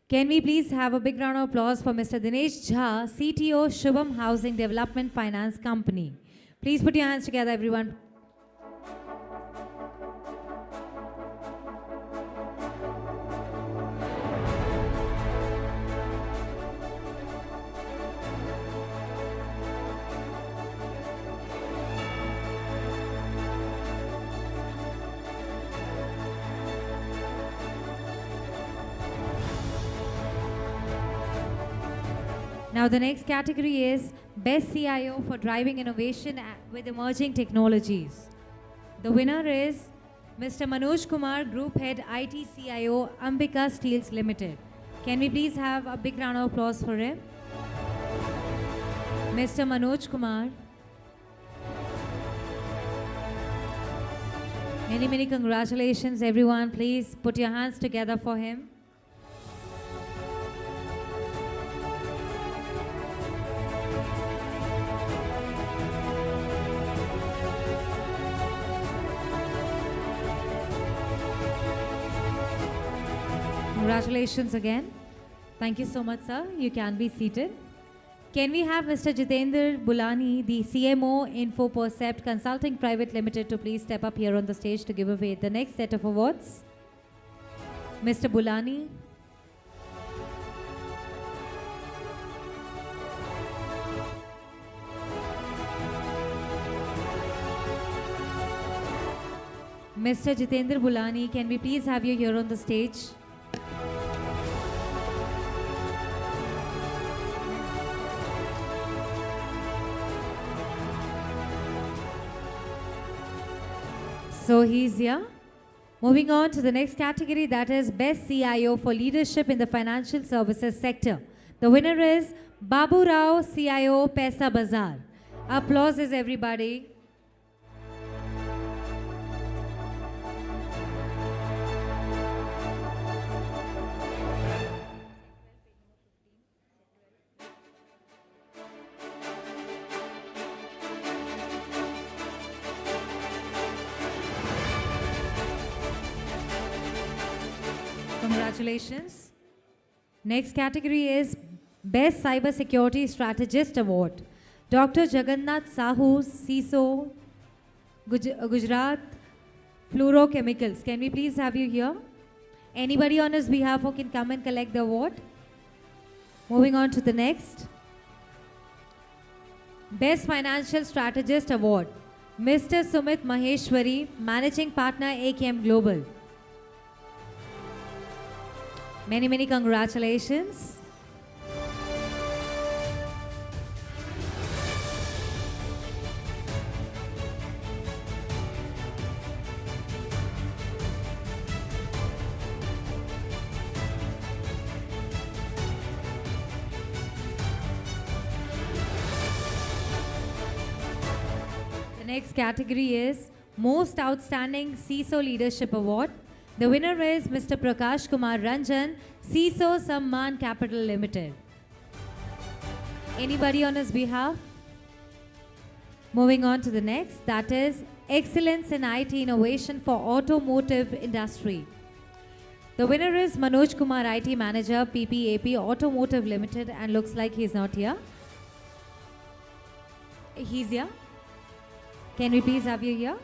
Can we please have a big round of applause for Mr. Dinesh Jha, CTO, Shubham Housing Development Finance Company. Please put your hands together, everyone. Now the next category is Best CIO for Driving Innovation with Emerging Technologies. The winner is Mr. Manoj Kumar, Group Head IT CIO, Ambika Steels Limited. Can we please have a big round of applause for him? Mr. Manoj Kumar. Many congratulations, everyone. Please put your hands together for him. Congratulations again. Thank you so much, sir. You can be seated. Can we have Mr. Jitendra Bulani, the CMO, Info Percept Consulting Private Limited, to please step up here on the stage to give away the next set of awards? Mr. Bulani. Mr. Jitendra Bulani, can we please have you here on the stage? So he's here. Moving on to the next category, that is Best CIO for Leadership in the Financial Services Sector. The winner is Babu Rao, CIO, Pesa Bazaar. Applauses, everybody. Congratulations. Next category is Best Cybersecurity Strategist Award. Dr. Jagannath Sahu, CISO, Gujarat Fluorochemicals. Can we please have you here? Anybody on his behalf who can come and collect the award? Moving on to the next. Best Financial Strategist Award. Mr. Sumit Maheshwari, Managing Partner, AKM Global. Many congratulations. The next category is Most Outstanding CISO Leadership Award. The winner is Mr. Prakash Kumar Ranjan, CISO Samman Capital Limited. Anybody on his behalf? Moving on to the next, that is Excellence in IT Innovation for Automotive Industry. The winner is Manoj Kumar, IT Manager, PPAP Automotive Limited, and looks like he's not here. He's here. Can we please have you here?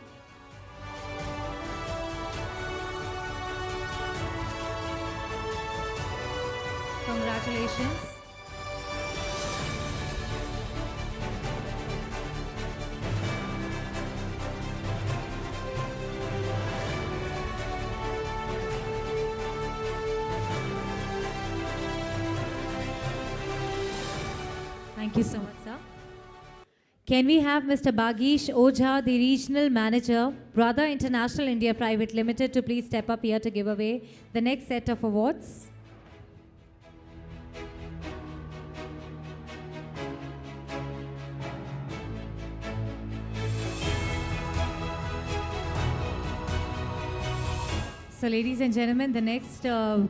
Congratulations. Thank you so much, sir. Can we have Mr. Bagish Ojha, the Regional Manager, Brother International India Private Limited, to please step up here to give away the next set of awards? So, ladies and gentlemen, the next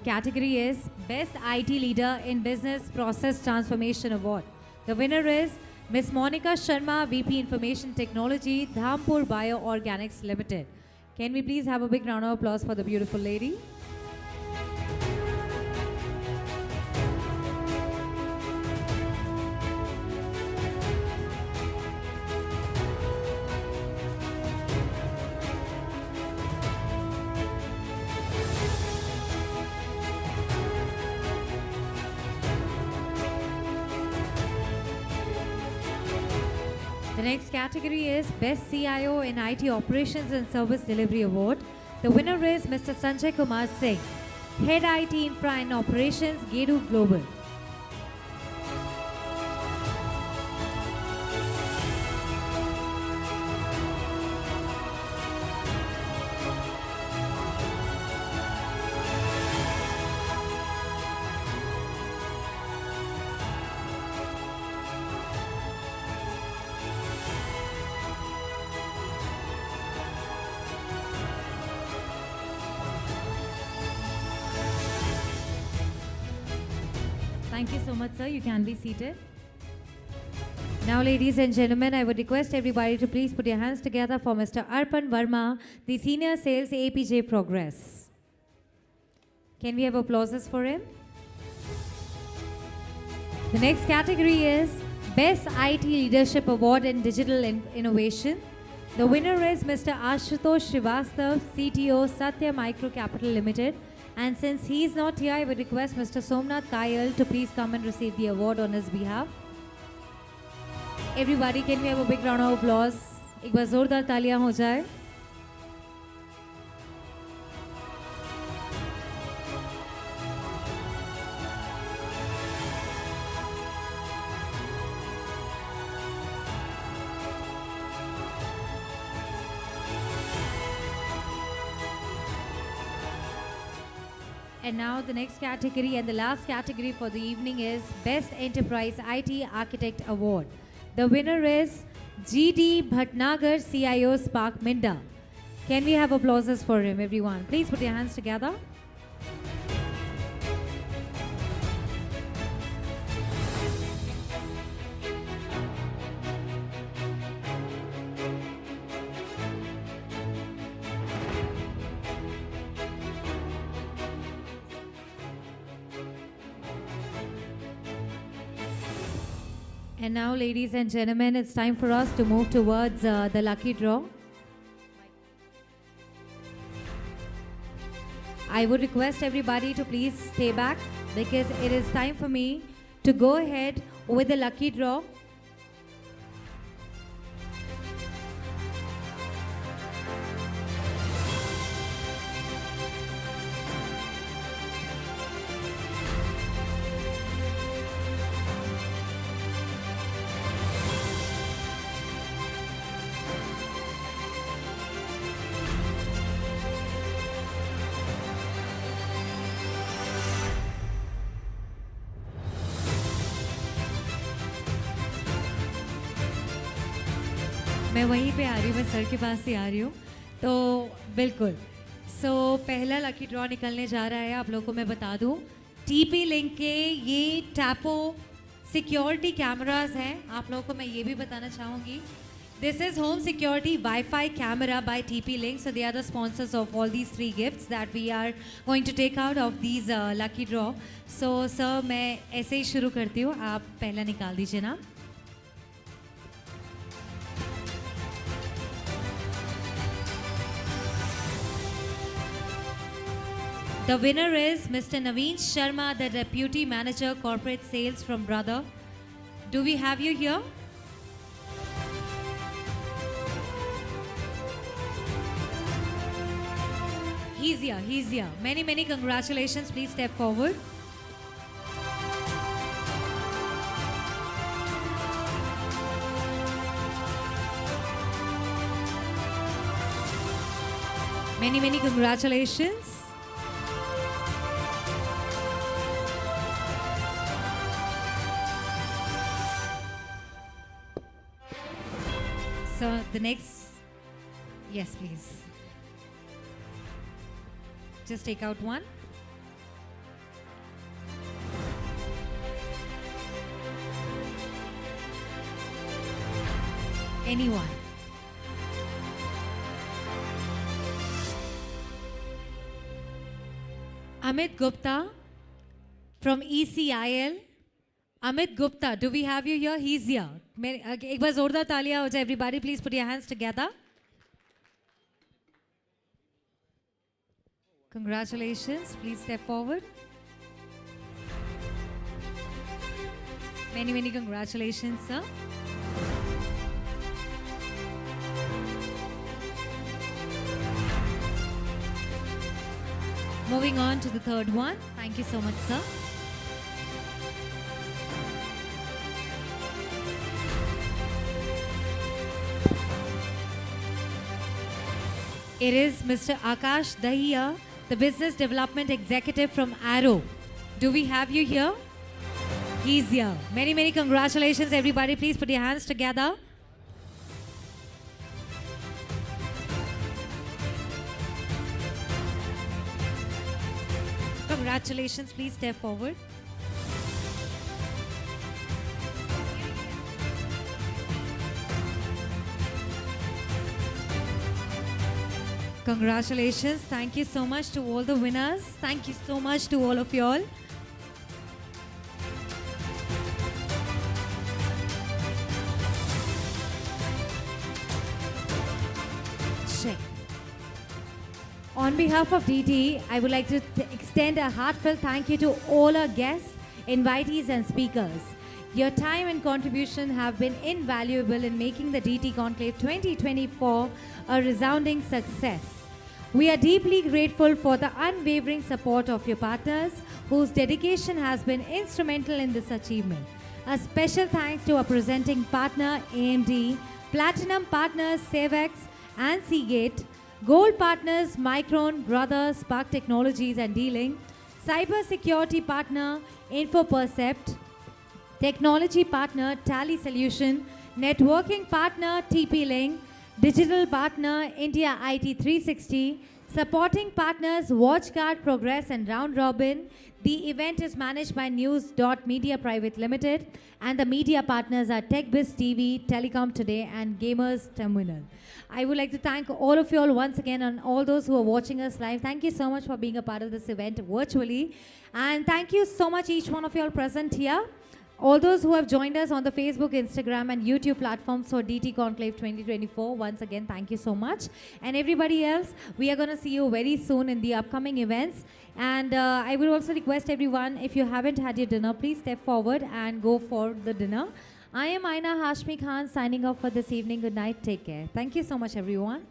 category is Best IT Leader in Business Process Transformation Award. The winner is Ms. Monica Sharma, VP Information Technology, Dhampur Bioorganics Limited. Can we please have a big round of applause for the beautiful lady? The next category is Best CIO in IT Operations and Service Delivery Award. The winner is Mr. Sanjay Kumar Singh, Head IT Infra and Operations, Gedu Global. Thank you so much, sir. You can be seated. Now, ladies and gentlemen, I would request everybody to please put your hands together for Mr. Arpan Verma, the Senior Sales APJ Progress. Can we have applauses for him? The next category is Best IT Leadership Award in Digital Innovation. The winner is Mr. Ashutosh Srivastav, CTO, Satya Micro Capital Limited. And since he is not here, I would request Mr. Somnath Kayal to please come and receive the award on his behalf. Everybody, can we have a big round of applause? एक बार जोरदार तालियां हो जाए. And now the next category and the last category for the evening is Best Enterprise IT Architect Award. The winner is GD Bhatnagar, CIO, Spark Minda. Can we have applauses for him, everyone? Please put your hands together. And now, ladies and gentlemen, it's time for us to move towards the lucky draw. I would request everybody to please stay back because it is time for me to go ahead with the lucky draw. मैं वहीं पे आ रही हूँ, मैं sir के पास से आ रही हूँ, तो बिल्कुल. सो पहला लकी ड्रॉ निकलने जा रहा है. आप लोगों को मैं बता दूँ, TP लिंक के ये टैपो सिक्योरिटी कैमरास हैं. आप लोगों को मैं ये भी बताना चाहूँगी, this is home security Wi-Fi camera by TP Link. So they are the sponsors of all these 3 gifts that we are going to take out of these lucky draw. So sir, मैं ऐसे ही शुरू करती हूँ, आप पहला निकाल दीजिए ना. The winner is Mr. Naveen Sharma, the Deputy Manager Corporate Sales from Brother. Do we have you here? He's here, he's here. Many, many congratulations. Please step forward. Many, many congratulations. So the next, yes, please. Just take out one. Anyone? Amit Gupta from ECIL. Amit Gupta, do we have you here? He's here. एक बार जोरदार तालियां हो जाए. Everybody, please put your hands together. Congratulations. Please step forward. Many, many congratulations, sir. Moving on to the third one. Thank you so much, sir. It is Mr. Akash Dahiya, the Business Development Executive from Arrow. Do we have you here? He's here. Many, many congratulations, everybody. Please put your hands together. Congratulations. Please step forward. Congratulations. Thank you so much to all the winners. Thank you so much to all of you all. Check. On behalf of DT, I would like to extend a heartfelt thank you to all our guests, invitees and speakers. Your time and contribution have been invaluable in making the DT Conclave 2024 a resounding success. We are deeply grateful for the unwavering support of your partners, whose dedication has been instrumental in this achievement. A special thanks to our presenting partner AMD, Platinum partners Savex and Seagate, Gold partners Micron, Brothers, Spark Technologies and D-Link, Cybersecurity partner InfoPercept, Technology partner Tally Solution, Networking partner TP-Link, Digital partner India IT 360, supporting partners WatchGuard, Progress and Round Robin. The event is managed by News.Media Private Limited, and the media partners are TechBiz TV, Telecom Today and Gamers Terminal. I would like to thank all of you all once again, and all those who are watching us live. Thank you so much for being a part of this event virtually, and thank you so much each one of you all present here. All those who have joined us on the Facebook, Instagram and YouTube platforms for DT Conclave 2024, once again, thank you so much. And everybody else, we are going to see you very soon in the upcoming events. And I will also request everyone, if you haven't had your dinner, please step forward and go for the dinner. I am Aina Hashmi Khan signing off for this evening. Good night. Take care. Thank you so much, everyone.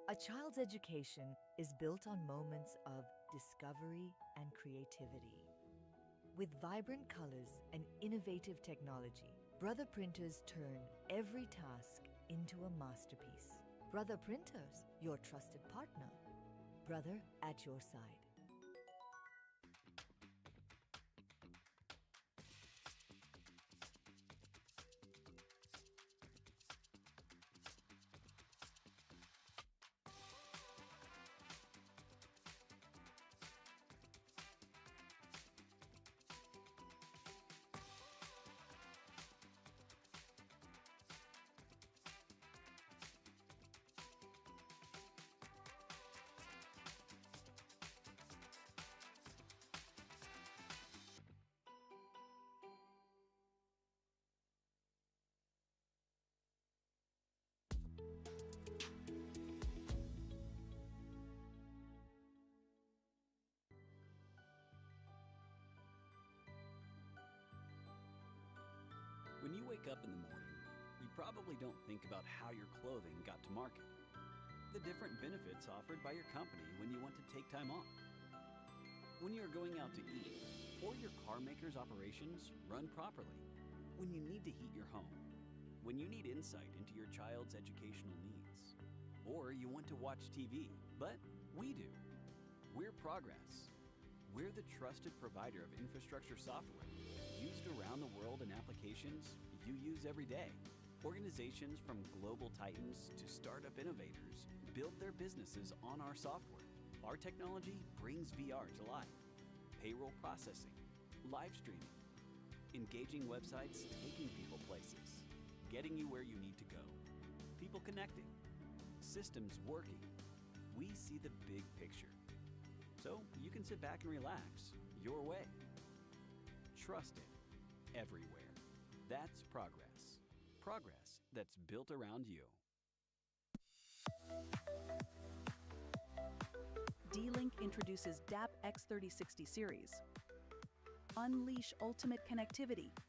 A child's education is built on moments of discovery and creativity. With vibrant colors and innovative technology, Brother Printers turn every task into a masterpiece. Brother Printers, your trusted partner. Brother at your side. wake up in the morning, you probably don't think about how your clothing got to market, the different benefits offered by your company when you want to take time off, when you are going out to eat, or your car maker's operations run properly, when you need to heat your home, when you need insight into your child's educational needs, or you want to watch TV, but we do. We're Progress. We're the trusted provider of infrastructure software used around the world in applications you use every day. Organizations from global titans to startup innovators build their businesses on our software. Our technology brings VR to life. Payroll processing, live streaming, engaging websites taking people places, getting you where you need to go, people connecting, systems working. We see the big picture. So you can sit back and relax your way. Trust it everywhere. That's Progress. Progress that's built around you. D-Link introduces DAP X3060 series. Unleash ultimate connectivity in